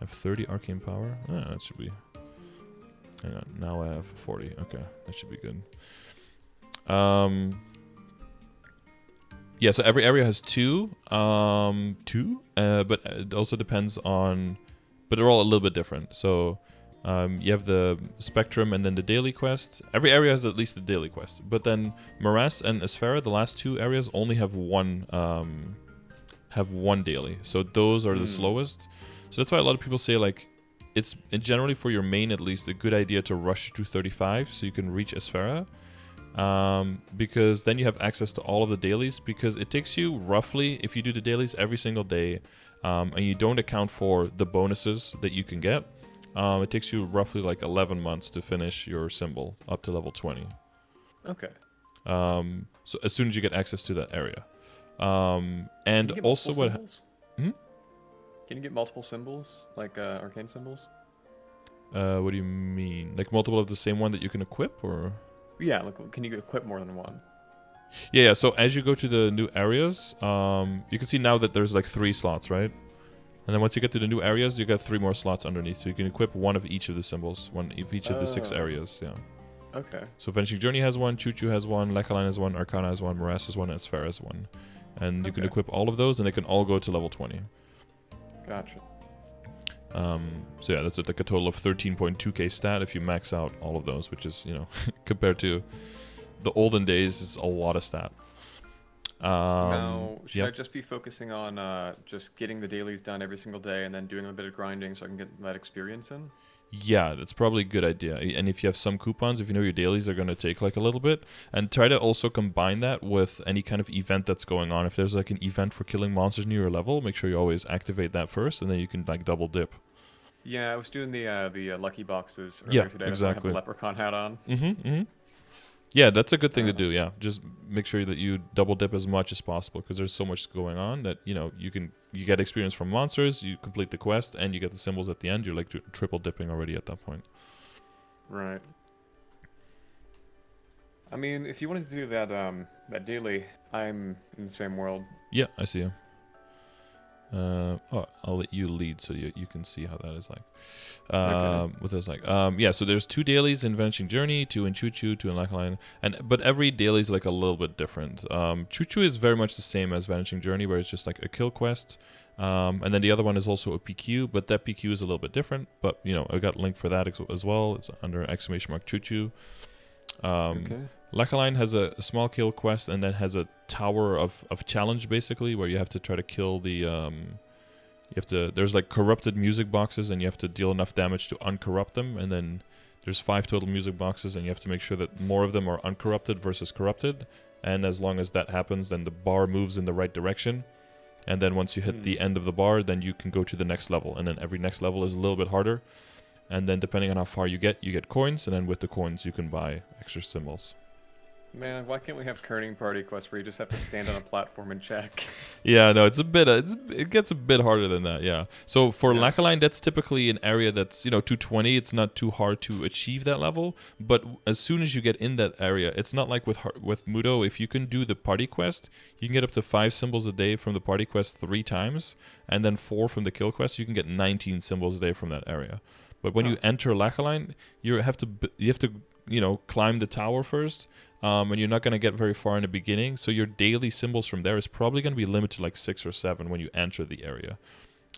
I have 30 arcane power. That should be. Hang on, now I have 40. Okay, that should be good. Yeah, so every area has 2, but it also depends on, but they're all a little bit different. So you have the Spectrum and then the daily quest. Every area has at least a daily quest, but then Morass and Esfera, the last 2 areas, only have one daily. So those are the slowest. So that's why a lot of people say, like, it's generally for your main at least a good idea to rush to 35 so you can reach Esfera. Because then you have access to all of the dailies, because it takes you roughly, if you do the dailies every single day, and you don't account for the bonuses that you can get, it takes you roughly like 11 months to finish your symbol up to level 20. Okay. So as soon as you get access to that area. And also what... Can you get multiple symbols, like arcane symbols? What do you mean? Like multiple of the same one that you can equip, or? Yeah, like, can you equip more than one? Yeah, so as you go to the new areas, you can see now that there's like 3 slots, right? And then once you get to the new areas, you got 3 more slots underneath. So you can equip one of each of the symbols, one of each of the 6 areas, yeah. Okay. So Vanishing Journey has one, Choo Choo has one, Lechaline has one, Arcana has one, Morass has one, and Sphere has one. And you can equip all of those, and they can all go to level 20. Gotcha. So yeah, that's like a total of 13.2k stat if you max out all of those, which is, you know, compared to the olden days, is a lot of stat. Now, should I just be focusing on just getting the dailies done every single day and then doing a bit of grinding so I can get that experience in? Yeah, that's probably a good idea. And if you have some coupons, if you know your dailies are going to take like a little bit, and try to also combine that with any kind of event that's going on. If there's like an event for killing monsters near your level, make sure you always activate that first, and then you can like double dip. Yeah, I was doing the lucky boxes earlier today. Exactly. So I have the leprechaun hat on. Yeah, that's a good thing to do. Yeah, just make sure that you double dip as much as possible, because there's so much going on that, you know, you get experience from monsters, you complete the quest, and you get the symbols at the end. You're like triple dipping already at that point. Right. I mean, if you wanted to do that that daily, I'm in the same world. Yeah, I see you. I'll let you lead so you can see how that is like. What that's like. Yeah, so there's 2 dailies in Vanishing Journey, 2 in Choo Choo, 2 in Lechaline, but every daily is like a little bit different. Choo Choo is very much the same as Vanishing Journey, where it's just like a kill quest. And then the other one is also a PQ, but that PQ is a little bit different. But, you know, I got a link for that as well. It's under !! Choo Choo. Lechaline has a small kill quest, and then has a tower of challenge, basically, where you have to try to kill the there's like corrupted music boxes, and you have to deal enough damage to uncorrupt them, and then there's 5 total music boxes, and you have to make sure that more of them are uncorrupted versus corrupted, and as long as that happens, then the bar moves in the right direction, and then once you hit the end of the bar, then you can go to the next level, and then every next level is a little bit harder, and then depending on how far you get coins, and then with the coins you can buy extra symbols. Man, why can't we have kerning party quests where you just have to stand on a platform and check? Yeah, no, it gets a bit harder than that. Yeah. So for Lechaline, that's typically an area that's, you know, 220. It's not too hard to achieve that level, but as soon as you get in that area, it's not like with Mudo. If you can do the party quest, you can get up to 5 symbols a day from the party quest 3 times, and then 4 from the kill quest. You can get 19 symbols a day from that area. But when you enter Lechaline, you have to you know, climb the tower first, and you're not going to get very far in the beginning, so your daily symbols from there is probably going to be limited to like 6 or 7 when you enter the area.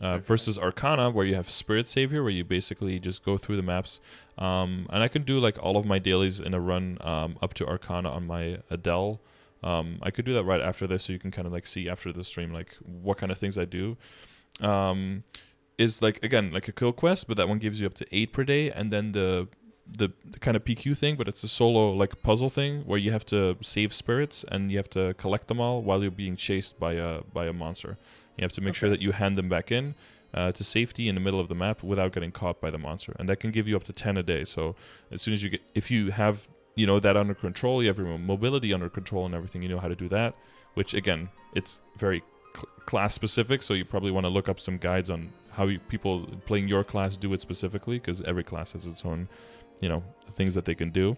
Versus Arcana, where you have Spirit Savior, where you basically just go through the maps. And I can do like all of my dailies in a run up to Arcana on my Adele. I could do that right after this, so you can kind of like see after the stream like what kind of things I do. Is like, again, like a kill quest, but that one gives you up to 8 per day, and then the kind of PQ thing, but it's a solo like puzzle thing where you have to save spirits and you have to collect them all while you're being chased by a monster. You have to make sure that you hand them back in to safety in the middle of the map without getting caught by the monster, and that can give you up to 10 a day. So as soon as if you have, you know, that under control, you have your mobility under control and everything, you know how to do that, which again, it's very class specific, so you probably want to look up some guides on how people playing your class do it specifically, because every class has its own, you know, things that they can do.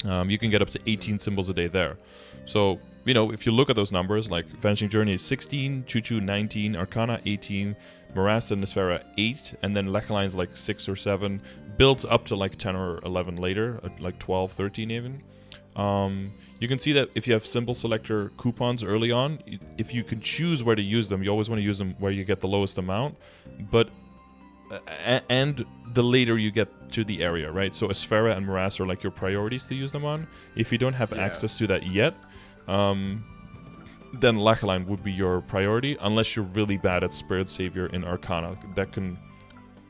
You can get up to 18 symbols a day there. So, you know, if you look at those numbers, like Vanishing Journey is 16, Choo Choo 19, Arcana 18, Morass and Nisfera 8, and then Lechaline's like 6 or 7, builds up to like 10 or 11 later, like 12, 13 even. You can see that if you have symbol selector coupons early on, if you can choose where to use them, you always want to use them where you get the lowest amount, but and the later you get to the area, right? So Esfera and Morass are like your priorities to use them on. If you don't have access to that yet, then Lechaline would be your priority, unless you're really bad at Spirit Savior in Arcana. That can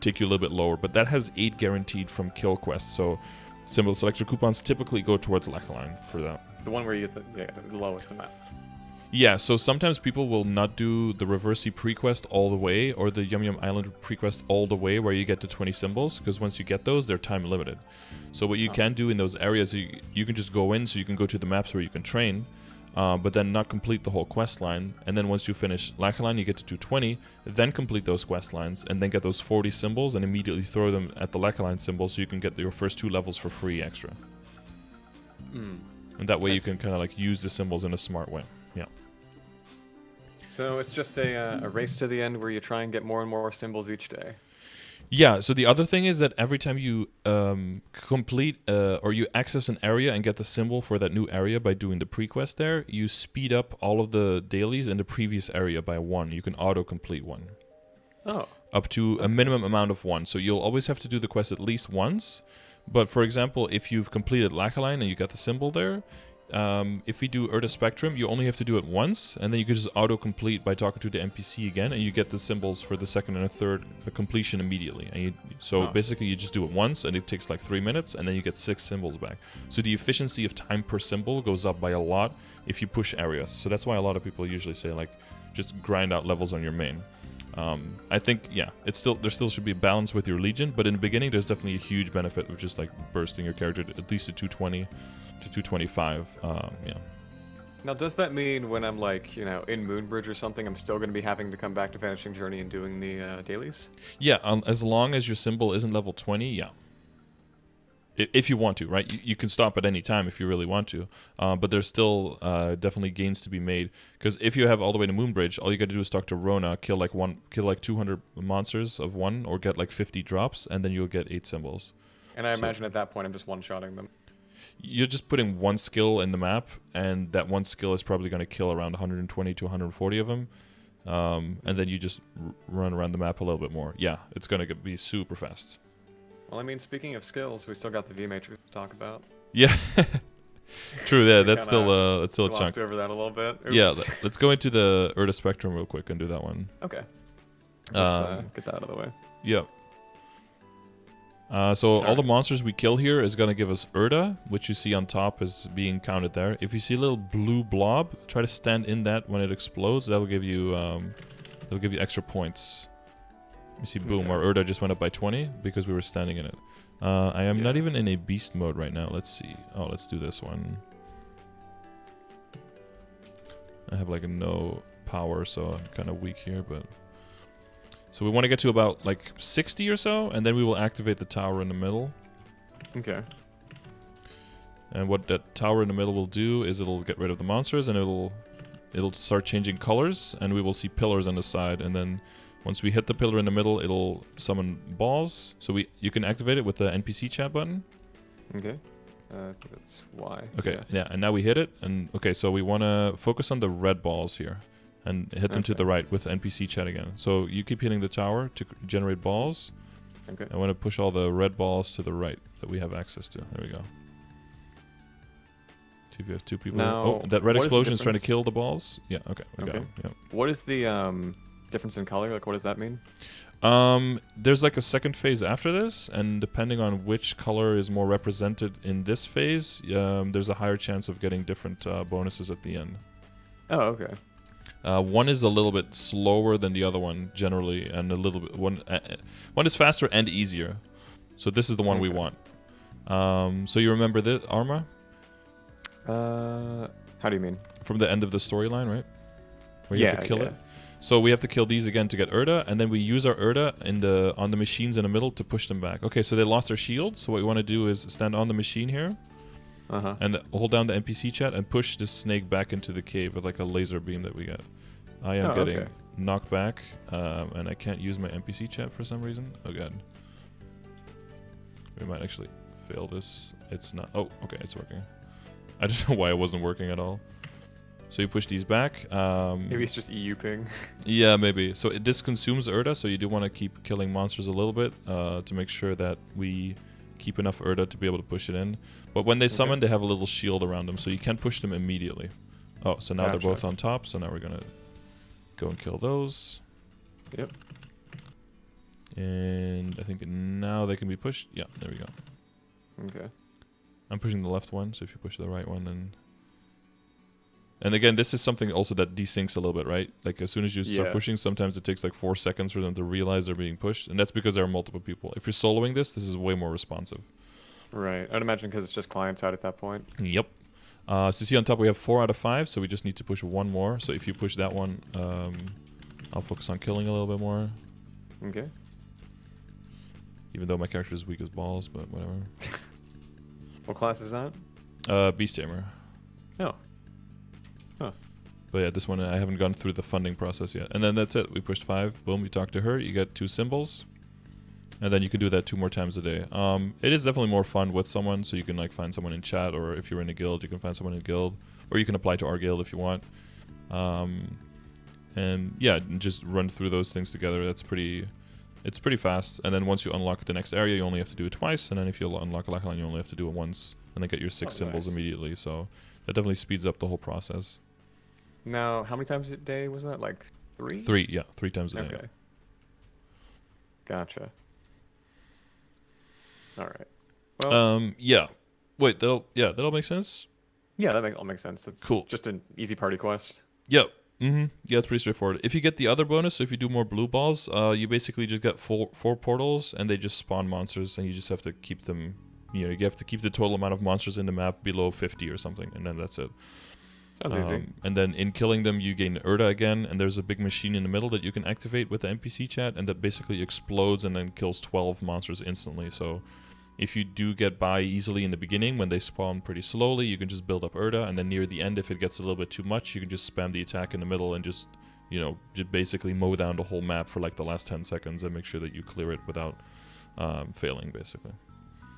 take you a little bit lower, but that has 8 guaranteed from kill quests, so symbol selector coupons typically go towards Lechaline for that. The one where you get the lowest amount. Yeah, so sometimes people will not do the Reversi prequest all the way, or the Yum Yum Island prequest all the way, where you get to 20 symbols, because once you get those, they're time limited. So what you can do in those areas, you can just go in, so you can go to the maps where you can train, but then not complete the whole quest line. And then once you finish lacquer line, you get to 220, then complete those quest lines, and then get those 40 symbols and immediately throw them at the lacquer line symbol so you can get your first 2 levels for free extra. And that way you can kind of like use the symbols in a smart way. Yeah. So it's just a race to the end where you try and get more and more symbols each day. Yeah, so the other thing is that every time you complete or you access an area and get the symbol for that new area by doing the pre-quest there, you speed up all of the dailies in the previous area by 1. You can auto-complete 1. Oh. Up to a minimum amount of 1. So you'll always have to do the quest at least once. But for example, if you've completed lacquer line and you got the symbol there, if we do Urda Spectrum, you only have to do it once, and then you can just auto-complete by talking to the NPC again, and you get the symbols for the second and a third completion immediately. And basically you just do it once, and it takes like 3 minutes, and then you get 6 symbols back. So the efficiency of time per symbol goes up by a lot if you push areas. So that's why a lot of people usually say, like, just grind out levels on your main. I think, yeah, there still should be a balance with your Legion, but in the beginning there's definitely a huge benefit of just like bursting your character to at least to 220 to 225. Yeah. Now, does that mean when I'm like, you know, in Moonbridge or something, I'm still going to be having to come back to Vanishing Journey and doing the dailies? Yeah, as long as your symbol isn't level 20, yeah. If you want to, right? You can stop at any time if you really want to. But there's still definitely gains to be made. Because if you have all the way to Moonbridge, all you got to do is talk to Rona, kill like 200 monsters of 1, or get like 50 drops, and then you'll get 8 symbols. And I imagine at that point I'm just one-shotting them. You're just putting 1 skill in the map, and that 1 skill is probably going to kill around 120 to 140 of them. And then you just run around the map a little bit more. Yeah, it's going to be super fast. Well, I mean, speaking of skills, we still got the V Matrix to talk about. Yeah, true. Yeah, that's still a chunk. Glossed over that a little bit. Oops. Yeah, let's go into the Urda Spectrum real quick and do that one. Okay. Let's get that out of the way. Yeah. So all the monsters we kill here is gonna give us Urda, which you see on top is being counted there. If you see a little blue blob, try to stand in that when it explodes. That'll give you extra points. You see, boom, our Urda just went up by 20 because we were standing in it. I am not even in a beast mode right now. Let's see. Oh, let's do this one. I have like a no power, so I'm kind of weak here, but... So we want to get to about like 60 or so, and then we will activate the tower in the middle. Okay. And what that tower in the middle will do is it'll get rid of the monsters, and it'll start changing colors, and we will see pillars on the side, and then... Once we hit the pillar in the middle, it'll summon balls. So you can activate it with the NPC chat button. Okay. That's Y. Okay, yeah, and now we hit it. And okay, so we want to focus on the red balls here. And hit them to the right with NPC chat again. So you keep hitting the tower to generate balls. Okay. I want to push all the red balls to the right that we have access to. There we go. If you have 2 people... Now, oh, that red explosion is trying to kill the balls. Yeah, okay, we got him. Yeah. What is the... difference in color? Like, what does that mean? There's like a second phase after this, and depending on which color is more represented in this phase, there's a higher chance of getting different bonuses at the end. Oh, okay. One is a little bit slower than the other one generally, and a little bit one is faster and easier. So this is the one we want. So you remember this, Arma? How do you mean? From the end of the storyline, right? Where you have to kill it. So we have to kill these again to get Urda, and then we use our Urda on the machines in the middle to push them back. Okay, so they lost their shields, so what we want to do is stand on the machine here, and hold down the NPC chat and push this snake back into the cave with like a laser beam that we got. I am getting knocked back, and I can't use my NPC chat for some reason. Oh god. We might actually fail this. It's not... Oh, okay, it's working. I don't know why it wasn't working at all. So you push these back. Maybe it's just EU ping. Yeah, maybe. So this consumes Urda, so you do want to keep killing monsters a little bit to make sure that we keep enough Urda to be able to push it in. But when they summon, they have a little shield around them, so you can't push them immediately. Oh, so now they're both on top, so now we're going to go and kill those. Yep. And I think now they can be pushed. Yeah, there we go. Okay. I'm pushing the left one, so if you push the right one, then... And again, this is something also that desyncs a little bit, right? Like as soon as you start pushing, sometimes it takes like 4 seconds for them to realize they're being pushed. And that's because there are multiple people. If you're soloing this is way more responsive. Right. I'd imagine because it's just client side at that point. Yep. So you see on top we have 4 out of 5, so we just need to push 1 more. So if you push that one, I'll focus on killing a little bit more. Okay. Even though my character is weak as balls, but whatever. What class is that? Beast Tamer. Oh. Huh. But yeah, this one I haven't gone through the funding process yet. And then that's it. We pushed 5. Boom, you talk to her. You get 2 symbols. And then you can do that 2 more times a day. It is definitely more fun with someone, so you can like find someone in chat, or if you're in a guild, you can find someone in a guild, or you can apply to our guild if you want. And yeah, just run through those things together. It's pretty fast. And then once you unlock the next area, you only have to do it twice. And then if you unlock a Lackline, you only have to do it once, and then get your 6 symbols immediately. So that definitely speeds up the whole process. Now, how many times a day was that? Like 3? 3, yeah, 3 times a day. Okay. Gotcha. All right. Well, yeah. Wait, that'll make sense. yeah, that all makes sense. That's Cool. Just an easy party quest. Yep. Yeah, it's pretty straightforward. If you get the other bonus, so if you do more blue balls, you basically just get 4 portals, and they just spawn monsters, and you just have to keep them. You have to keep the total amount of monsters in the map below 50 or something, and then that's it. Sounds easy. And then in killing them, you gain Urda again, and there's a big machine in the middle that you can activate with the NPC chat, and that basically explodes and then kills 12 monsters instantly. So if you do get by easily in the beginning, when they spawn pretty slowly, you can just build up Urda, and then near the end, if it gets a little bit too much, you can just spam the attack in the middle and just basically mow down the whole map for like the last 10 seconds and make sure that you clear it without failing, basically.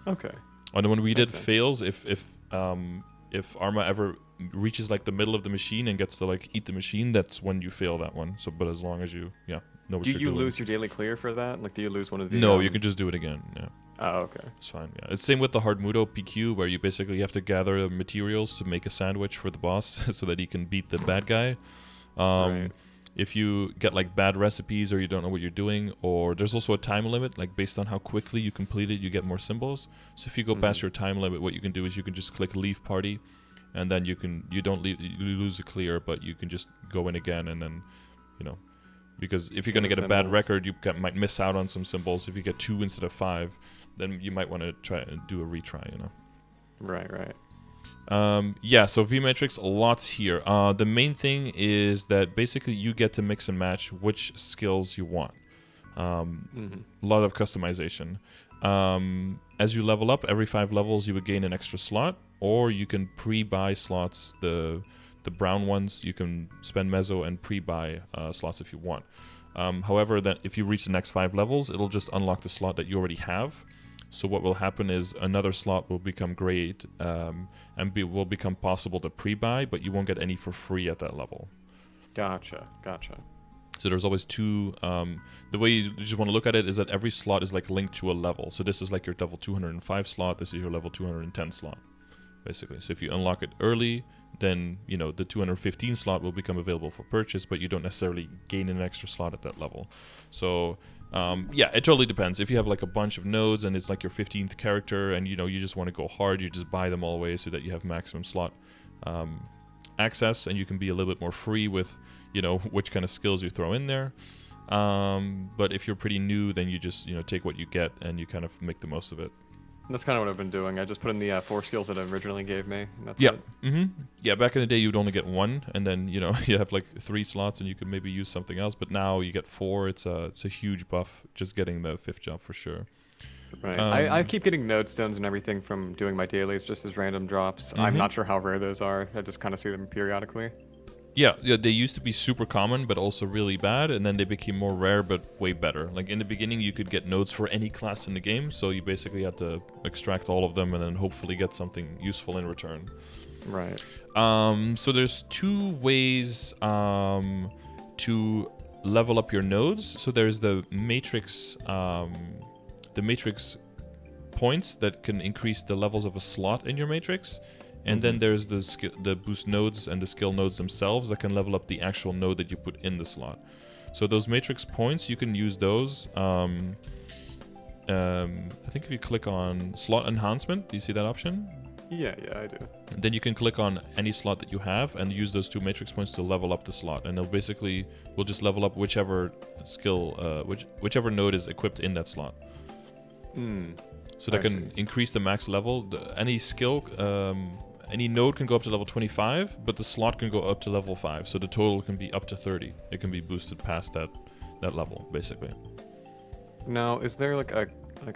Okay. And when we did sense. fails, if Arma ever reaches like the middle of the machine and gets to like eat the machine, that's when you fail that one. So, but as long as you know what Do you're you doing. lose your daily clear for that? Like, do you lose one of the? No, you can just do it again. Yeah. Oh, okay. It's fine. Yeah, it's same with the Hardmudo PQ, where you basically have to gather materials to make a sandwich for the boss so that he can beat the bad guy. Right. If you get like bad recipes, or you don't know what you're doing, or there's also a time limit, like based on how quickly you complete it, you get more symbols. So if you go past your time limit, what you can do is you can just click leave party, and then you lose a clear, but you can just go in again, and then because if you're going to get a bad record, you might miss out on some symbols. If you get 2 instead of 5, then you might want to try and do a retry, Right. Yeah, so V-Matrix, lots here. The main thing is that basically you get to mix and match which skills you want. A lot of customization. As you level up, every 5 levels you would gain an extra slot, or you can pre-buy slots, the brown ones. You can spend Mezzo and pre-buy slots if you want. However, that if you reach the next 5 levels, it'll just unlock the slot that you already have. So what will happen is another slot will become great and will become possible to pre-buy, but you won't get any for free at that level. Gotcha. So there's always 2. The way you just want to look at it is that every slot is like linked to a level. So this is like your level 205 slot. This is your level 210 slot, basically. So if you unlock it early, then the 215 slot will become available for purchase, but you don't necessarily gain an extra slot at that level. So yeah, it totally depends. If you have like a bunch of nodes and it's like your 15th character, and you just want to go hard, you just buy them all away so that you have maximum slot access, and you can be a little bit more free with which kind of skills you throw in there. But if you're pretty new, then you just take what you get and you kind of make the most of it. That's kind of what I've been doing. I just put in the 4 skills that it originally gave me. And that's Yeah. it. Yeah, back in the day you'd only get 1, and then you have like 3 slots and you could maybe use something else, but now you get 4. It's a huge buff just getting the 5th job for sure. Right. I keep getting node stones and everything from doing my dailies just as random drops. I'm not sure how rare those are. I just kind of see them periodically. Yeah, they used to be super common, but also really bad, and then they became more rare, but way better. Like in the beginning, you could get nodes for any class in the game, so you basically had to extract all of them and then hopefully get something useful in return. Right. So there's 2 ways to level up your nodes. So there's the matrix points that can increase the levels of a slot in your matrix. And then there's the boost nodes and the skill nodes themselves that can level up the actual node that you put in the slot. So those matrix points, you can use those. I think if you click on slot enhancement, do you see that option? Yeah, I do. And then you can click on any slot that you have and use those 2 matrix points to level up the slot. And we'll just level up whichever skill, whichever node is equipped in that slot. So that can increase the max level. Any skill any node can go up to level 25, but the slot can go up to level 5. So the total can be up to 30. It can be boosted past that level, basically. Now, is there like a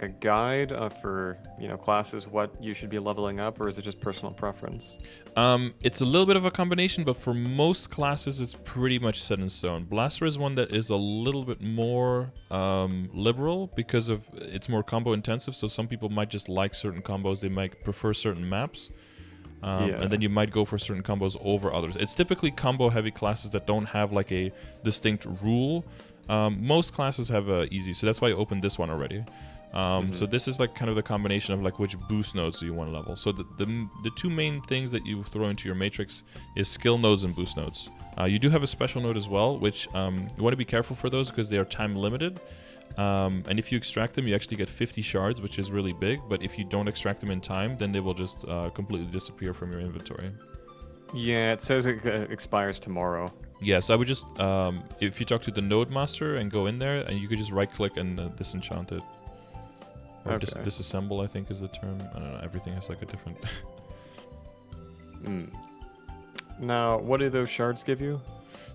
guide for classes what you should be leveling up, or is it just personal preference? It's a little bit of a combination, but for most classes, it's pretty much set in stone. Blaster is one that is a little bit more liberal because of it's more combo intensive. So some people might just like certain combos. They might prefer certain maps. And then you might go for certain combos over others. It's typically combo heavy classes that don't have like a distinct rule. Most classes have easy, so that's why I opened this one already. So this is like kind of the combination of like which boost nodes do you want to level. So the two main things that you throw into your matrix is skill nodes and boost nodes. You do have a special node as well, which you want to be careful for those because they are time limited. And if you extract them, you actually get 50 shards, which is really big. But if you don't extract them in time, then they will just completely disappear from your inventory. Yeah, it says it expires tomorrow. Yeah, so I would just, if you talk to the node master and go in there, and you could just right click and disenchant it. Or disassemble, I think is the term. I don't know, everything has like a different... Now, what do those shards give you?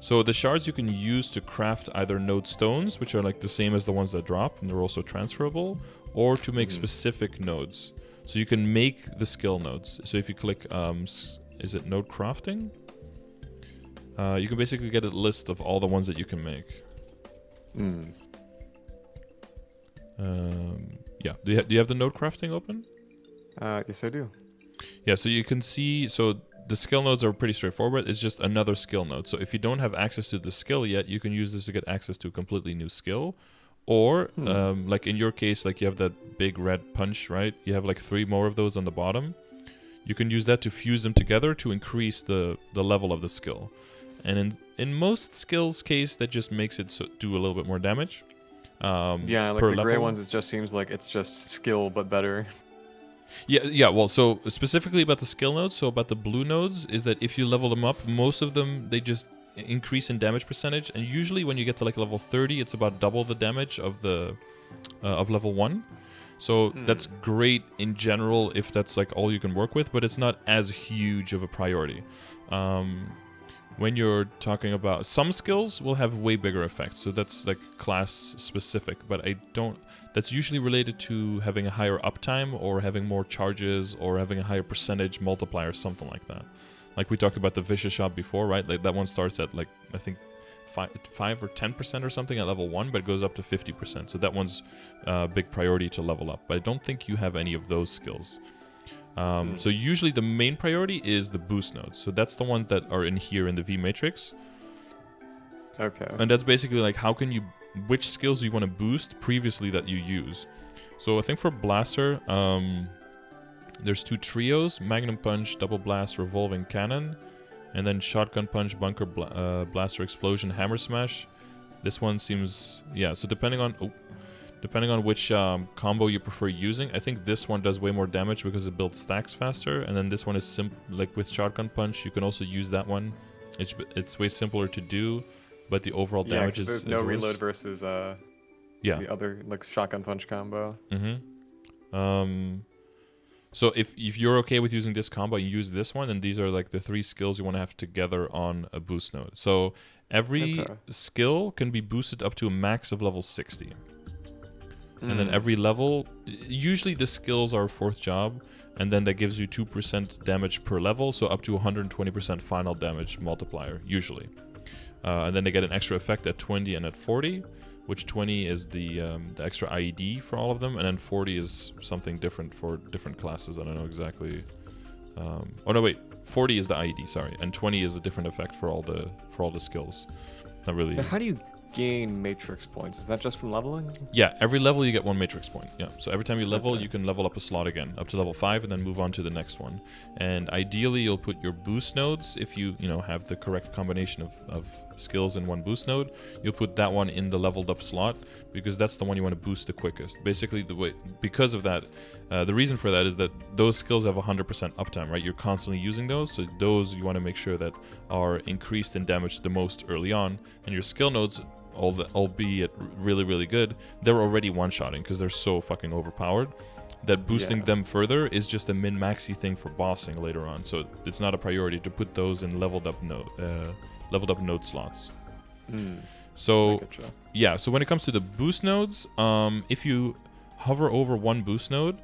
So the shards you can use to craft either node stones, which are like the same as the ones that drop, and they're also transferable, or to make specific nodes. So you can make the skill nodes. So if you click, is it node crafting? You can basically get a list of all the ones that you can make. Yeah. Do you have the node crafting open? Yes, I do. Yeah, so you can see, so the skill nodes are pretty straightforward. It's just another skill node. So if you don't have access to the skill yet, you can use this to get access to a completely new skill. Or, like in your case, like you have that big red punch, right? You have like 3 more of those on the bottom. You can use that to fuse them together to increase the level of the skill. And in most skills case, that just makes it do a little bit more damage. Yeah, like the gray ones, it just seems like it's just skill, but better. Yeah. Well, so specifically about the skill nodes, so about the blue nodes, is that if you level them up, most of them, they just increase in damage percentage. And usually when you get to like level 30, it's about double the damage of the of level 1. So that's great in general if that's like all you can work with, but it's not as huge of a priority. When you're talking about some skills will have way bigger effects, so that's like class specific, but that's usually related to having a higher uptime or having more charges or having a higher percentage multiplier, something like that. Like we talked about the vicious shot before, right? Like that one starts at like, I think 5 or 10% or something at level 1, but it goes up to 50%. So that one's a big priority to level up, but I don't think you have any of those skills. So usually the main priority is the boost nodes. So that's the ones that are in here in the V matrix. Okay. And that's basically like which skills you want to boost previously that you use. So I think for Blaster, there's 2 trios, Magnum Punch, Double Blast, Revolving Cannon, and then Shotgun Punch, Bunker Blaster, Explosion, Hammer Smash. This one seems, so depending on which combo you prefer using, I think this one does way more damage because it builds stacks faster, and then this one is like with Shotgun Punch, you can also use that one. It's way simpler to do, but the overall damage is there's no reload versus the other like Shotgun Punch combo. So if you're okay with using this combo, you use this one, and these are like the 3 skills you want to have together on a boost node. So every skill can be boosted up to a max of level 60. And then every level, usually the skills are 4th job, and then that gives you 2% damage per level, so up to 120% final damage multiplier, usually. And then they get an extra effect at 20 and at 40, which 20 is the extra IED for all of them, and then 40 is something different for different classes. I don't know exactly. 40 is the IED, sorry, and 20 is a different effect for all the skills. Not really. Now, how do you gain matrix points? Is that just from leveling? Yeah, every level you get 1 matrix point. Yeah, so every time you level, you can level up a slot again, up to level 5, and then move on to the next one. And ideally, you'll put your boost nodes, if you have the correct combination of skills in one boost node, you'll put that one in the leveled up slot, because that's the one you want to boost the quickest. Basically, because of that, the reason for that is that those skills have 100% uptime, right? You're constantly using those, so those you want to make sure that are increased in damage the most early on, and your skill nodes, albeit really, really good, they're already one-shotting because they're so fucking overpowered. that boosting Yeah. them further is just a min-maxy thing for bossing later on. So it's not a priority to put those in leveled up node slots. So Gotcha. yeah, so when it comes to the boost nodes, if you hover over one boost node,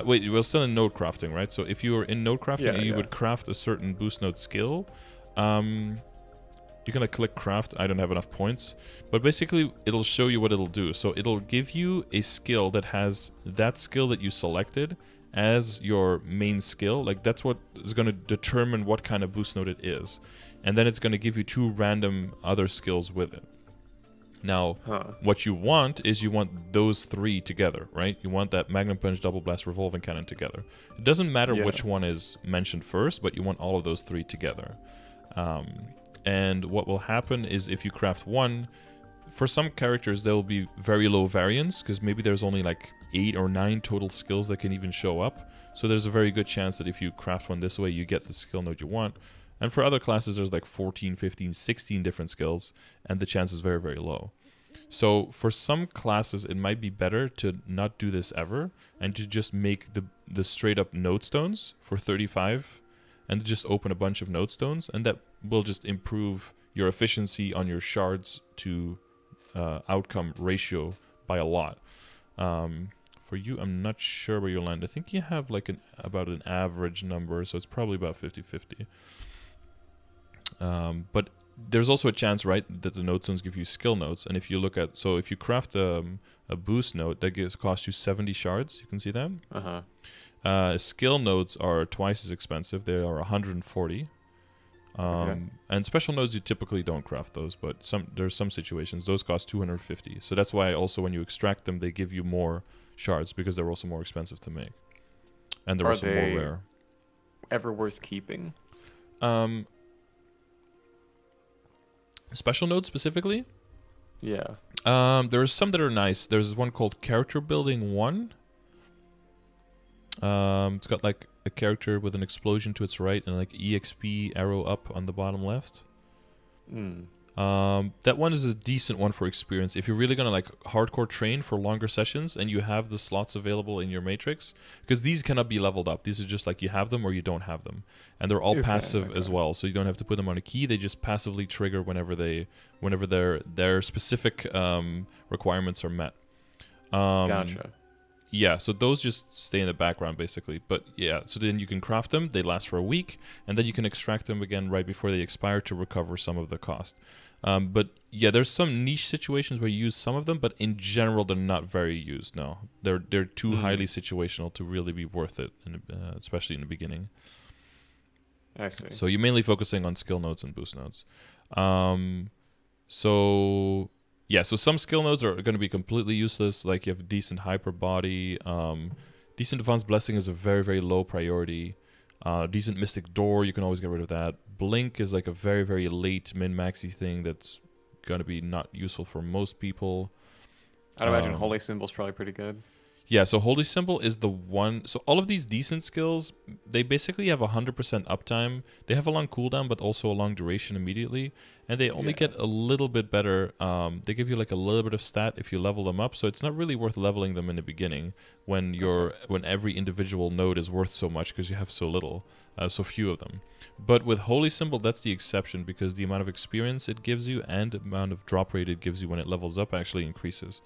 wait, we're still in node crafting, right? So if you are in node crafting and you would craft a certain boost node skill, you're gonna click craft. I don't have enough points, but basically it'll show you what it'll do. So it'll give you a skill that has that skill that you selected as your main skill. Like that's what is gonna determine what kind of boost node it is, and then it's gonna give you 2 random other skills with it. Now, what you want is you want those 3 together, right? You want that Magnum Punch, Double Blast, Revolving Cannon together. It doesn't matter which one is mentioned first, but you want all of those 3 together. And what will happen is if you craft one, for some characters there will be very low variance, because maybe there's only like 8 or 9 total skills that can even show up. So there's a very good chance that if you craft one this way, you get the skill node you want. And for other classes, there's like 14, 15, 16 different skills, and the chance is very, very low. So for some classes, it might be better to not do this ever, and to just make the straight up node stones for 35, and just open a bunch of node stones, and that will just improve your efficiency on your shards to outcome ratio by a lot. For you, I'm not sure where you'll land. I think you have like about an average number, so it's probably about 50-50. But there's also a chance, right, that the node stones give you skill nodes, and if you look at, so if you craft a boost node, that costs you 70 shards. You can see that. Skill nodes are twice as expensive. They are 140. And special nodes, you typically don't craft those, but there's some situations those cost 250. So that's why also when you extract them, they give you more shards, because they're also more expensive to make, and they're also more rare. Ever worth keeping? Special nodes specifically? Yeah. There's some that are nice. There's one called Character Building 1. It's got like a character with an explosion to its right and like EXP arrow up on the bottom left. That one is a decent one for experience. If you're really gonna like hardcore train for longer sessions and you have the slots available in your matrix, because these cannot be leveled up. These are just like you have them or you don't have them, and they're all passive as well. So you don't have to put them on a key. They just passively trigger whenever their specific requirements are met. Gotcha. Yeah, so those just stay in the background basically. But yeah, so then you can craft them. They last for a week, and then you can extract them again right before they expire to recover some of the cost. But yeah, there's some niche situations where you use some of them, but in general, they're not very used. No, they're too highly situational to really be worth it, especially in the beginning. I see. So you're mainly focusing on skill nodes and boost nodes. So yeah, so some skill nodes are going to be completely useless. Like you have decent hyper body, decent advanced blessing is a very, very low priority. Decent mystic door, you can always get rid of that. Blink is like a very, very late min-maxy thing that's going to be not useful for most people. I'd imagine holy symbol's probably pretty good. Yeah, so Holy Symbol is the one. So all of these decent skills, they basically have 100% uptime. They have a long cooldown, but also a long duration immediately. And they only get a little bit better. They give you like a little bit of stat if you level them up. So it's not really worth leveling them in the beginning when every individual node is worth so much, because you have so little, so few of them. But with Holy Symbol, that's the exception, because the amount of experience it gives you and the amount of drop rate it gives you when it levels up actually increases.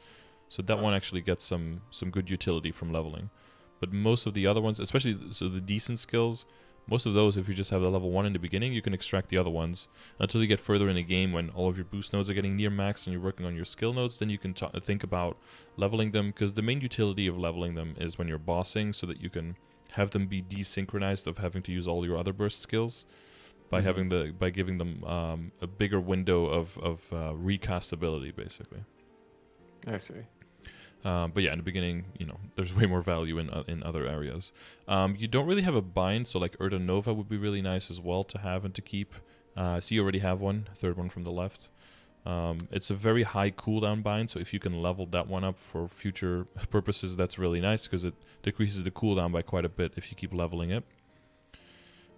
So that one actually gets some good utility from leveling. But most of the other ones, especially the decent skills, most of those, if you just have the level 1 in the beginning, you can extract the other ones until you get further in the game when all of your boost nodes are getting near max and you're working on your skill nodes. Then you can think about leveling them, because the main utility of leveling them is when you're bossing, so that you can have them be desynchronized of having to use all your other burst skills by by giving them a bigger window of recastability, basically. I see. But yeah, in the beginning, there's way more value in other areas. You don't really have a bind, so like Urda Nova would be really nice as well to have and to keep. So you already have one, third one from the left. It's a very high cooldown bind, so if you can level that one up for future purposes, that's really nice, because it decreases the cooldown by quite a bit if you keep leveling it.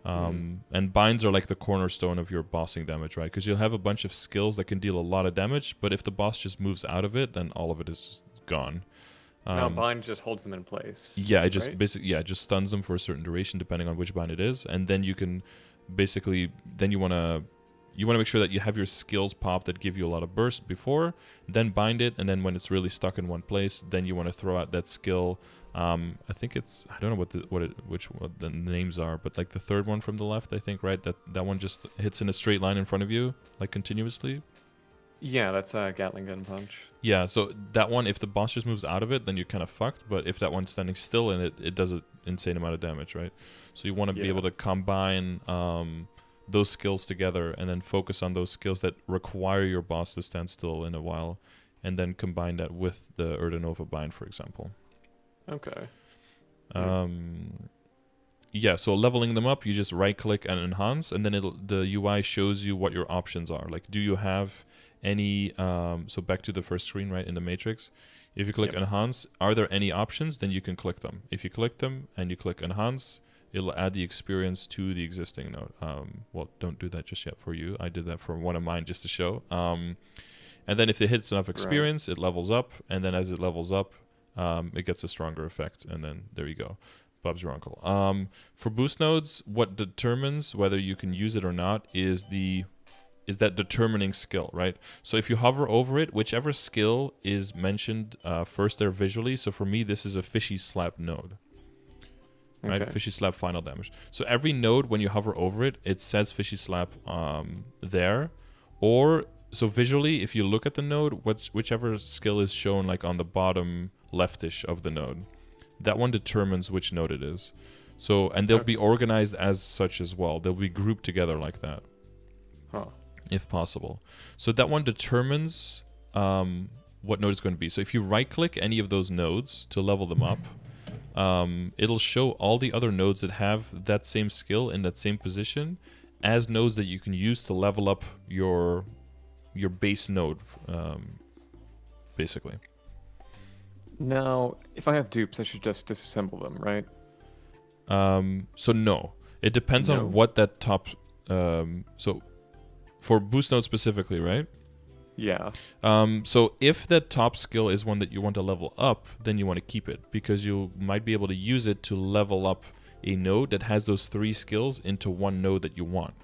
And binds are like the cornerstone of your bossing damage, right? Because you'll have a bunch of skills that can deal a lot of damage, but if the boss just moves out of it, then all of it is gone. Now bind just holds them in place. Yeah, it just right? basically it just stuns them for a certain duration depending on which bind it is, and then you can basically then you want to make sure that you have your skills pop that give you a lot of burst before, then bind it, and then when it's really stuck in one place, then you want to throw out that skill. I think it's I don't know what the names are, but like the third one from the left, I think, right? That one just hits in a straight line in front of you, like continuously. Yeah, that's a Gatling gun punch. Yeah, so that one, if the boss just moves out of it, then you're kind of fucked. But if that one's standing still in it, it does an insane amount of damage, right? So you want to be able to combine those skills together and then focus on those skills that require your boss to stand still in a while, and then combine that with the Urdinova bind, for example. Okay. Yeah, so leveling them up, you just right-click and enhance, and then the UI shows you what your options are. Like, do you have any so back to the first screen, right, in the matrix, if you click enhance, are there any options? Then you can click them. If you click them and you click enhance, it'll add the experience to the existing node. Well, don't do that just yet for you. I did that for one of mine just to show. And then if it hits enough experience, it levels up, and then as it levels up, it gets a stronger effect, and then there you go. Bob's your uncle. For boost nodes, what determines whether you can use it or not is that determining skill, right? So if you hover over it, whichever skill is mentioned first there visually. So for me, this is a fishy slap node, right? Okay. Fishy slap final damage. So every node, when you hover over it, it says fishy slap there. Or, so visually, if you look at the node, whichever skill is shown like on the bottom leftish of the node, that one determines which node it is. So, and they'll be organized as such as well. They'll be grouped together like that. Huh. If possible. So that one determines what node it's going to be. So if you right-click any of those nodes to level them up, it'll show all the other nodes that have that same skill in that same position as nodes that you can use to level up your base node, basically. Now, if I have dupes, I should just disassemble them, right? So no. It depends on what that top... so for boost node specifically, right? Yeah. So if that top skill is one that you want to level up, then you want to keep it, because you might be able to use it to level up a node that has those 3 skills into one node that you want.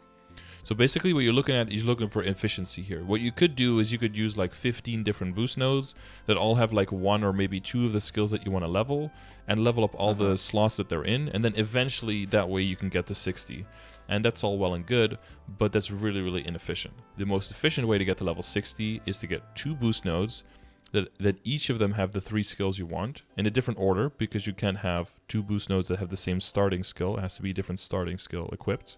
So basically what you're looking at is looking for efficiency here. What you could do is you could use like 15 different boost nodes that all have like 1 or maybe 2 of the skills that you want to level, and level up all the slots that they're in, and then eventually that way you can get to 60. And that's all well and good, but that's really, really inefficient. The most efficient way to get to level 60 is to get 2 boost nodes that each of them have the 3 skills you want in a different order, because you can't have 2 boost nodes that have the same starting skill. It has to be a different starting skill equipped.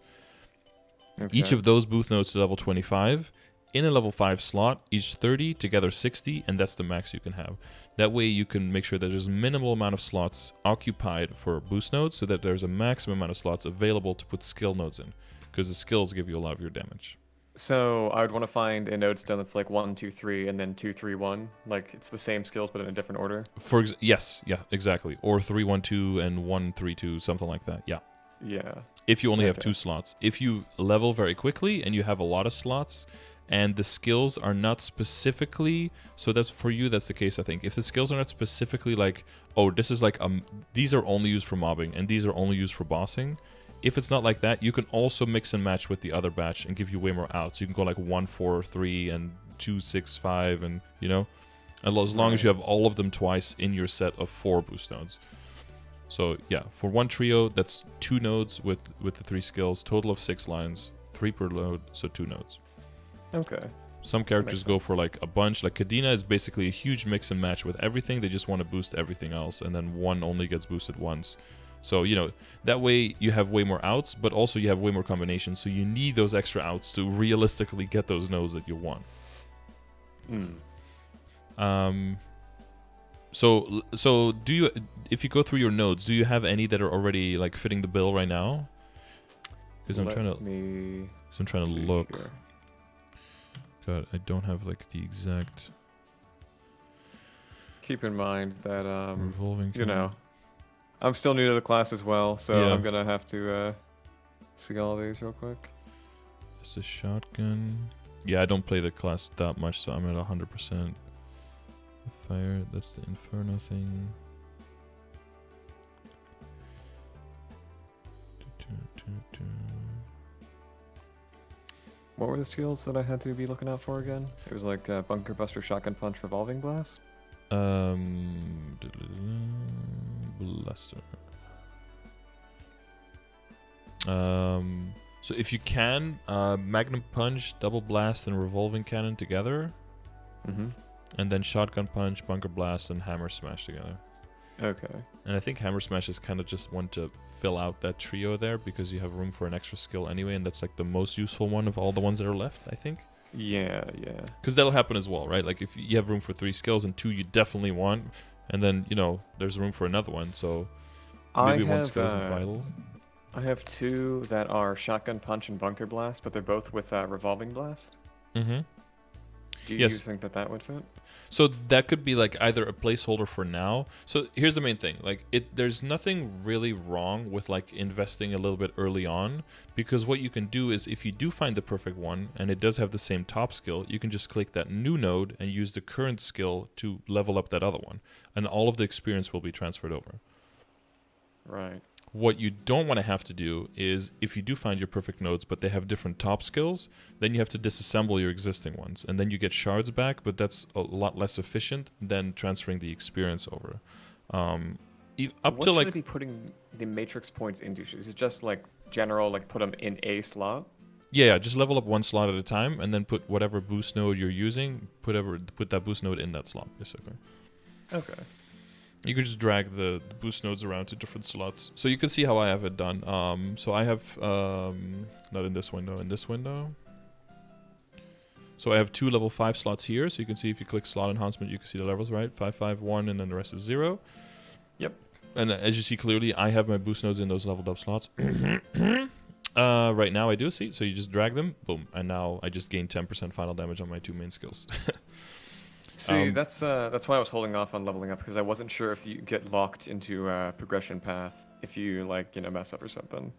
Okay. Each of those boost nodes to level 25, in a level 5 slot, each 30, together 60, and that's the max you can have. That way you can make sure that there's a minimal amount of slots occupied for boost nodes, so that there's a maximum amount of slots available to put skill nodes in, because the skills give you a lot of your damage. So I would want to find a node stone that's like 1, 2, 3, and then 2, 3, 1. Like it's the same skills but in a different order. Yes, yeah, exactly. Or 3, 1, 2, and 1, 3, 2, something like that. Yeah. Yeah. If you only have 2 slots. If you level very quickly and you have a lot of slots, and the skills are not specifically, so that's for you, that's the case, I think. If the skills are not specifically like, oh, this is like, these are only used for mobbing and these are only used for bossing. If it's not like that, you can also mix and match with the other batch and give you way more outs. You can go like 1, 4, 3 and 2, 6, 5, and you know, as long as you have all of them twice in your set of 4 boost nodes. So yeah, for one trio, that's 2 nodes with the 3 skills, total of 6 lines, 3 per node, so 2 nodes. Okay. Some characters go for like a bunch. Like Kadena is basically a huge mix and match with everything. They just want to boost everything else, and then one only gets boosted once. So, you know, that way you have way more outs, but also you have way more combinations. So you need those extra outs to realistically get those nodes that you want. So do you, if you go through your nodes, do you have any that are already like fitting the bill right now? Because I'm trying to look. Here. God, I don't have like the exact. Keep in mind that revolving. You know, I'm still new to the class as well, so yeah. I'm gonna have to see all these real quick. It's a shotgun. Yeah, I don't play the class that much, so I'm at 100%. Fire, that's the Inferno thing. What were the skills that I had to be looking out for again? It was like Bunker Buster, Shotgun Punch, Revolving Blast? Bluster. So if you can, Magnum Punch, Double Blast, and Revolving Cannon together. Mm-hmm. And then Shotgun Punch, Bunker Blast, and Hammer Smash together. Okay. And I think Hammer Smash is kind of just one to fill out that trio there because you have room for an extra skill anyway, and that's like the most useful one of all the ones that are left, I think. Yeah. Because that'll happen as well, right? Like if you have room for 3 skills and 2 you definitely want, and then, there's room for another one, so maybe one skill isn't vital. I have 2 that are Shotgun Punch and Bunker Blast, but they're both with Revolving Blast. Mm-hmm. Do you Yes. think that would fit? So that could be like either a placeholder for now. So here's the main thing. Like there's nothing really wrong with like investing a little bit early on, because what you can do is if you do find the perfect one and it does have the same top skill, you can just click that new node and use the current skill to level up that other one. And all of the experience will be transferred over. Right. What you don't want to have to do is, if you do find your perfect nodes, but they have different top skills, then you have to disassemble your existing ones. And then you get shards back, but that's a lot less efficient than transferring the experience over. What should I be putting the matrix points into? Is it just like general, like put them in a slot? Yeah, just level up one slot at a time, and then put whatever boost node you're using, put that boost node in that slot, basically. Okay. You could just drag the boost nodes around to different slots. So you can see how I have it done. So I have, not in this window, in this window. So I have 2 level 5 slots here. So you can see if you click slot enhancement, you can see the levels, right? 5, 5, 1, and then the rest is 0. Yep. And as you see clearly, I have my boost nodes in those leveled up slots. Right now I do see. So you just drag them, boom. And now I just gain 10% final damage on my 2 main skills. See, that's why I was holding off on leveling up, because I wasn't sure if you get locked into a progression path if you mess up or something.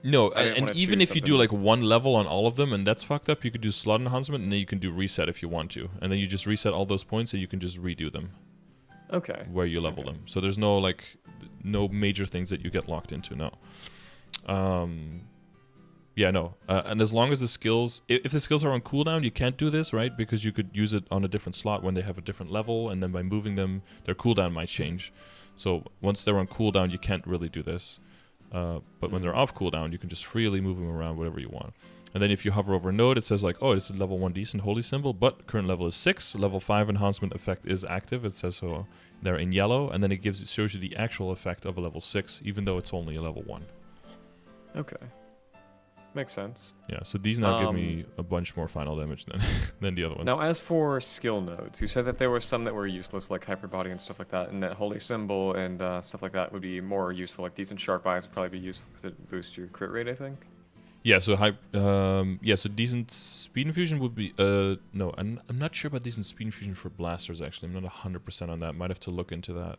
No, I didn't and wanna even choose if you do something- like 1 level on all of them and that's fucked up, you could do slot enhancement and then you can do reset if you want to, and then you just reset all those points and you can just redo them. Okay. Where you level them. So there's no major things that you get locked into. No. Yeah, no. And as long as the skills, if the skills are on cooldown, you can't do this, right? Because you could use it on a different slot when they have a different level, and then by moving them, their cooldown might change. So once they're on cooldown, you can't really do this. But when they're off cooldown, you can just freely move them around whatever you want. And then if you hover over a node, it says like, oh, this is level 1 decent holy symbol, but current level is 6. Level 5 enhancement effect is active. It says so there in yellow, and then it shows you the actual effect of a level 6, even though it's only a level 1. Okay. Makes sense. Yeah, so these now give me a bunch more final damage than the other ones. Now, as for skill nodes, you said that there were some that were useless, like Hyperbody and stuff like that, and that Holy Symbol and stuff like that would be more useful. Like Decent Sharp Eyes would probably be useful because it boosts your crit rate, I think. Yeah, so so decent speed infusion would be no, I'm not sure about decent speed infusion for blasters actually. I'm not 100% on that. Might have to look into that.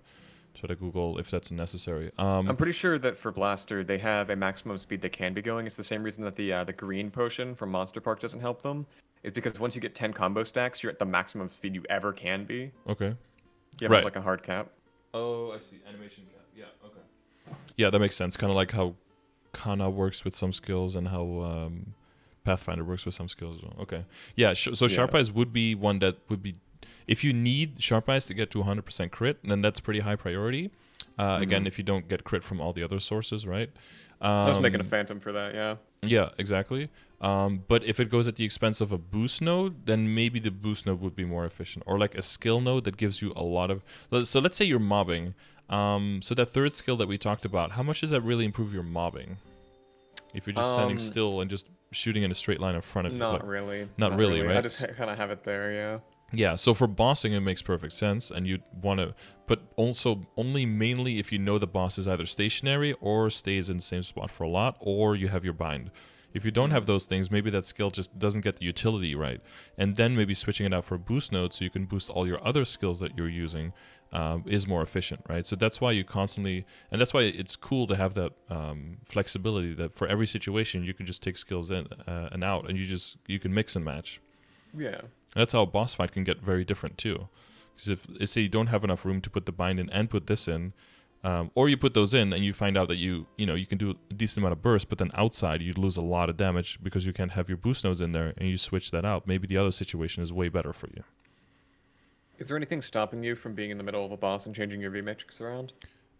Try to Google if that's necessary. I'm pretty sure that for Blaster, they have a maximum speed they can be going. It's the same reason that the green potion from Monster Park doesn't help them. Is because once you get 10 combo stacks, you're at the maximum speed you ever can be. Okay. You have like a hard cap. Oh, I see. Animation cap. Yeah, okay. Yeah, that makes sense. Kind of like how Kana works with some skills and how Pathfinder works with some skills as well. Okay. Yeah, so Sharp Eyes would be one that would be... If you need Sharp Eyes to get to 100% crit, then that's pretty high priority. Again, if you don't get crit from all the other sources, right? I was making a Phantom for that, yeah. Yeah, exactly. But if it goes at the expense of a boost node, then maybe the boost node would be more efficient. Or like a skill node that gives you a lot of... So let's say you're mobbing. So that third skill that we talked about, how much does that really improve your mobbing? If you're just standing still and just shooting in a straight line in front of you. Not really, right? I just kind of have it there, yeah. Yeah, so for bossing it makes perfect sense, and you'd want to, but also only mainly if you know the boss is either stationary or stays in the same spot for a lot, or you have your bind. If you don't have those things, maybe that skill just doesn't get the utility right, and then maybe switching it out for a boost node so you can boost all your other skills that you're using is more efficient, right? So that's why you constantly, and that's why it's cool to have that flexibility that for every situation you can just take skills in and out, and you can mix and match. Yeah. And that's how a boss fight can get very different too. Because if say you don't have enough room to put the bind in and put this in, or you put those in and you find out that you can do a decent amount of burst, but then outside you lose a lot of damage because you can't have your boost nodes in there, and you switch that out. Maybe the other situation is way better for you. Is there anything stopping you from being in the middle of a boss and changing your V matrix around?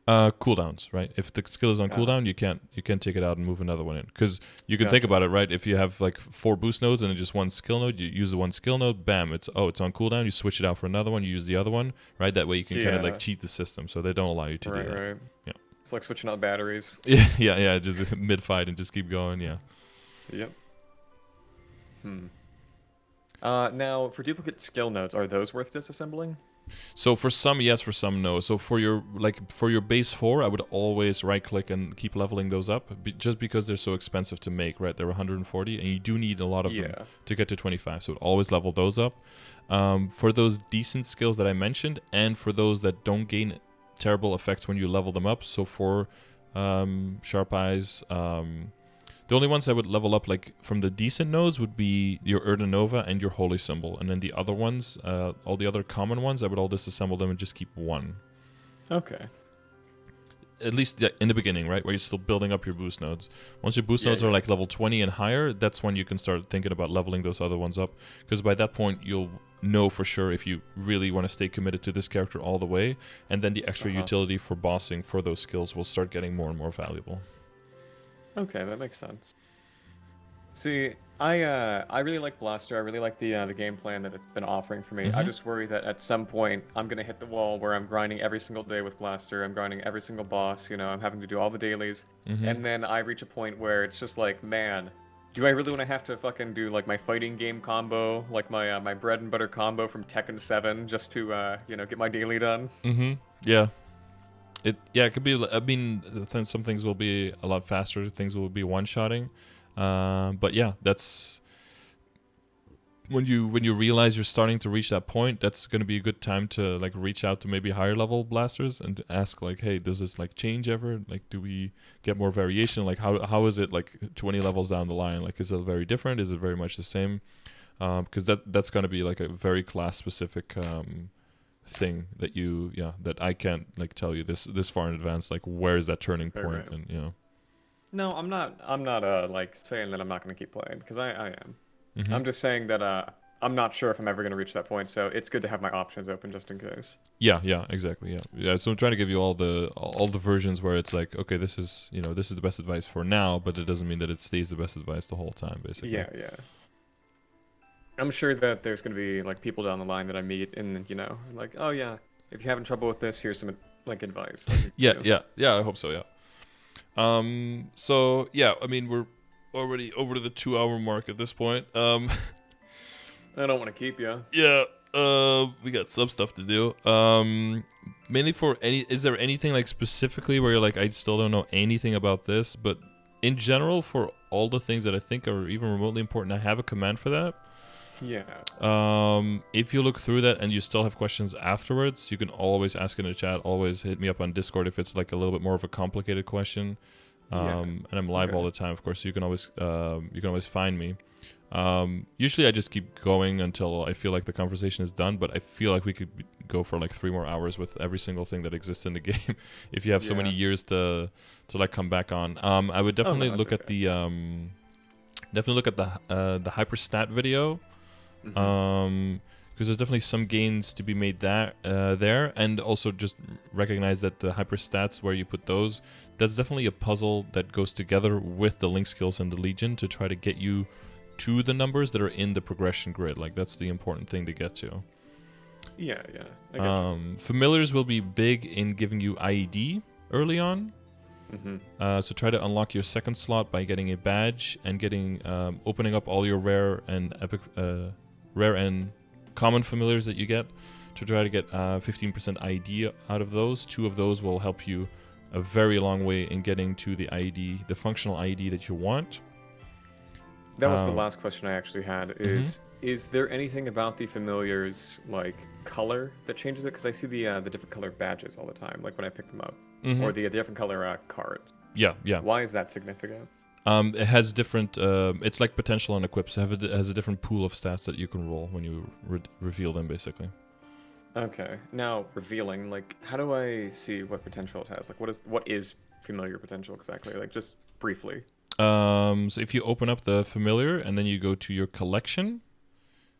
Cooldowns, right? If the skill is on cooldown, you can't take it out and move another one in. Because you can think about it, right? If you have like 4 boost nodes and just one skill node, you use the one skill node, bam, it's on cooldown. You switch it out for another one, you use the other one, right? That way you can kind of like cheat the system, so they don't allow you to do that. Right. Yeah. It's like switching out batteries. yeah. Just mid fight and just keep going. Yeah. Yep. Now, for duplicate skill nodes, are those worth disassembling? So for some, yes. For some, no. So for your base 4, I would always right-click and keep leveling those up, just because they're so expensive to make, right? They're 140, and you do need a lot of them to get to 25. So always level those up. For those decent skills that I mentioned, and for those that don't gain terrible effects when you level them up. So for Sharp Eyes, the only ones I would level up like from the decent nodes would be your Nova and your Holy Symbol. And then the other ones, all the other common ones, I would all disassemble them and just keep one. Okay. At least in the beginning, right? Where you're still building up your boost nodes. Once your boost nodes are like level 20 and higher, that's when you can start thinking about leveling those other ones up. Because by that point, you'll know for sure if you really want to stay committed to this character all the way. And then the extra utility for bossing for those skills will start getting more and more valuable. Okay, that makes sense. See, I really like Blaster. I really like the game plan that it's been offering for me. I just worry that at some point I'm gonna hit the wall where I'm grinding every single day with Blaster. I'm grinding every single boss. I'm having to do all the dailies, and then I reach a point where it's just like, man, do I really want to have to fucking do like my fighting game combo, like my bread and butter combo from Tekken 7, just to get my daily done? Yeah. It could be. I mean, some things will be a lot faster. Things will be one-shotting, but yeah, that's when you realize you're starting to reach that point. That's going to be a good time to like reach out to maybe higher level blasters and to ask like, hey, does this like change ever? Like, do we get more variation? Like, how is it like 20 levels down the line? Like, is it very different? Is it very much the same? Because that's going to be like a very class specific thing that that I can't like tell you this far in advance, like where is that turning point. Right. And No, I'm not like saying that I'm not going to keep playing, because I am. I'm just saying that I'm not sure if I'm ever going to reach that point, so it's good to have my options open just in case. Yeah, exactly. Yeah, so I'm trying to give you all the versions where it's like, okay, this is this is the best advice for now, but it doesn't mean that it stays the best advice the whole time, basically. Yeah. I'm sure that there's going to be like people down the line that I meet, and like, oh yeah, if you're having trouble with this, here's some like advice. Like, yeah. I hope so. Yeah. So yeah, I mean we're already over to the 2-hour mark at this point. I don't want to keep you. Yeah. We got some stuff to do. Mainly is there anything like specifically where you're like, I still don't know anything about this, but in general for all the things that I think are even remotely important, I have a command for that. Yeah. If you look through that and you still have questions afterwards, you can always ask in the chat. Always hit me up on Discord if it's like a little bit more of a complicated question. And I'm live all the time, of course. So you can always find me. Usually I just keep going until I feel like the conversation is done. But I feel like we could go for like 3 more hours with every single thing that exists in the game. If you have so many years to like come back on. I would definitely look at the the hyperstat video. Because there's definitely some gains to be made there, and also just recognize that the hyperstats where you put those, that's definitely a puzzle that goes together with the link skills and the Legion to try to get you to the numbers that are in the progression grid. Like that's the important thing to get to. Yeah. Familiars will be big in giving you IED early on. So try to unlock your second slot by getting a badge and getting opening up all your rare and common familiars that you get to try to get 15% IED out of those. 2 of those will help you a very long way in getting to the IED, the functional IED that you want. That was the last question I actually had. Is there anything about the familiars like color that changes it? Because I see the different color badges all the time, like when I pick them up, or the different color cards. Yeah. Why is that significant? It has different. It's like potential and equips. It has a different pool of stats that you can roll when you reveal them, basically. Okay. Now revealing, like, how do I see what potential it has? Like, what is familiar potential exactly? Like, just briefly. So if you open up the familiar and then you go to your collection,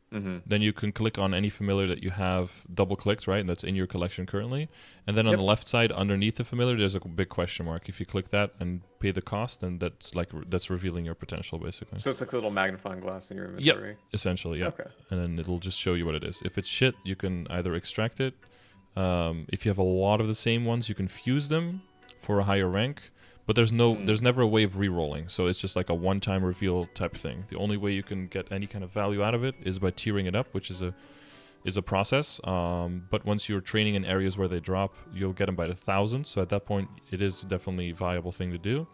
then you can click on any familiar that you have double-clicked, right? And that's in your collection currently. And then on the left side, underneath the familiar, there's a big question mark. If you click that and pay the cost, then that's revealing your potential, basically. So it's like a little magnifying glass in your inventory. Yep, essentially, yeah. Okay. And then it'll just show you what it is. If it's shit, you can either extract it. If you have a lot of the same ones, you can fuse them for a higher rank. But there's never a way of re-rolling, so it's just like a one-time reveal type thing. The only way you can get any kind of value out of it is by tiering it up, which is a process. But once you're training in areas where they drop, you'll get them by the thousands. So at that point, it is definitely a viable thing to do.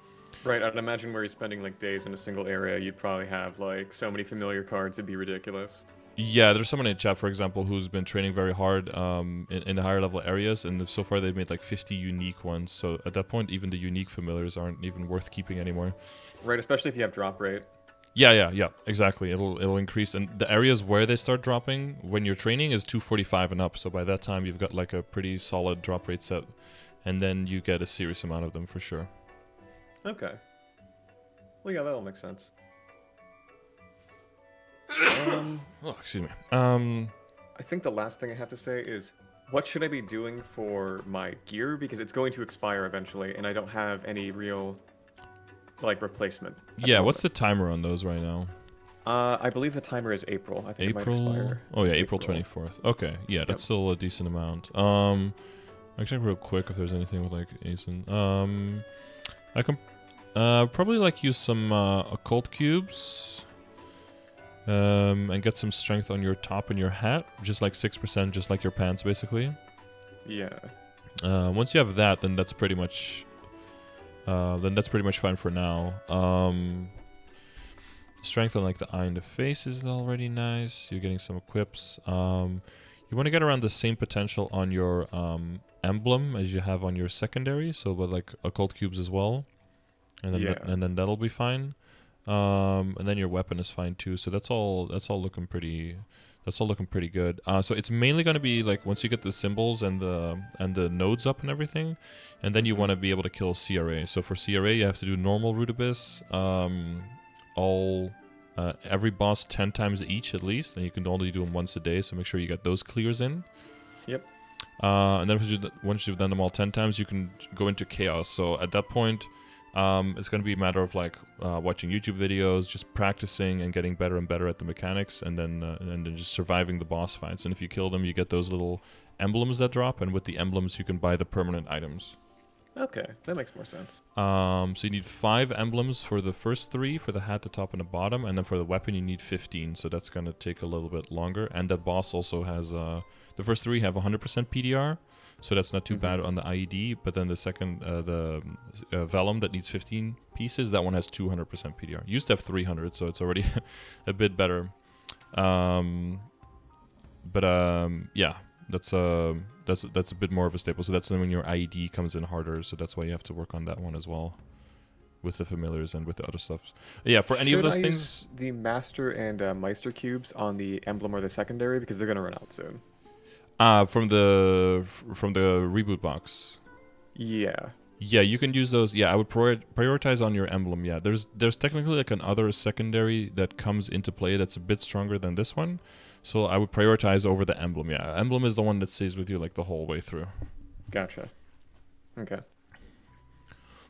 Right, I'd imagine where you're spending like days in a single area, you'd probably have like so many familiar cards, it'd be ridiculous. Yeah, there's someone in chat, for example, who's been training very hard in the higher level areas, and so far they've made like 50 unique ones. So at that point, even the unique familiars aren't even worth keeping anymore. Right, especially if you have drop rate. Yeah, exactly. It'll increase, and the areas where they start dropping when you're training is 245 and up. So by that time, you've got like a pretty solid drop rate set, and then you get a serious amount of them for sure. Okay. Well, yeah, that all makes sense. Oh, excuse me. I think the last thing I have to say is, what should I be doing for my gear? Because it's going to expire eventually, and I don't have any real, like, replacement. Yeah, what's the timer on those right now? I believe the timer is April. I think it might expire. Oh yeah, April 24th. Okay, yeah, that's still a decent amount. I'll check real quick if there's anything with like ASIN. I can probably like use some occult cubes. And get some strength on your top and your hat, just like 6%, just like your pants, basically. Yeah. Once you have that, then that's pretty much fine for now. Strength on like the eye and the face is already nice. You're getting some equips. You want to get around the same potential on your emblem as you have on your secondary, so with like occult cubes as well, and then and then that'll be fine. And then your weapon is fine too, so that's all looking pretty good. So it's mainly going to be like once you get the symbols and the nodes up and everything, and then you want to be able to kill CRA. So for CRA you have to do normal Root Abyss, every boss 10 times each at least, and you can only do them once a day, so make sure you get those clears in. Yep. And then once you've done them all 10 times, you can go into Chaos. So at that point, it's going to be a matter of like watching YouTube videos, just practicing and getting better and better at the mechanics, and then just surviving the boss fights. And if you kill them, you get those little emblems that drop, and with the emblems you can buy the permanent items. Okay, that makes more sense. So you need 5 emblems for the first 3, for the hat, the top, and the bottom, and then for the weapon you need 15, so that's going to take a little bit longer. And that boss also has, the first 3 have 100% PDR, so that's not too bad on the IED, but then the second, the Vellum that needs 15 pieces, that one has 200% PDR. Used to have 300, so it's already a bit better. Yeah, that's a bit more of a staple. So that's when your IED comes in harder, so that's why you have to work on that one as well, with the familiars and with the other stuff. Yeah, for any of those things, use the Master and Meister cubes on the emblem or the secondary, because they're gonna run out soon. From the reboot box. Yeah. Yeah, you can use those. Yeah, I would prioritize on your emblem. Yeah, there's technically like another secondary that comes into play that's a bit stronger than this one, so I would prioritize over the emblem. Yeah, emblem is the one that stays with you like the whole way through. Gotcha. Okay.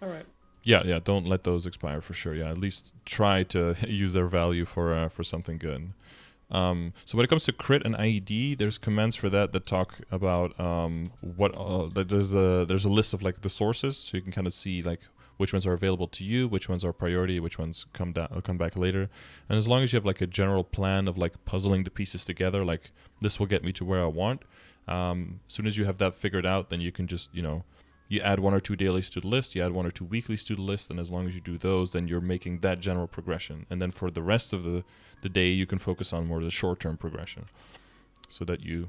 All right. Yeah, don't let those expire for sure. Yeah, at least try to use their value for something good. So when it comes to crit and IED, there's commands for that talk about there's a list of like the sources, so you can kind of see like which ones are available to you, which ones are priority, which ones come back later. And as long as you have like a general plan of like puzzling the pieces together, like this will get me to where I want. As soon as you have that figured out, then you can just you add 1 or 2 dailies to the list, you add 1 or 2 weeklies to the list, and as long as you do those, then you're making that general progression. And then for the rest of the day, you can focus on more of the short-term progression, so that you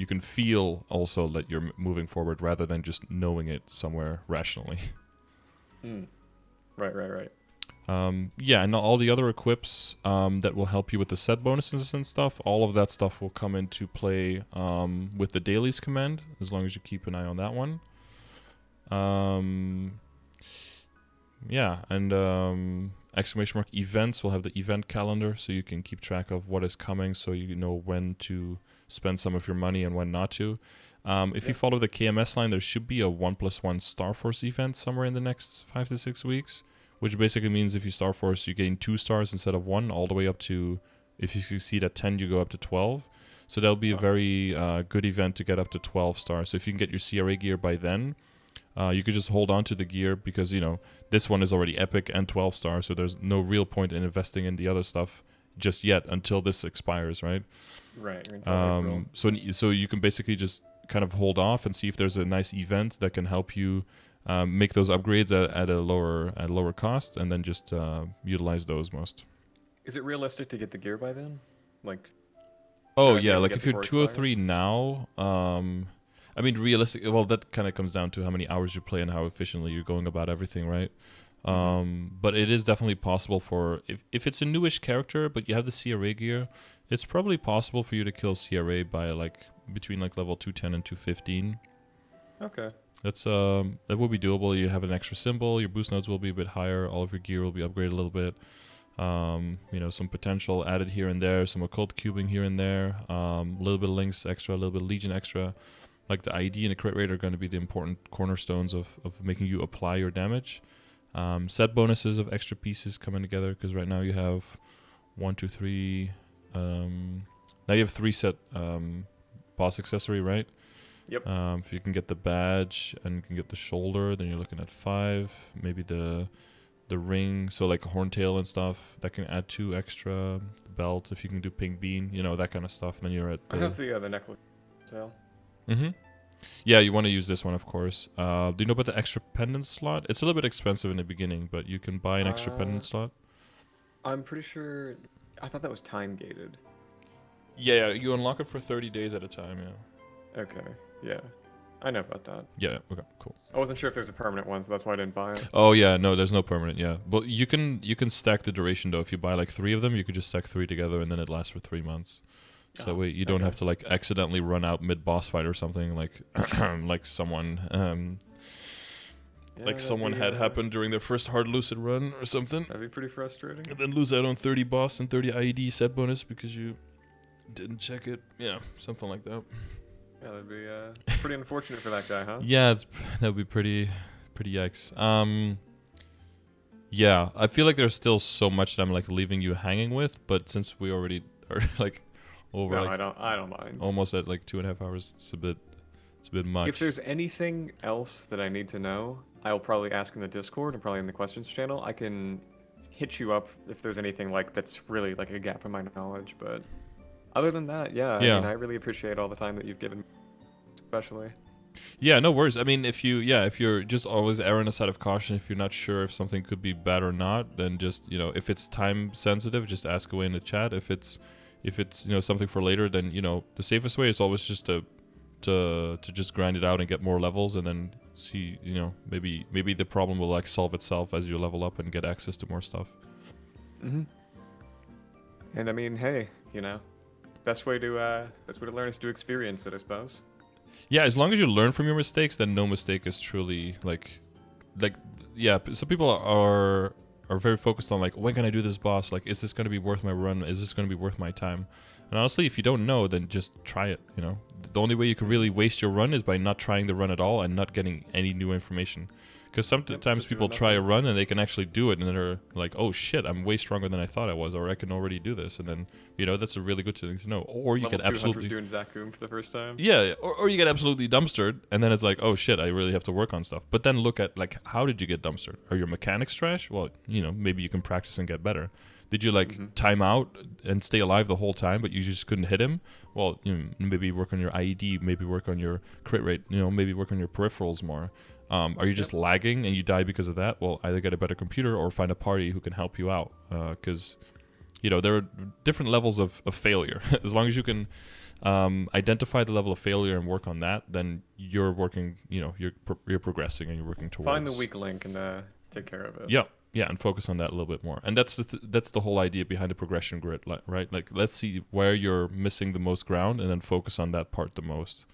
can feel also that you're moving forward rather than just knowing it somewhere rationally. Right. Yeah, and all the other equips that will help you with the set bonuses and stuff, all of that stuff will come into play with the dailies command, as long as you keep an eye on that one. Yeah, and exclamation mark events will have the event calendar, so you can keep track of what is coming, so you know when to spend some of your money and when not to. If you follow the KMS line, there should be a 1+1 Star Force event somewhere in the next 5 to 6 weeks, which basically means if you Star Force, you gain 2 stars instead of 1, all the way up to, if you succeed at 10, you go up to 12. So that'll be a very good event to get up to 12 stars. So if you can get your CRA gear by then, you could just hold on to the gear, because, you know, this one is already epic and 12 stars, so there's no real point in investing in the other stuff just yet until this expires, right? Right. So you can basically just kind of hold off and see if there's a nice event that can help you make those upgrades at a lower cost, and then just utilize those most. Is it realistic to get the gear by then? Like. Oh yeah, like if you're 203 now, I mean, realistic. Well, that kind of comes down to how many hours you play and how efficiently you're going about everything, right? But it is definitely possible for if it's a newish character, but you have the CRA gear, it's probably possible for you to kill CRA by like between like level 210 and 215. Okay. That's that will be doable. You have an extra symbol. Your boost nodes will be a bit higher. All of your gear will be upgraded a little bit. You know, some potential added here and there, some occult cubing here and there, a little bit of links extra, a little bit of legion extra. Like the ID and the crit rate are going to be the important cornerstones of making you apply your damage. Set bonuses of extra pieces coming together, because right now you have 1, 2, 3. Now you have 3 set boss accessory, right? Yep. If you can get the badge and you can get the shoulder, then you're looking at 5. Maybe the ring, so like a horntail and stuff, that can add 2 extra. The belt, if you can do pink bean, you know, that kind of stuff. Then you're at. I have the necklace tail. Yeah, you want to use this one, of course. Do you know about the extra pendant slot? It's a little bit expensive in the beginning, but you can buy an extra pendant slot. I'm pretty sure. I thought that was time gated. Yeah, you unlock it for 30 days at a time. Yeah. Okay. Yeah. I know about that. Yeah. Okay. Cool. I wasn't sure if there's a permanent one, so that's why I didn't buy it. Oh yeah, no, there's no permanent. Yeah, but you can stack the duration though. If you buy like 3 of them, you could just stack 3 together, and then it lasts for 3 months. So that way you don't have to like accidentally run out mid boss fight or something like like someone had happened during their first hard lucid run or something. That'd be pretty frustrating. And then lose out on 30 boss and 30 IED set bonus because you didn't check it. Yeah, something like that. Yeah, that'd be pretty unfortunate for that guy, huh? Yeah, that would be pretty yikes. Yeah, I feel like there's still so much that I'm like leaving you hanging with, but since we already are like over, no, like, I don't mind. almost at like 2.5 hours, it's a bit much. If there's anything else that I need to know, I'll probably ask in the Discord and probably in the questions channel. I can hit you up if there's anything like that's really like a gap in my knowledge, but other than that, yeah. I mean, I really appreciate all the time that you've given me, especially. Yeah, no worries. I mean, if you're just always err on the side of caution, if you're not sure if something could be bad or not, then just, you know, if it's time sensitive, just ask away in the chat. If it's you know, something for later, then, you know, the safest way is always just to just grind it out and get more levels, and then see, you know, maybe the problem will like solve itself as you level up and get access to more stuff. And I mean, hey, you know, best way to learn is to experience it, I suppose. Yeah, as long as you learn from your mistakes, then no mistake is truly like yeah. Some people are very focused on like, when can I do this boss? Like, is this going to be worth my run? Is this going to be worth my time? And honestly, if you don't know, then just try it. You know, the only way you can really waste your run is by not trying the run at all and not getting any new information. Because sometimes people try a run and they can actually do it, and they're like, oh shit, I'm way stronger than I thought I was, or I can already do this. And then, you know, that's a really good thing to know. Or you get absolutely doing Zakum for the first time. Yeah, or you get absolutely dumpstered, and then it's like, oh shit, I really have to work on stuff. But then look at like, how did you get dumpstered? Are your mechanics trash? Well, you know, maybe you can practice and get better. Did you like time out and stay alive the whole time, but you just couldn't hit him? Well, you know, maybe work on your IED, maybe work on your crit rate, you know, maybe work on your peripherals more. Are you just lagging and you die because of that? Well, either get a better computer or find a party who can help you out. Because, you know, there are different levels of failure. As long as you can identify the level of failure and work on that, then you're working, you know, you're progressing and you're working towards. Find the weak link and take care of it. Yeah, yeah, and focus on that a little bit more. And that's that's the whole idea behind the progression grid, right? Like, let's see where you're missing the most ground, and then focus on that part the most.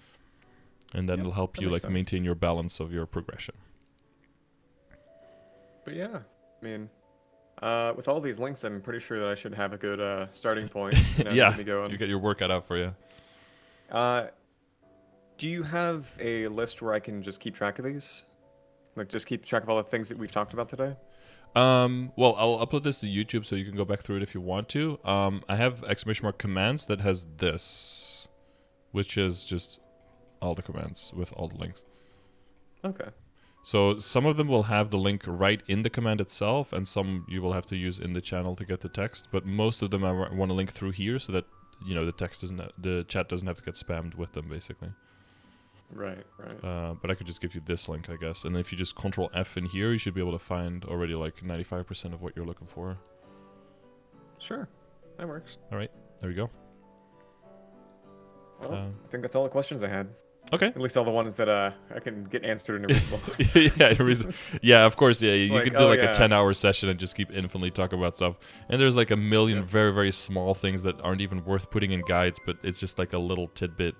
And then it'll help you like maintain your balance of your progression. But yeah, I mean, with all these links, I'm pretty sure that I should have a good starting point. You know, Yeah, get me going. you get your work cut out for you. Do you have a list where I can just keep track of these? Like, just keep track of all the things that we've talked about today? Well, I'll upload this to YouTube so you can go back through it if you want to. I have !commands that has this, which is just all the commands with all the links. Okay. So some of them will have the link right in the command itself, and some you will have to use in the channel to get the text. But most of them I want to link through here so that the chat doesn't have to get spammed with them, basically. Right, right. But I could just give you this link, I guess. And if you just Control F in here, you should be able to find already like 95% of what you're looking for. Sure, that works. All right, there we go. Well, I think that's all the questions I had. Okay. At least all the ones that I can get answered in a reasonable. Yeah, of course. Yeah, you like, could do like a 10-hour session and just keep infinitely talking about stuff. And there's like a million very, very small things that aren't even worth putting in guides, but it's just like a little tidbit.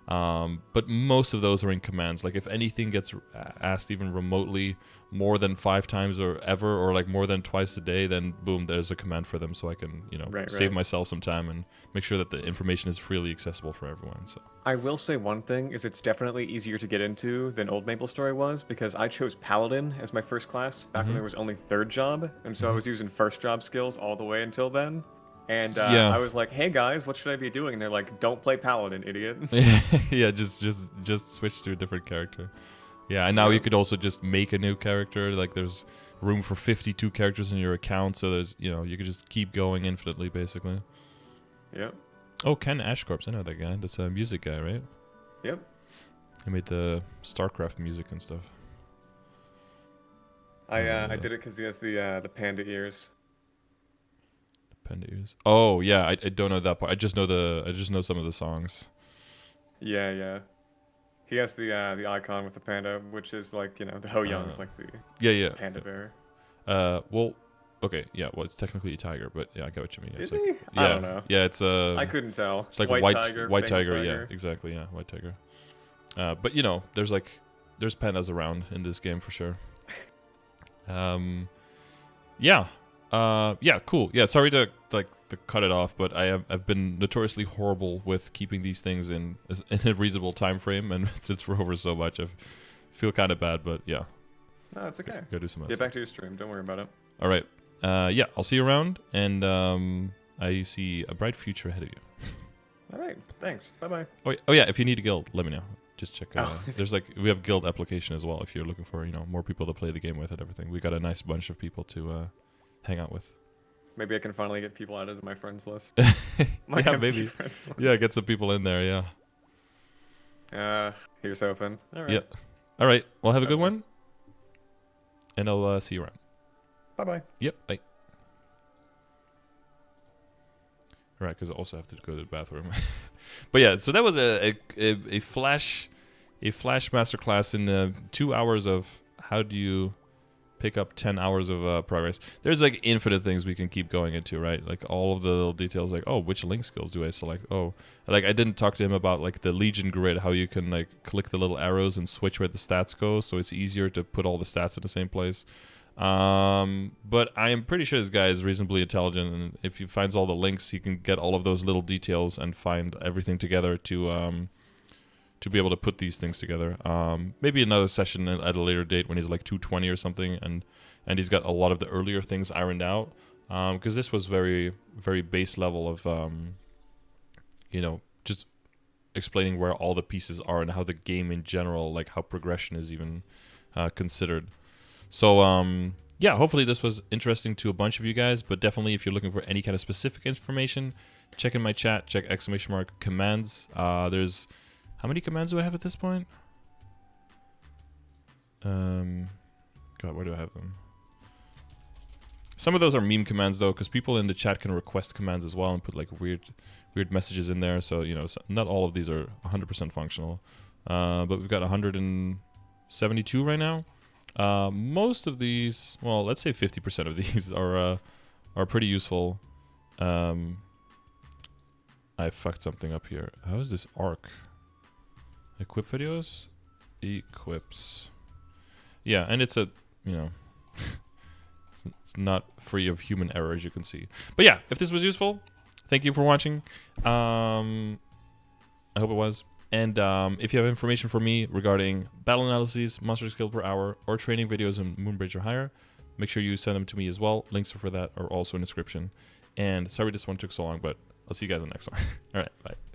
But most of those are in commands. Like if anything gets asked even remotely more than 5 times or ever, or like more than twice a day, then boom, there's a command for them, so I can save myself some time and make sure that the information is freely accessible for everyone. So I will say one thing is it's definitely easier to get into than old MapleStory was, because I chose Paladin as my first class back when there was only 3rd job, and so I was using 1st job skills all the way until then. And I was like, "Hey guys, what should I be doing?" And they're like, "Don't play Paladin, idiot." Yeah, just switch to a different character. Yeah, and now you could also just make a new character. Like there's room for 52 characters in your account, so there's you could just keep going infinitely, basically. Yep. Oh, Ken Ashcorps, I know that guy. That's a music guy, right? Yep. He made the StarCraft music and stuff. I did it because he has the panda ears. Panda ears. Oh yeah, I don't know that part. I just know some of the songs. Yeah, yeah. He has the icon with the panda, which is like the Ho Young's like the panda bear. Well, okay, yeah. Well, it's technically a tiger, but yeah, I get what you mean. Is like, he? Yeah, I don't know. Yeah, it's I couldn't tell. It's like white tiger. Yeah, exactly. Yeah, white tiger. But there's pandas around in this game for sure. Yeah. Yeah, cool. Yeah, sorry to cut it off, but I've been notoriously horrible with keeping these things in a reasonable time frame, and since we're over so much, I feel kind of bad, but yeah. No, it's okay. Go do some. Get back to your stream. Don't worry about it. All right. Yeah, I'll see you around, and I see a bright future ahead of you. All right. Thanks. Bye bye. Oh yeah. If you need a guild, let me know. Just check. There's we have guild application as well. If you're looking for more people to play the game with and everything, we got a nice bunch of people to hang out with. Maybe I can finally get people added to my friends list. Yeah, maybe. Yeah, get some people in there. Yeah. Here's hoping. All right. Yeah. All right. Well, have a good one, and I'll see you around. Bye bye. Yep. Bye. All right, because I also have to go to the bathroom. But yeah, so that was a flash masterclass in 2 hours of how do you pick up 10 hours of progress. There's like infinite things we can keep going into, right? Like all of the little details, like which link skills do I select? I didn't talk to him about like the Legion grid, how you can like click the little arrows and switch where the stats go, so it's easier to put all the stats in the same place. But I am pretty sure this guy is reasonably intelligent, and if he finds all the links, he can get all of those little details and find everything together to be able to put these things together. Maybe another session at a later date when he's like 220 or something, and he's got a lot of the earlier things ironed out. Because this was very, very base level of, just explaining where all the pieces are and how the game in general, like how progression is even considered. So, yeah, hopefully this was interesting to a bunch of you guys, but definitely if you're looking for any kind of specific information, check in my chat, check !commands. There's... How many commands do I have at this point? God, where do I have them? Some of those are meme commands though, because people in the chat can request commands as well and put like weird messages in there. So not all of these are 100% functional. But we've got 172 right now. Most of these, well, let's say 50% of these are pretty useful. I fucked something up here. How is this arc? Equip videos? Equips. Yeah, and it's a, you know, it's not free of human error, as you can see. But yeah, if this was useful, thank you for watching. I hope it was. And if you have information for me regarding battle analyses, monsters killed per hour, or training videos in Moonbridge or higher, make sure you send them to me as well. Links for that are also in the description. And sorry this one took so long, but I'll see you guys in the next one. All right, bye.